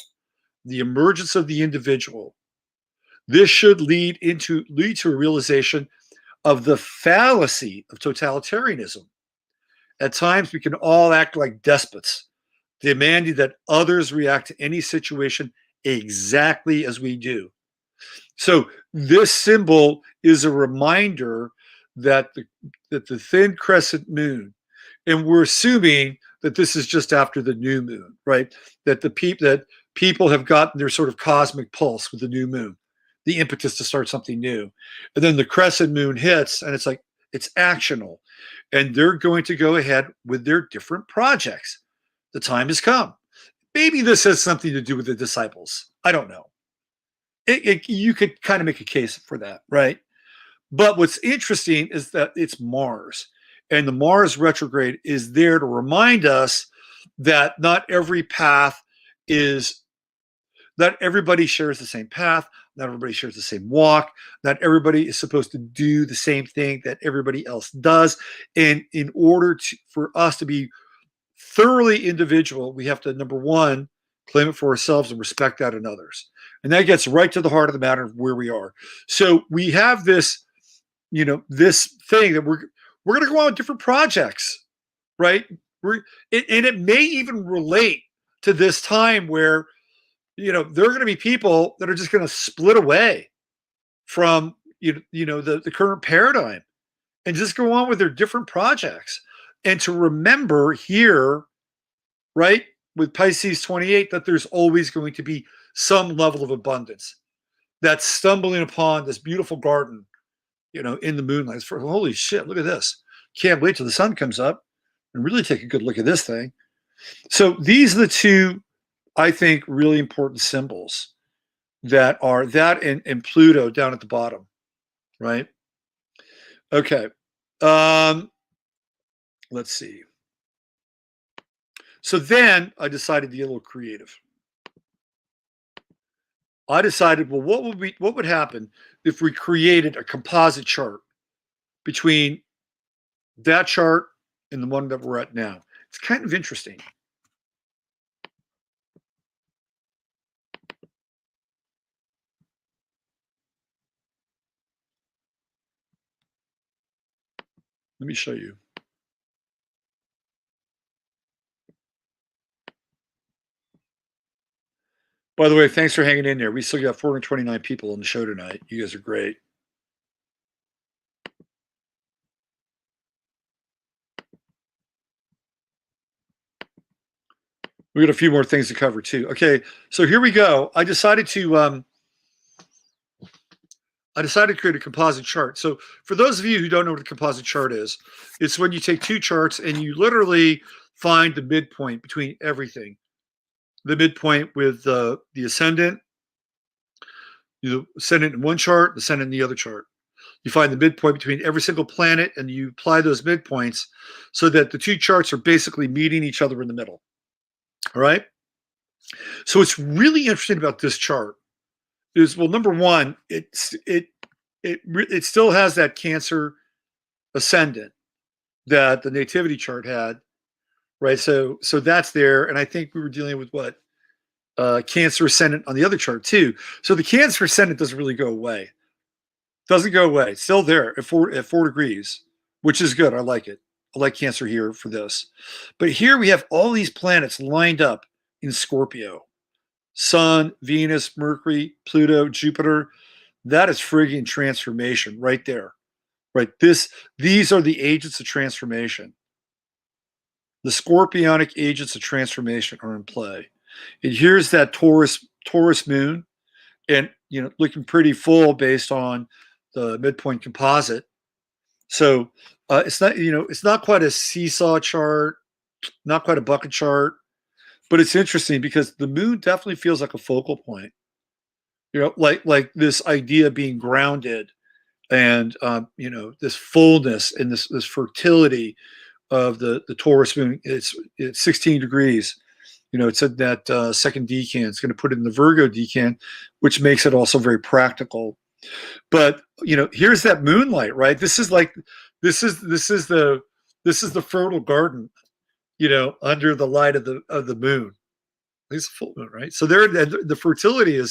the emergence of the individual. This should lead to a realization of the fallacy of totalitarianism. At times, we can all act like despots, demanding that others react to any situation exactly as we do. So this symbol is a reminder that the thin crescent moon, and we're assuming that this is just after the new moon, right? That people have gotten their sort of cosmic pulse with the new moon, the impetus to start something new, and then the crescent moon hits, and it's like it's actional, and they're going to go ahead with their different projects. The time has come. Maybe this has something to do with the disciples. I don't know. You could kind of make a case for that, right? But what's interesting is that it's Mars, and the Mars retrograde is there to remind us that not every path is, not everybody shares the same path, not everybody shares the same walk, not everybody is supposed to do the same thing that everybody else does. And in order for us to be thoroughly individual, we have to, number one, claim it for ourselves and respect that in others. And that gets right to the heart of the matter of where we are. So we have this, this thing that we're going to go on with different projects, right? And it may even relate to this time where, there are going to be people that are just going to split away from, the current paradigm and just go on with their different projects. And to remember here, right, with Pisces 28, that there's always going to be some level of abundance. That's stumbling upon this beautiful garden, in the moonlight. For holy shit, look at this. Can't wait till the sun comes up and really take a good look at this thing. So these are the two, I think, really important symbols that are that and Pluto down at the bottom, right? Okay. Let's see. So then I decided to get a little creative. I decided, well, what would happen if we created a composite chart between that chart and the one that we're at now? It's kind of interesting. Let me show you. By the way, thanks for hanging in there. We still got 429 people on the show tonight. You guys are great. We got a few more things to cover too. Okay, so here we go. I decided to create a composite chart. So for those of you who don't know what a composite chart is, it's when you take two charts and you literally find the midpoint between everything. The midpoint with the ascendant, ascendant in one chart, the ascendant in the other chart. You find the midpoint between every single planet and you apply those midpoints so that the two charts are basically meeting each other in the middle. All right. So what's really interesting about this chart is, well, number one, it still has that Cancer ascendant that the nativity chart had, right? So that's there, and I think we were dealing with what Cancer ascendant on the other chart too. So the Cancer ascendant doesn't really go away. Doesn't go away. It's still there at 4 degrees, which is good. I like it. I like Cancer here for this. But here we have all these planets lined up in Scorpio. Sun, Venus, Mercury, Pluto, Jupiter. That is frigging transformation right there. Right? These are the agents of transformation. The scorpionic agents of transformation are in play. And here's that Taurus moon, and looking pretty full based on the midpoint composite. So it's not quite a seesaw chart, not quite a bucket chart, but it's interesting because the moon definitely feels like a focal point. Like this idea of being grounded, and this fullness and this fertility of the Taurus moon. It's 16 degrees. It's in that second decan. It's going to put it in the Virgo decan, which makes it also very practical. But here's that moonlight, right? This is the fertile garden, under the light of the moon. It's a full moon, right? So there, the fertility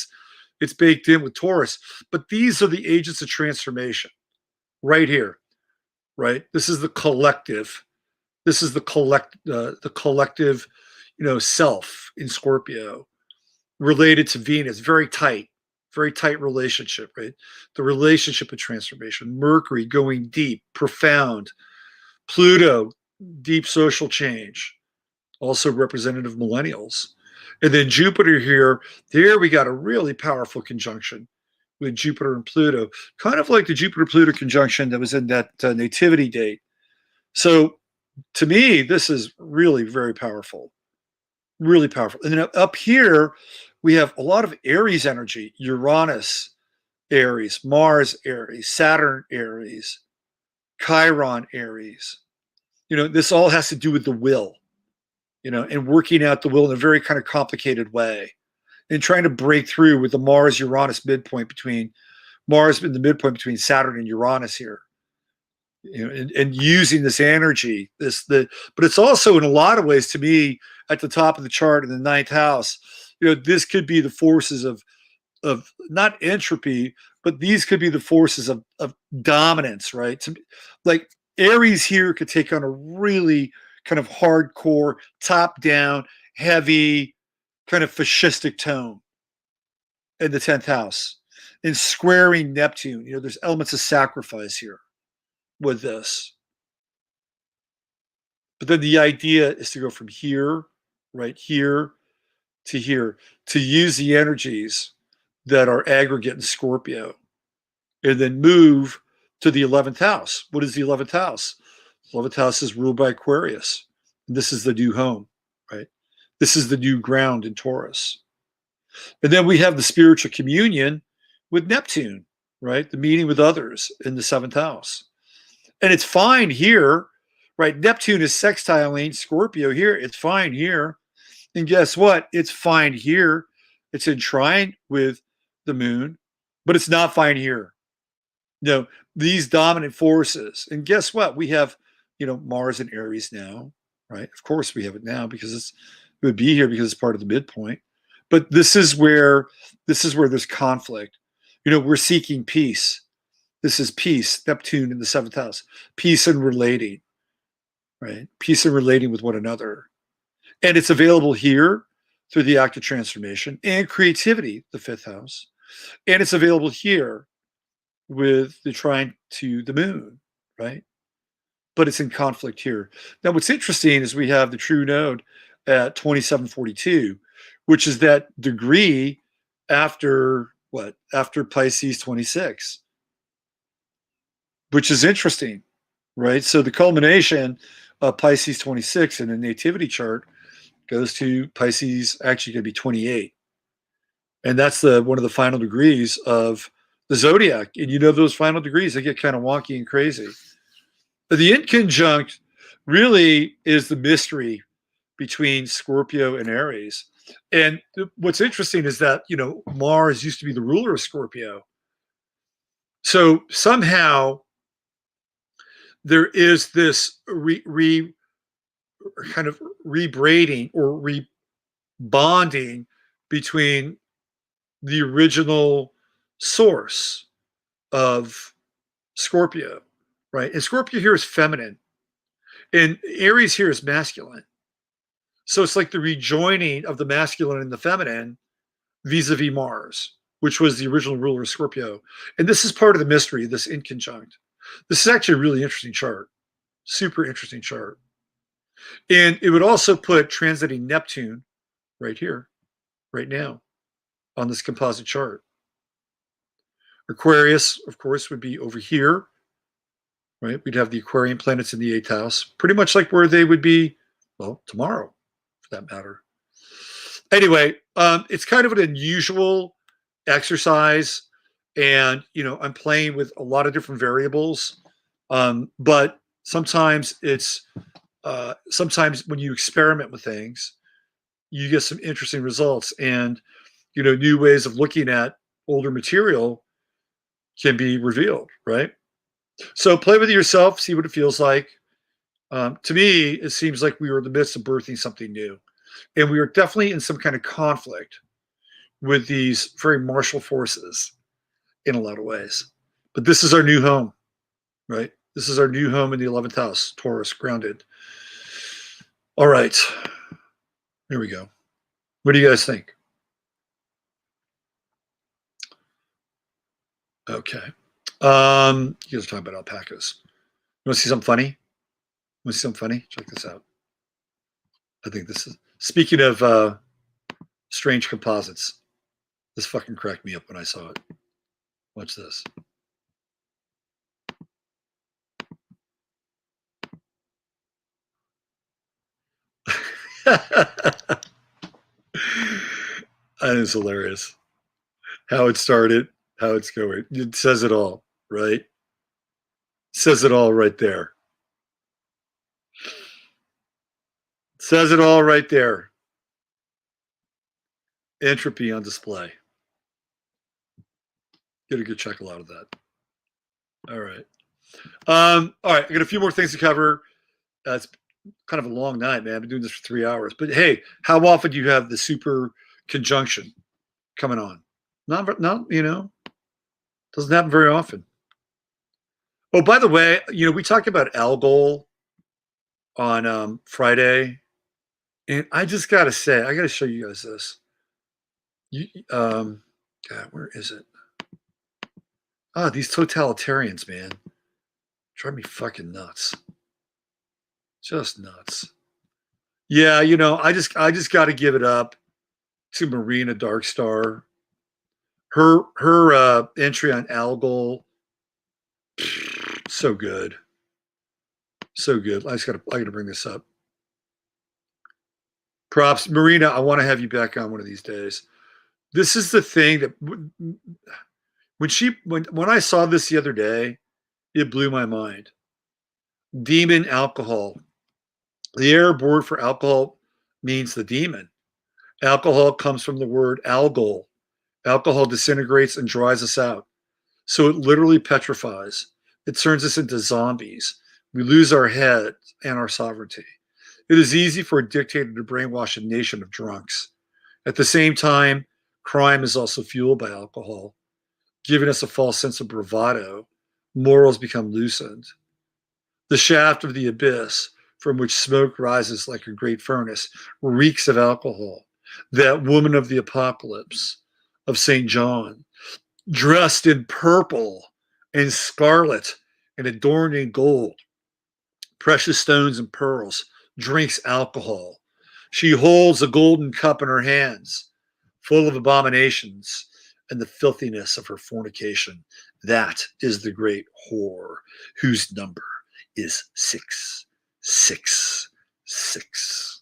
it's baked in with Taurus. But these are the agents of transformation, right here, right? This is the collective. This is the collective, self in Scorpio, related to Venus, very tight relationship, right? The relationship of transformation. Mercury going deep, profound. Pluto, deep social change, also representative of millennials. And then Jupiter here we got a really powerful conjunction with Jupiter and Pluto, kind of like the Jupiter-Pluto conjunction that was in that nativity date. So to me, this is really very powerful, really powerful. And then up here, we have a lot of Aries energy, Uranus, Aries, Mars, Aries, Saturn, Aries, Chiron, Aries. This all has to do with the will, and working out the will in a very kind of complicated way and trying to break through with the Mars Uranus midpoint between Saturn and Uranus here, and using this energy, but it's also in a lot of ways to me at the top of the chart in the ninth house. This could be the forces of not entropy, but these could be the forces of dominance, right? Like Aries here could take on a really kind of hardcore, top down, heavy, kind of fascistic tone in the 10th house. In squaring Neptune, there's elements of sacrifice here with this. But then the idea is to go from here, right here, to use the energies that are aggregate in Scorpio, and then move to the 11th house. What is the 11th house? The 11th house is ruled by Aquarius. And this is the new home, right? This is the new ground in Taurus. And then we have the spiritual communion with Neptune, right? The meeting with others in the 7th house. And it's fine here, right? Neptune is sextiling Scorpio here. It's fine here. And guess what? It's fine here. It's in trine with the moon, but it's not fine here. These dominant forces. And guess what? We have, Mars in Aries now, right? Of course we have it now because it would be here because it's part of the midpoint. But this is where there's conflict. We're seeking peace. This is peace, Neptune in the 7th house. Peace and relating, right? Peace and relating with one another. And it's available here through the act of transformation and creativity, the 5th house. And it's available here with the trine to the moon, right? But it's in conflict here. Now, what's interesting is we have the true node at 2742, which is that degree after what? After Pisces 26, which is interesting, right? So the culmination of Pisces 26 in a nativity chart goes to Pisces, actually going to be 28. And that's one of the final degrees of the zodiac. And those final degrees, they get kind of wonky and crazy. But the inconjunct really is the mystery between Scorpio and Aries. And what's interesting is that, Mars used to be the ruler of Scorpio. So somehow there is this kind of rebraiding or rebonding between the original source of Scorpio, right? And Scorpio here is feminine, and Aries here is masculine. So it's like the rejoining of the masculine and the feminine vis-a-vis Mars, which was the original ruler of Scorpio. And this is part of the mystery, this inconjunct. This is actually a really interesting chart, super interesting chart. And it would also put transiting Neptune right here, right now, on this composite chart. Aquarius, of course, would be over here, right? We'd have the Aquarian planets in the 8th house, pretty much like where they would be, well, tomorrow, for that matter. Anyway, it's kind of an unusual exercise, and I'm playing with a lot of different variables, but sometimes sometimes when you experiment with things, you get some interesting results, and new ways of looking at older material can be revealed, right? So play with it yourself, see what it feels like. To me, it seems like we were in the midst of birthing something new, and we are definitely in some kind of conflict with these very martial forces in a lot of ways. But this is our new home, right? This is our new home in the 11th house, Taurus, grounded. All right. Here we go. What do you guys think? Okay. You guys are talking about alpacas. You want to see something funny? Want to see something funny? Check this out. I think this is, speaking of strange composites, this fucking cracked me up when I saw it. Watch this. That is hilarious. How it started, how it's going. It says it all, right? It says it all right there. It says it all right there. Entropy on display. Get a good chuckle out of that. All right. All right. I got a few more things to cover. It's kind of a long night, man. I've been doing this for 3 hours. But hey, how often do you have the super conjunction coming on? Not, doesn't happen very often. Oh, by the way, we talked about Algol on Friday, and I just gotta say, I gotta show you guys this. God, where is it? Ah, these totalitarians, man, drive me fucking nuts. Just nuts. Yeah, I just got to give it up to Marina Darkstar. Her entry on Algol, so good, so good. I gotta bring this up. Props, Marina. I want to have you back on one of these days. This is the thing that when I saw this the other day, it blew my mind. Demon alcohol. The Arab word for alcohol means the demon. Alcohol comes from the word algol. Alcohol disintegrates and dries us out. So it literally petrifies. It turns us into zombies. We lose our head and our sovereignty. It is easy for a dictator to brainwash a nation of drunks. At the same time, crime is also fueled by alcohol, giving us a false sense of bravado. Morals become loosened. The shaft of the abyss, from which smoke rises like a great furnace, reeks of alcohol. That woman of the apocalypse of St. John, dressed in purple and scarlet and adorned in gold, precious stones and pearls, drinks alcohol. She holds a golden cup in her hands, full of abominations and the filthiness of her fornication. That is the great whore, whose number is 666.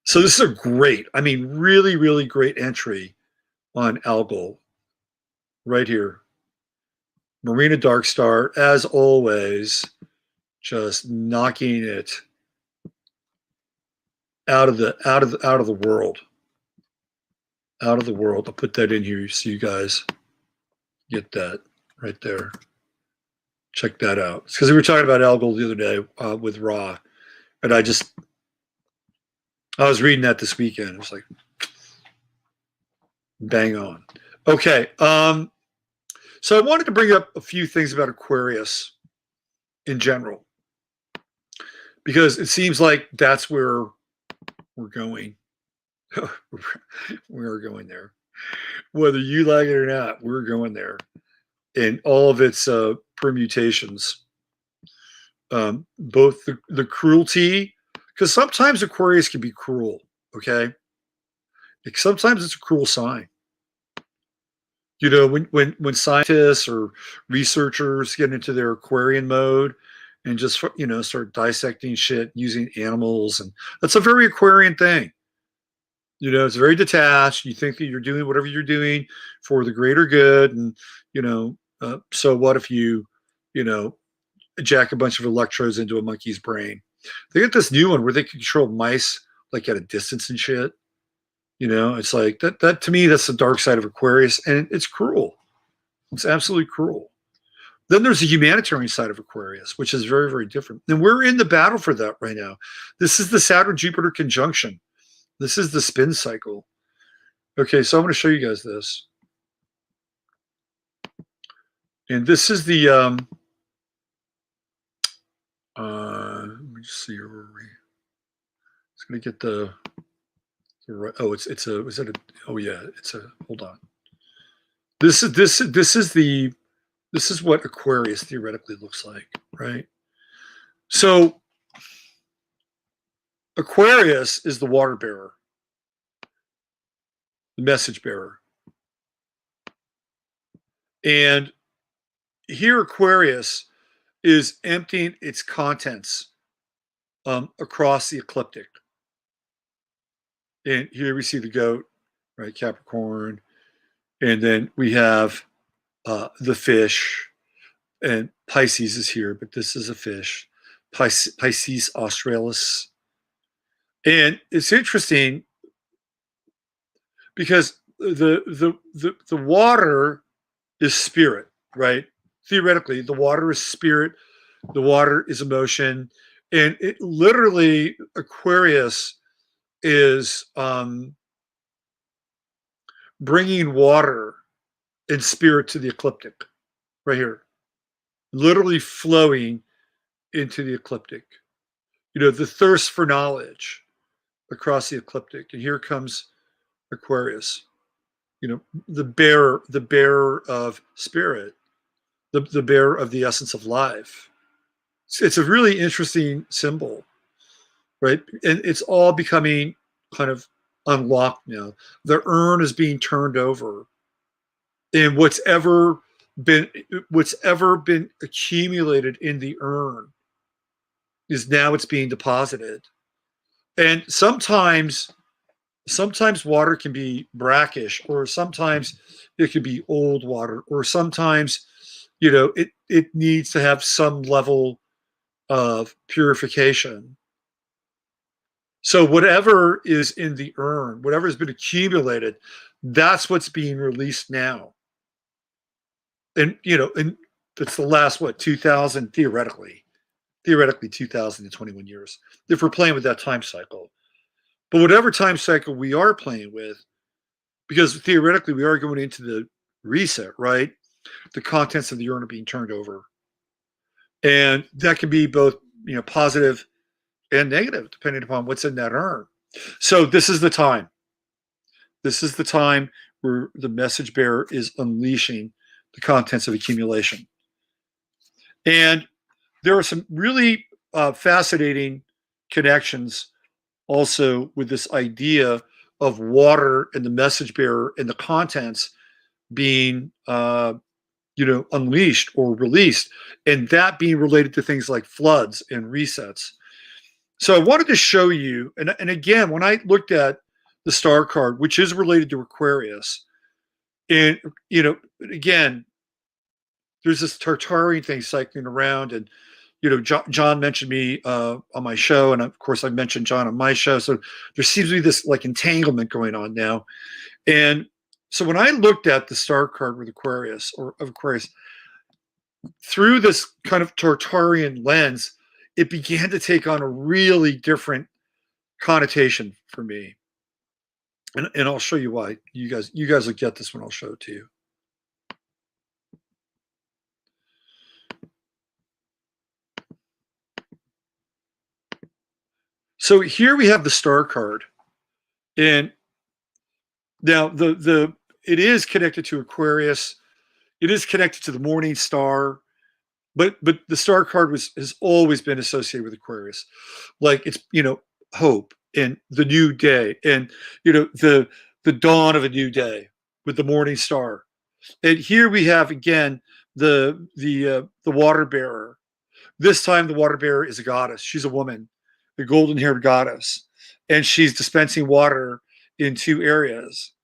So this is a great, really, really great entry on Algol right here. Marina Darkstar, as always, just knocking it out of the world. Out of the world. I'll put that in here so you guys get that right there. Check that out. It's because we were talking about Algol the other day with Ra, and I was reading that this weekend. It was like bang on. Okay. So I wanted to bring up a few things about Aquarius in general, because it seems like that's where we're going. We're going there. Whether you like it or not, we're going there. In all of its permutations. Both the cruelty, because sometimes Aquarius can be cruel, okay? Like sometimes it's a cruel sign. When scientists or researchers get into their Aquarian mode and just start dissecting shit using animals, and that's a very Aquarian thing. It's very detached. You think that you're doing whatever you're doing for the greater good, and so what if you jack a bunch of electrodes into a monkey's brain? They got this new one where they can control mice like at a distance and shit. It's like that to me, that's the dark side of Aquarius, and it's cruel. It's absolutely cruel. Then there's the humanitarian side of Aquarius, which is very, very different. And we're in the battle for that right now. This is the Saturn-Jupiter conjunction. This is the spin cycle. Okay, so I'm going to show you guys this. And this is the let me just see where we. It's going to get the right. Oh, it's a. Is it a? Oh yeah, it's a. Hold on. This is what Aquarius theoretically looks like, right? So Aquarius is the water bearer, the message bearer. And here Aquarius is emptying its contents across the ecliptic. And here we see the goat, right? Capricorn. And then we have the fish, and Pisces is here, but this is a fish, Pisces australis. And it's interesting because the water is spirit, right? Theoretically, the water is spirit, the water is emotion, and it literally Aquarius is bringing water and spirit to the ecliptic, right here, literally flowing into the ecliptic. You know, the thirst for knowledge across the ecliptic, and here comes Aquarius. You know, the bearer of spirit, the bearer of the essence of life. It's a really interesting symbol, right? And it's all becoming kind of unlocked now. The urn is being turned over, and what's ever been accumulated in the urn is now it's being deposited. And sometimes water can be brackish, or sometimes it can be old water, or sometimes, you know, it needs to have some level of purification. So whatever is in the urn, whatever has been accumulated, that's what's being released now. And you know, and it's the last 2000 theoretically 2021 years, if we're playing with that time cycle. But whatever time cycle we are playing with, because theoretically we are going into the reset, right? The contents of the urn are being turned over. And that can be both, you know, positive and negative, depending upon what's in that urn. So this is the time. This is the time where the message bearer is unleashing the contents of accumulation. And there are some really fascinating connections also with this idea of water and the message bearer and the contents being unleashed or released, and that being related to things like floods and resets. So I wanted to show you, and again, when I looked at the star card, which is related to Aquarius, and again, there's this Tartarian thing cycling around, and John mentioned me on my show, and of course I mentioned John on my show. So there seems to be this like entanglement going on now. And so when I looked at the star card with Aquarius, or of Aquarius, through this kind of Tartarian lens, it began to take on a really different connotation for me. And I'll show you why. You guys will get this when I'll show it to you. So here we have the star card, and now it is connected to Aquarius. It is connected to the morning star, but the star card has always been associated with Aquarius, like it's hope and the new day, and the dawn of a new day with the morning star. And here we have again the water bearer. This time the water bearer is a goddess. She's a woman, the golden-haired goddess, and she's dispensing water in two areas.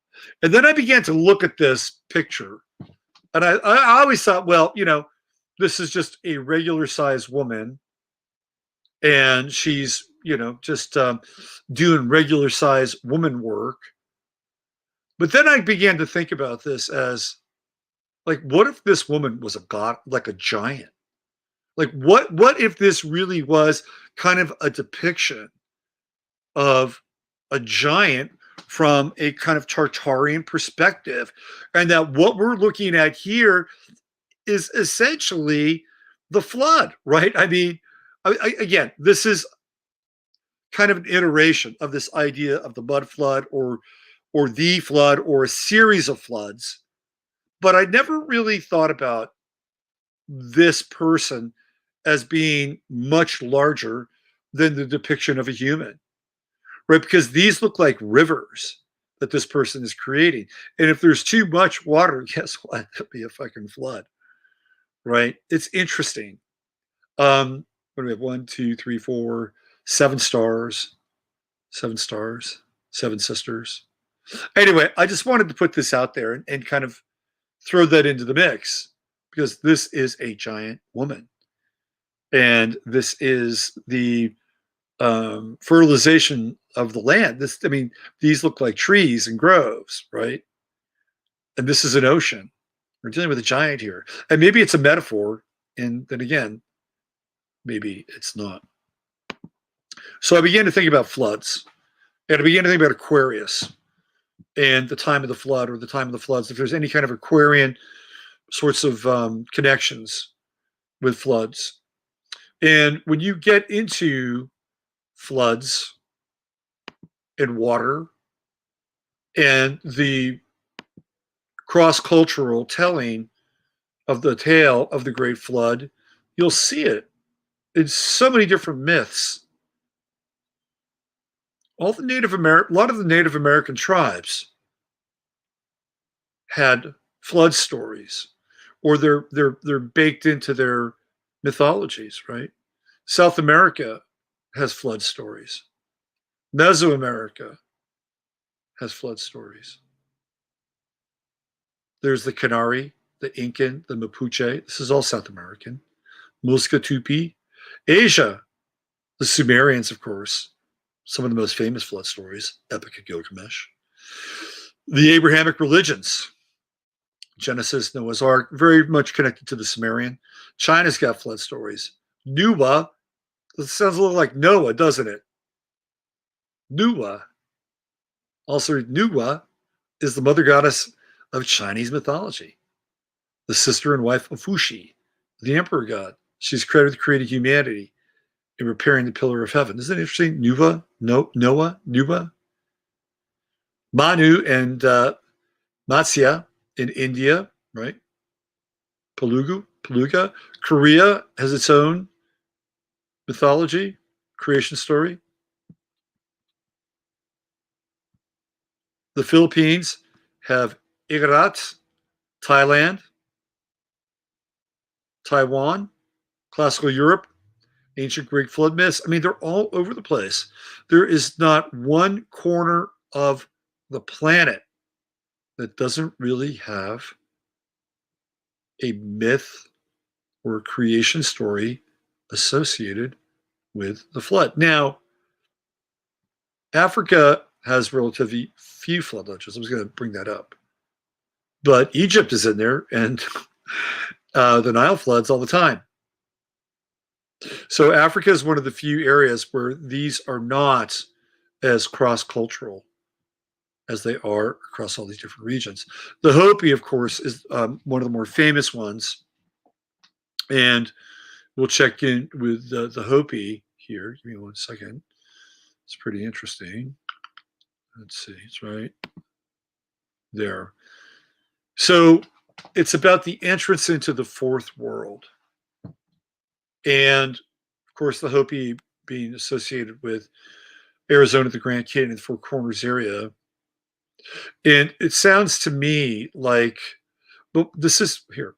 And then I began to look at this picture, and I always thought, well, this is just a regular-sized woman, and she's just doing regular-sized woman work. But then I began to think about this as, like, what if this woman was a god, like a giant? Like, what if this really was kind of a depiction of a giant from a kind of Tartarian perspective, and that what we're looking at here is essentially the flood, right? I mean, again, this is kind of an iteration of this idea of the mud flood or the flood or a series of floods. But I never really thought about this person as being much larger than the depiction of a human, right? Because these look like rivers that this person is creating. And if there's too much water, guess what? There'll be a fucking flood, right? It's interesting. What do we have? 1, 2, 3, 4, 7 stars, 7 stars, 7 sisters. Anyway, I just wanted to put this out there and kind of throw that into the mix because this is a giant woman. And this is the fertilization of the land. I mean, these look like trees and groves, right? And this is an ocean. We're dealing with a giant here. And maybe it's a metaphor. And then again, maybe it's not. So I began to think about floods. And I began to think about Aquarius and the time of the flood or the time of the floods. If there's any kind of Aquarian sorts of connections with floods. And when you get into floods and water and the cross-cultural telling of the tale of the Great Flood, you'll see it in so many different myths. A lot of the Native American tribes had flood stories, or they're baked into their mythologies, right? South America has flood stories. Mesoamerica has flood stories. There's the Canary, the Incan, the Mapuche. This is all South American. Muska Tupi. Asia, the Sumerians, of course. Some of the most famous flood stories, Epic of Gilgamesh. The Abrahamic religions, Genesis, Noah's Ark, very much connected to the Sumerian. China's got flood stories. Nuwa, it sounds a little like Noah, doesn't it? Nuwa. Also, Nuwa is the mother goddess of Chinese mythology, the sister and wife of Fuxi, the emperor god. She's credited with creating humanity and repairing the pillar of heaven. Isn't it interesting? Nuwa, Noah, Nuwa. Manu and Matsya in India, right? Paluga. Korea has its own mythology, creation story. The Philippines have Igorot, Thailand, Taiwan, classical Europe, ancient Greek flood myths. I mean, they're all over the place. There is not one corner of the planet that doesn't really have a myth or a creation story associated with the flood. Now, Africa has relatively few flood legends. I was going to bring that up. But Egypt is in there, and the Nile floods all the time. So Africa is one of the few areas where these are not as cross-cultural as they are across all these different regions. The Hopi, of course, is one of the more famous ones. And we'll check in with the Hopi here. Give me 1 second. It's pretty interesting. Let's see. It's right there. So it's about the entrance into the fourth world. And of course, the Hopi being associated with Arizona, the Grand Canyon, the Four Corners area. And it sounds to me like, but this is here.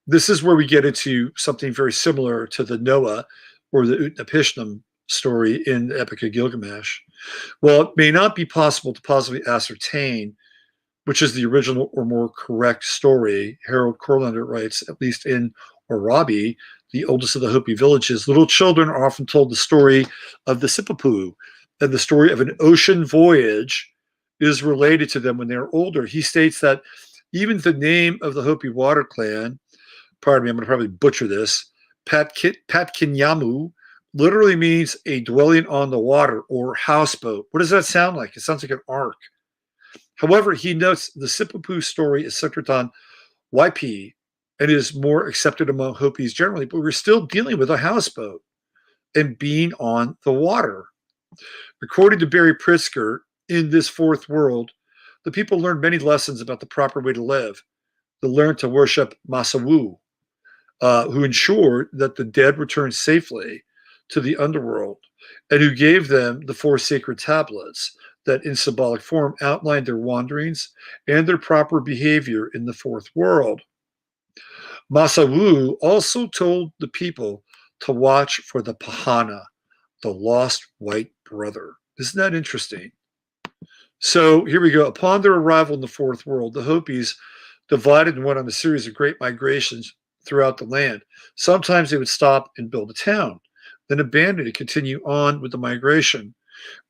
This is where we get into something very similar to the Noah or the Utnapishtim story in the Epic of Gilgamesh. Well, it may not be possible to positively ascertain which is the original or more correct story. Harold Corlander writes, at least in Orabi, the oldest of the Hopi villages, little children are often told the story of the Sipapu, and the story of an ocean voyage is related to them when they're older. He states that even the name of the Hopi water clan, pardon me, I'm going to probably butcher this, Patkinyamu, literally means a dwelling on the water or houseboat. What does that sound like? It sounds like an ark. However, he notes the Sipapu story is centered on Waipi and is more accepted among Hopis generally, but we're still dealing with a houseboat and being on the water. According to Barry Pritzker, in this fourth world, the people learned many lessons about the proper way to live. They learned to worship Masawu, who ensured that the dead returned safely to the underworld, and who gave them the four sacred tablets that, in symbolic form, outlined their wanderings and their proper behavior in the fourth world. Masawu also told the people to watch for the Pahana, the lost white brother. Isn't that interesting? So here we go. Upon their arrival in the fourth world, the Hopis divided and went on a series of great migrations throughout the land. Sometimes they would stop and build a town, then abandon it and continue on with the migration.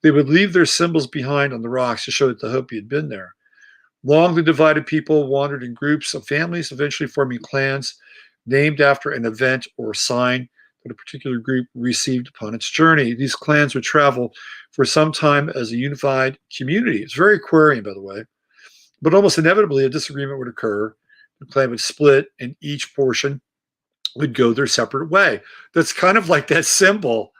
They would leave their symbols behind on the rocks to show that the Hopi had been there. Long the divided people wandered in groups of families, eventually forming clans named after an event or sign that a particular group received upon its journey. These clans would travel for some time as a unified community. It's very Aquarian, by the way. But almost inevitably, a disagreement would occur. The clan would split, and each portion would go their separate way. That's kind of like that symbol,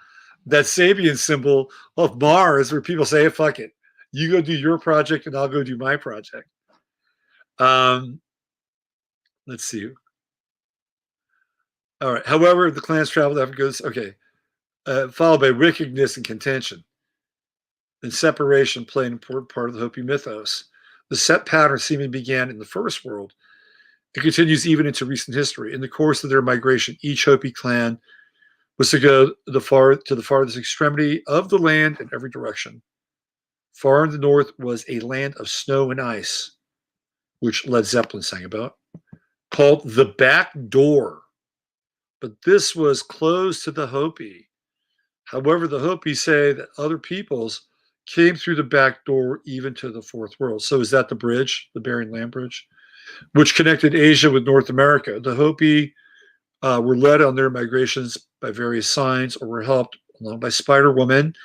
that Sabian symbol of Mars, where people say, hey, fuck it. You go do your project, and I'll go do my project. Let's see. All right. However, the clans traveled after goes, okay. Followed by wickedness and contention. And separation played an important part of the Hopi mythos. The set pattern seemingly began in the first world. It continues even into recent history. In the course of their migration, each Hopi clan was to go to the farthest extremity of the land in every direction. Far in the north was a land of snow and ice, which Led Zeppelin sang about, called the Back Door. But this was closed to the Hopi. However, the Hopi say that other peoples came through the back door even to the fourth world. So is that the bridge, the Bering Land Bridge, which connected Asia with North America? The Hopi were led on their migrations by various signs or were helped along by Spider Woman.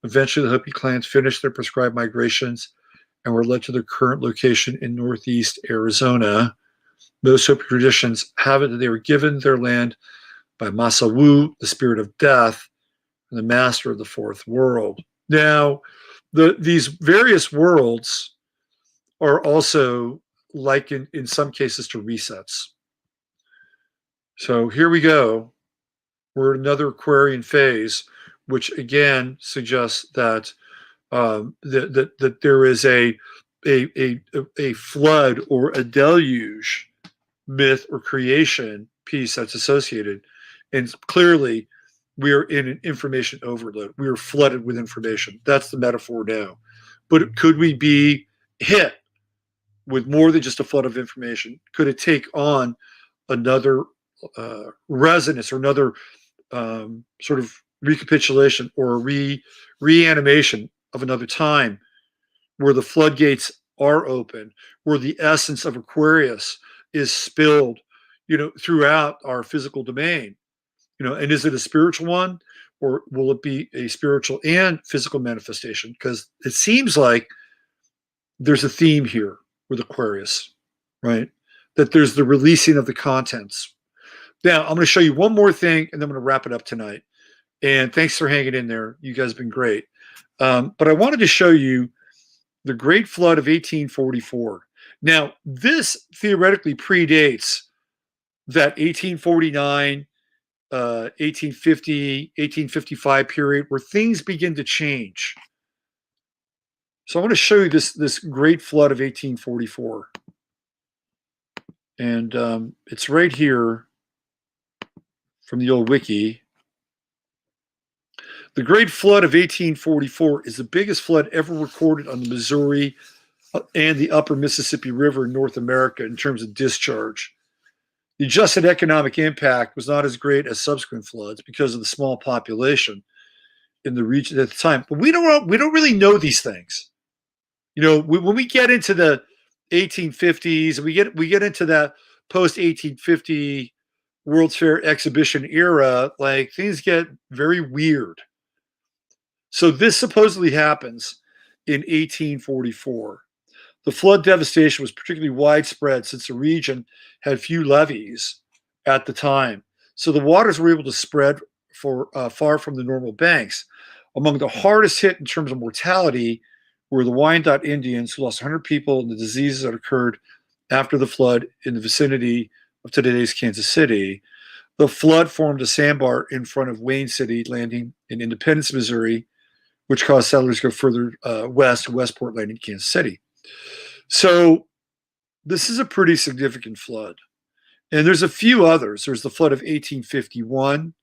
Eventually, the Hopi clans finished their prescribed migrations and were led to their current location in northeast Arizona. Most Hopi traditions have it that they were given their land by Masawu, the spirit of death, and the master of the fourth world. Now, these various worlds are also likened in some cases to resets. So here we go. We're in another Aquarian phase, which again suggests that that there is a flood or a deluge myth or creation piece that's associated, and clearly we are in an information overload. We are flooded with information. That's the metaphor now. But could we be hit with more than just a flood of information? Could it take on another resonance or another sort of recapitulation or reanimation of another time where the floodgates are open, where the essence of Aquarius is spilled, throughout our physical domain? And is it a spiritual one, or will it be a spiritual and physical manifestation? Because it seems like there's a theme here with Aquarius, right? That there's the releasing of the contents. Now, I'm going to show you one more thing, and then I'm going to wrap it up tonight. And thanks for hanging in there. You guys have been great. But I wanted to show you the Great Flood of 1844. Now, this theoretically predates that 1849, 1850, 1855 period where things begin to change. So I want to show you this Great Flood of 1844. And it's right here from the old wiki. The Great Flood of 1844 is the biggest flood ever recorded on the Missouri and the upper Mississippi River in North America in terms of discharge. The adjusted economic impact was not as great as subsequent floods because of the small population in the region at the time. But we don't really know these things. When we get into the 1850s, we get into that post 1850 World's Fair exhibition era, like things get very weird. So this supposedly happens in 1844. The flood devastation was particularly widespread since the region had few levees at the time. So the waters were able to spread far from the normal banks. Among the hardest hit in terms of mortality were the Wyandotte Indians, who lost 100 people in the diseases that occurred after the flood in the vicinity of today's Kansas City. The flood formed a sandbar in front of Wayne City, landing in Independence, Missouri, which caused settlers to go further west to Westport, landing in Kansas City. So this is a pretty significant flood. And there's a few others. There's the flood of 1851.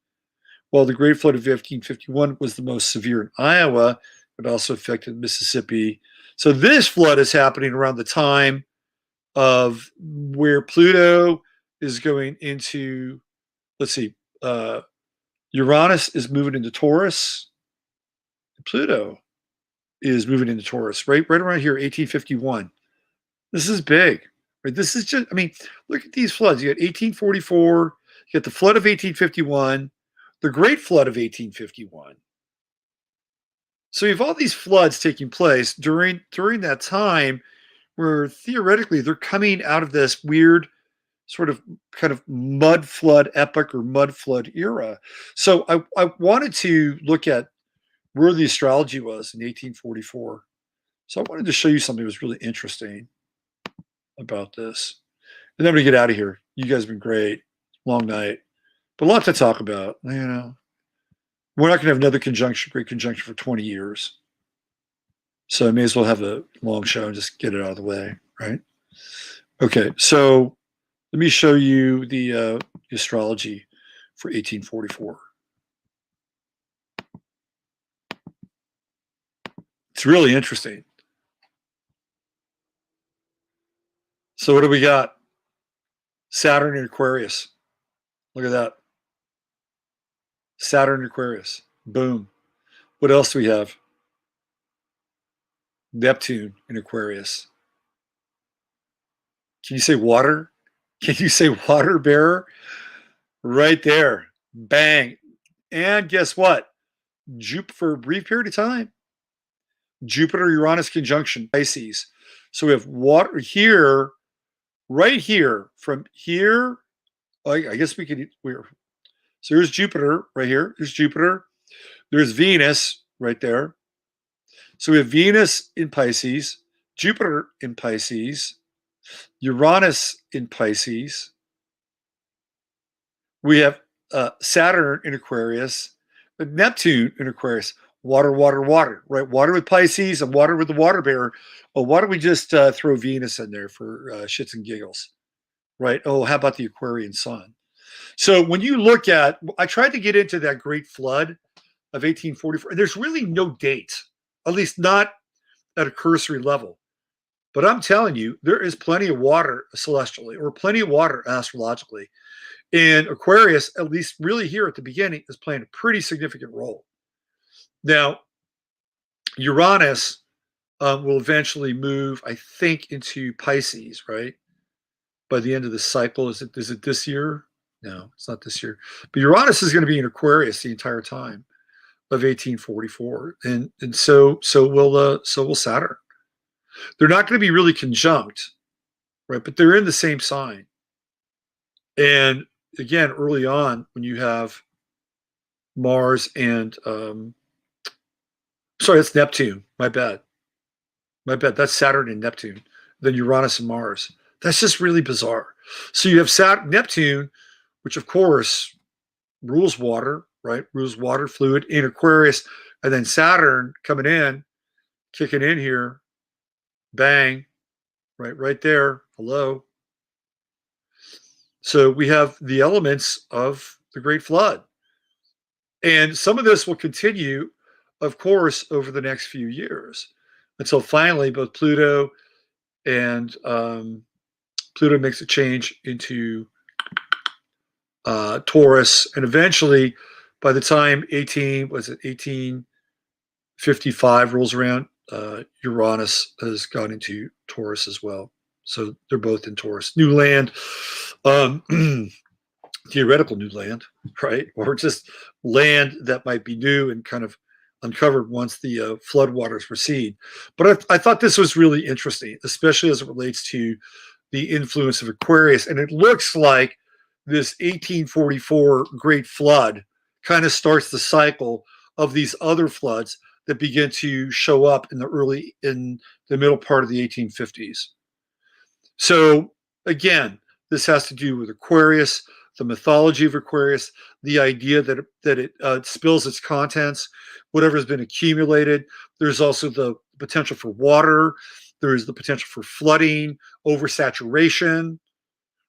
While the Great Flood of 1851 was the most severe in Iowa, it also affected Mississippi. So this flood is happening around the time of where Pluto is going into, let's see, Uranus is moving into Taurus. Pluto is moving into Taurus, right around here, 1851. This is big. Right? This is just, I mean, look at these floods. You got 1844, you got the flood of 1851, the Great Flood of 1851. So you have all these floods taking place during that time where theoretically they're coming out of this weird sort of kind of mud flood epoch or mud flood era. So I wanted to look at where the astrology was in 1844. So I wanted to show you something that was really interesting about this. And then I'm going to get out of here. You guys have been great. Long night. But a lot to talk about. You know, we're not going to have another great conjunction for 20 years. So I may as well have a long show and just get it out of the way, right? Okay, so let me show you the astrology for 1844. It's really interesting. So what do we got? Saturn in Aquarius. Look at that. Saturn in Aquarius. Boom. What else do we have? Neptune in Aquarius. Can you say water? Can you say water bearer? Right there. Bang. And guess what? Jupiter, for a brief period of time, Jupiter-Uranus conjunction, Pisces. So we have water here, right here, from here. I guess we could, so here's Jupiter right here. There's Jupiter. There's Venus right there. So we have Venus in Pisces, Jupiter in Pisces, Uranus in Pisces. We have Saturn in Aquarius, Neptune in Aquarius. Water, water, water, right? Water with Pisces and water with the water bearer. Well, why don't we just throw Venus in there for shits and giggles, right? Oh, how about the Aquarian sun? So when you look at, I tried to get into that great flood of 1844, and there's really no date, at least not at a cursory level. But I'm telling you, there is plenty of water celestially, or plenty of water astrologically. And Aquarius, at least really here at the beginning, is playing a pretty significant role. Now, Uranus will eventually move, I think, into Pisces, right? By the end of the cycle. Is it this year? No, it's not this year. But Uranus is going to be in Aquarius the entire time of 1844, and so will Saturn. They're not going to be really conjunct, right? But they're in the same sign. And again, early on, when you have Mars and sorry, that's Neptune. My bad. That's Saturn and Neptune. Then Uranus and Mars. That's just really bizarre. So you have Neptune, which of course rules water, right? Rules water fluid in Aquarius, and then Saturn coming in, kicking in here, bang, right there. Hello. So we have the elements of the Great Flood. And some of this will continue, of course, over the next few years until finally both Pluto and Pluto makes a change into Taurus. And eventually, by the time 1855 rolls around, Uranus has gone into Taurus as well. So they're both in Taurus. New land, theoretical new land, right? Or just land that might be new and kind of uncovered once the floodwaters recede. But I thought this was really interesting, especially as it relates to the influence of Aquarius. And it looks like this 1844 Great Flood kind of starts the cycle of these other floods that begin to show up in the middle part of the 1850s. So again, this has to do with Aquarius, the mythology of Aquarius, the idea that it spills its contents, whatever has been accumulated. There's also the potential for water. There is the potential for flooding, oversaturation.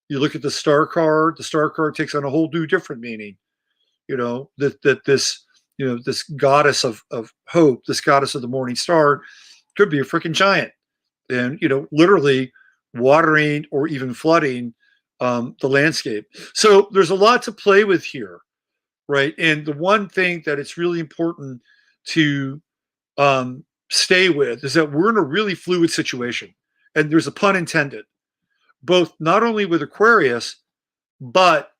You look at the star card. The star card takes on a whole new different meaning. That this this goddess of hope, this goddess of the morning star, could be a freaking giant, and literally watering or even flooding the landscape. So there's a lot to play with here, right? And the one thing that it's really important to stay with is that we're in a really fluid situation, and there's a pun intended, both not only with Aquarius, but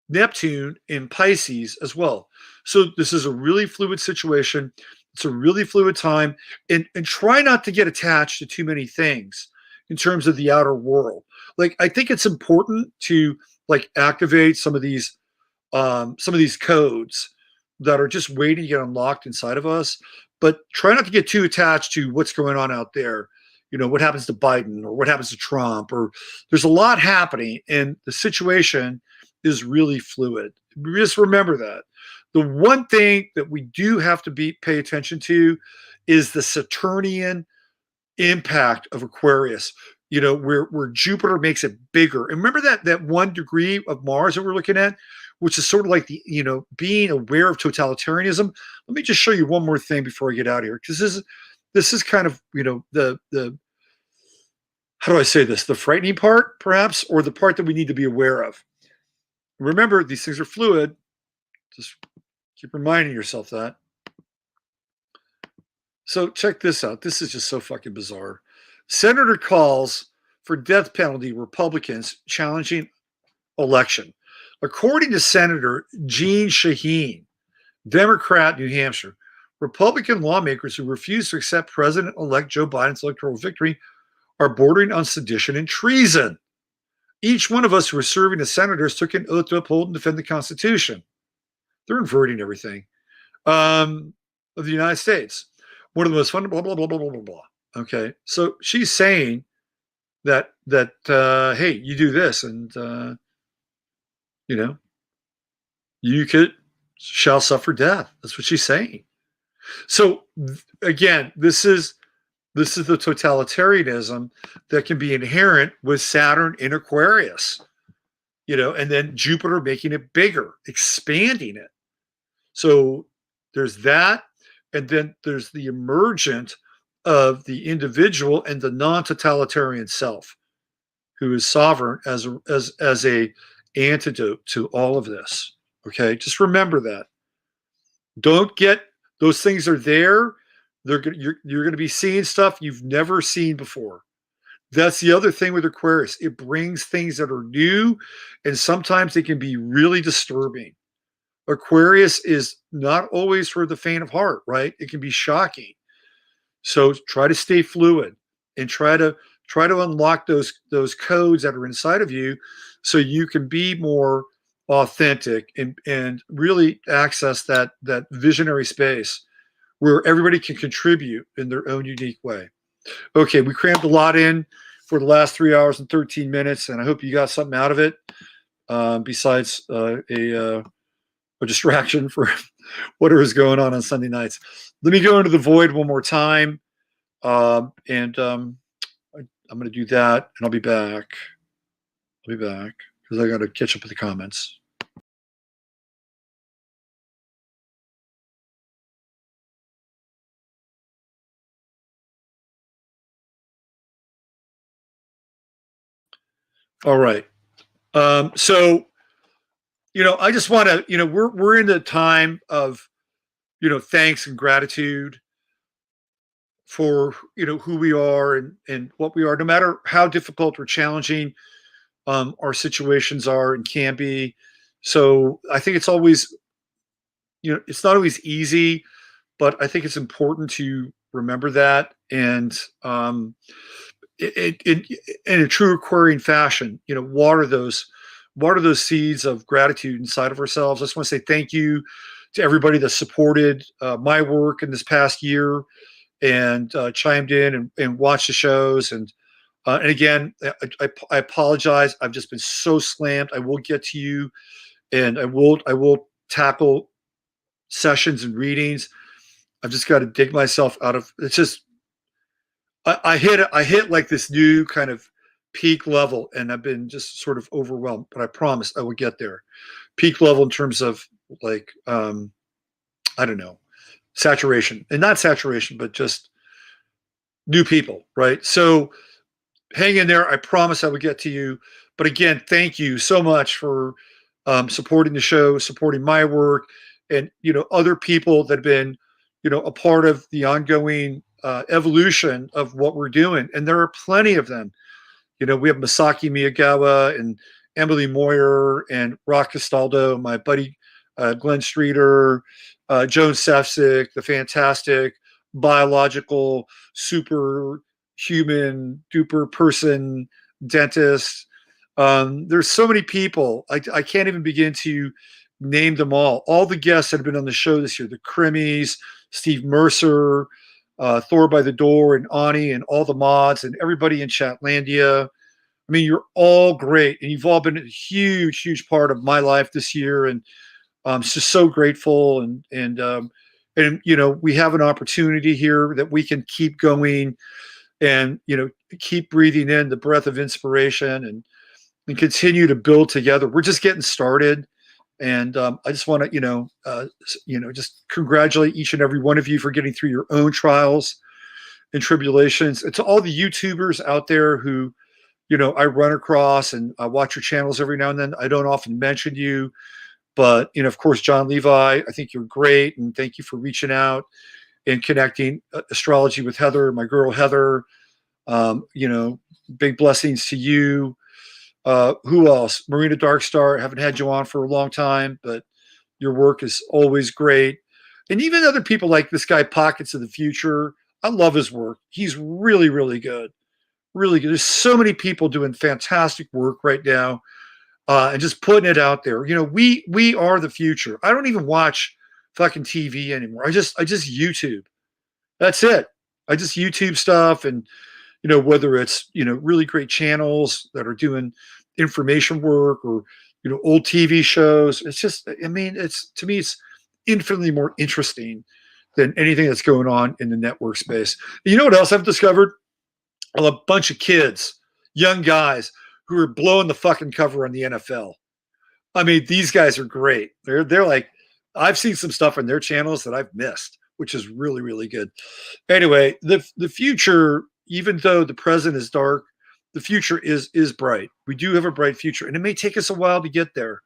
Neptune in Pisces as well. So this is a really fluid situation. It's a really fluid time, and try not to get attached to too many things in terms of the outer world. Like, I think it's important to activate some of these codes that are just waiting to get unlocked inside of us, but try not to get too attached to what's going on out there. What happens to Biden or what happens to Trump, or there's a lot happening, and the situation is really fluid. Just remember that. The one thing that we do have to pay attention to is the Saturnian impact of Aquarius, where Jupiter makes it bigger. And remember that 1 degree of Mars that we're looking at, which is sort of like the, being aware of totalitarianism. Let me just show you one more thing before I get out of here, because this is kind of, the how do I say this? The frightening part, perhaps, or the part that we need to be aware of. Remember, these things are fluid. Just keep reminding yourself that. So check this out. This is just so fucking bizarre. Senator calls for death penalty Republicans challenging election. According to Senator Jeanne Shaheen, Democrat, New Hampshire, Republican lawmakers who refuse to accept President-elect Joe Biden's electoral victory are bordering on sedition and treason. Each one of us who are serving as senators took an oath to uphold and defend the Constitution. They're inverting everything of the United States. One of the most fun, blah, blah, blah, blah, blah, blah, blah. Okay. So she's saying that hey, you do this and, you shall suffer death. That's what she's saying. So again, this is the totalitarianism that can be inherent with Saturn in Aquarius, and then Jupiter making it bigger, expanding it. So there's that. And then there's the emergent of the individual and the non-totalitarian self, who is sovereign as a antidote to all of this. Okay, just remember that. Don't get those things are there. You're going to be seeing stuff you've never seen before. That's the other thing with Aquarius. It brings things that are new, and sometimes they can be really disturbing. Aquarius is not always for the faint of heart, right? It can be shocking. So try to stay fluid and try to unlock those codes that are inside of you, so you can be more authentic and really access that visionary space where everybody can contribute in their own unique way. Okay, we crammed a lot in for the last 3 hours and 13 minutes, and I hope you got something out of it, besides a distraction for whatever is going on Sunday nights. Let me go into the void one more time, and I'm going to do that, and I'll be back. Because I got to catch up with the comments. All right. So, I just want to, we're in the time of, thanks and gratitude for, who we are and what we are, no matter how difficult or challenging our situations are and can be. So I think it's always, it's not always easy, but I think it's important to remember that. And in a true Aquarian fashion, water those seeds of gratitude inside of ourselves. I just want to say thank you to everybody that supported my work in this past year and chimed in and watched the shows. And again, I apologize. I've just been so slammed. I will get to you, and I will tackle sessions and readings. I've just got to dig myself out of. It's just I hit like this new kind of peak level, and I've been just sort of overwhelmed. But I promise I will get there. Peak level in terms of like I don't know, saturation, and not saturation, but just new people, right? So hang in there. I promise I will get to you. But again, thank you so much for supporting the show, supporting my work, and other people that have been a part of the ongoing evolution of what we're doing. And there are plenty of them. We have Masaki Miyagawa and Emily Moyer and Rock Castaldo, my buddy Glenn Streeter, Joan Sefcik, the fantastic biological superhuman duper person dentist. There's so many people. I can't even begin to name them all. All the guests that have been on the show this year, the Crimmies, Steve Mercer, Thor by the Door, and Ani, and all the mods, and everybody in Chatlandia. I mean, you're all great, and you've all been a huge, huge part of my life this year, and I'm just so grateful. And we have an opportunity here that we can keep going, and keep breathing in the breath of inspiration, and continue to build together. We're just getting started. And I just want to, just congratulate each and every one of you for getting through your own trials and tribulations. And to all the YouTubers out there who, I run across and I watch your channels every now and then. I don't often mention you, but, of course, John Levi, I think you're great. And thank you for reaching out and connecting astrology with Heather, my girl Heather. Big blessings to you. Who else? Marina Darkstar. Haven't had you on for a long time, but your work is always great. And even other people like this guy, Pockets of the Future. I love his work. He's really, really good. Really good. There's so many people doing fantastic work right now, and just putting it out there. We are the future. I don't even watch fucking TV anymore. I just YouTube. That's it. I just YouTube stuff, and whether it's, really great channels that are doing information work, or, old TV shows. It's just, to me, it's infinitely more interesting than anything that's going on in the network space. You know what else I've discovered? A bunch of kids, young guys who are blowing the fucking cover on the NFL. I mean, these guys are great. They're like, I've seen some stuff on their channels that I've missed, which is really, really good. Anyway, the future, even though the present is dark, the future is bright. We do have a bright future, and it may take us a while to get there.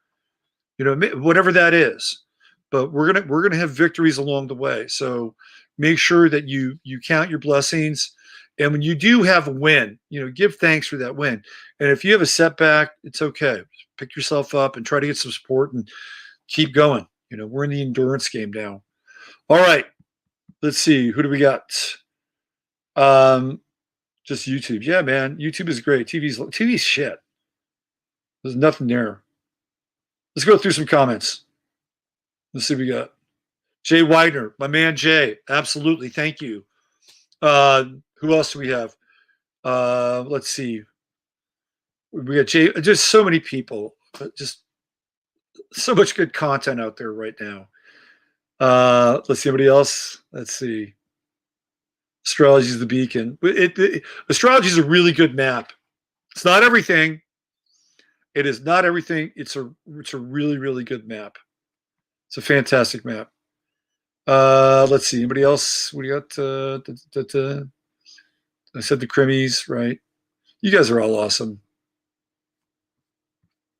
Whatever that is, but we're gonna have victories along the way. So make sure that you count your blessings, and when you do have a win, give thanks for that win. And if you have a setback, it's okay. Pick yourself up and try to get some support and keep going. We're in the endurance game now. All right, let's see. Who do we got? Just YouTube. Yeah, man. YouTube is great. TV's shit. There's nothing there. Let's go through some comments. Let's see what we got. Jay Widener, my man Jay. Absolutely. Thank you. Who else do we have? Let's see. We got Jay. Just so many people. Just so much good content out there right now. Let's see. Anybody else? Let's see. Astrology is the beacon. Astrology is a really good map. It's not everything. It is not everything. It's a really, really good map. It's a fantastic map. Let's see. Anybody else? What do you got? I said the Crimmies, right? You guys are all awesome.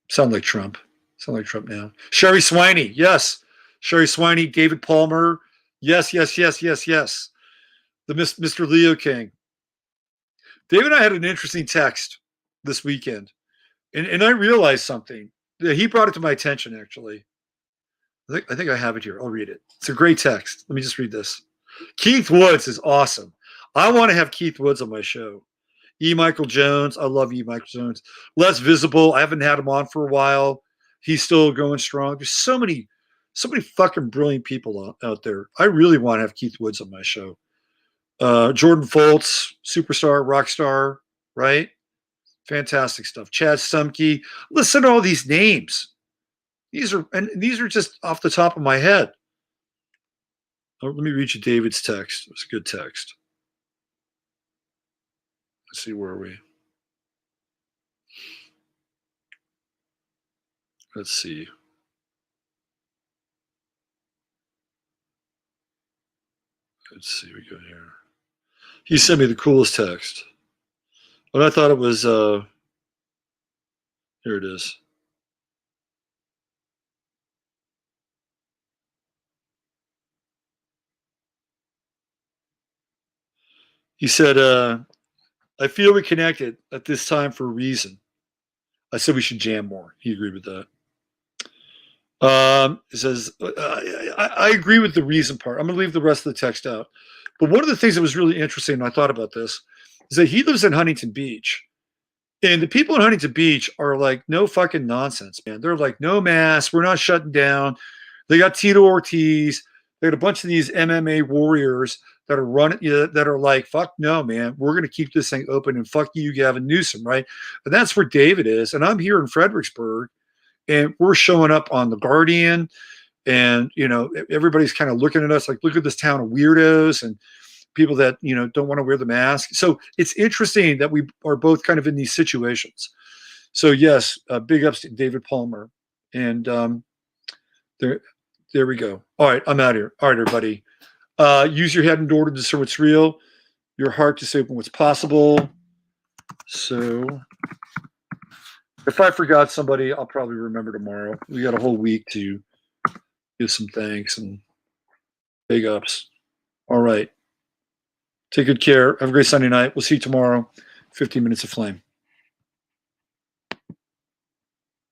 Sound like Trump now. Sherry Swiney, yes. Sherry Swiney, David Palmer, yes. The Mr. Leo King. David and I had an interesting text this weekend, and I realized something. He brought it to my attention, actually. I think I have it here. I'll read it. It's a great text. Let me just read this. Keith Woods is awesome. I want to have Keith Woods on my show. E. Michael Jones. I love E. Michael Jones. Less Visible. I haven't had him on for a while. He's still going strong. There's so many So many fucking brilliant people out there. I really want to have Keith Woods on my show. Jordan Foltz, superstar, rock star, right? Fantastic stuff. Chad Stumkey. Listen to all these names. These are just off the top of my head. Oh, let me read you David's text. It was a good text. Let's see, where are we? Let's see. Let's see, we go here. He sent me the coolest text. But I thought it was here it is. He said, I feel we connected at this time for a reason. I said we should jam more. He agreed with that. He says, I agree with the reason part. I'm going to leave the rest of the text out. But one of the things that was really interesting, and I thought about this, is that he lives in Huntington Beach. And the people in Huntington Beach are like, no fucking nonsense, man. They're like, no mask. We're not shutting down. They got Tito Ortiz. They got a bunch of these MMA warriors that are running, that are like, fuck no, man. We're going to keep this thing open, and fuck you, Gavin Newsom, right? And that's where David is. And I'm here in Fredericksburg, and we're showing up on The Guardian. And, everybody's kind of looking at us like, look at this town of weirdos and people that, don't want to wear the mask. So it's interesting that we are both kind of in these situations. So yes, big ups to David Palmer. And there we go. All right, I'm out here. All right, everybody. Use your head and door to discern what's real, your heart to say what's possible. So if I forgot somebody, I'll probably remember tomorrow. We got a whole week to give some thanks and big ups. All right. Take good care. Have a great Sunday night. We'll see you tomorrow. 15 Minutes of Flame.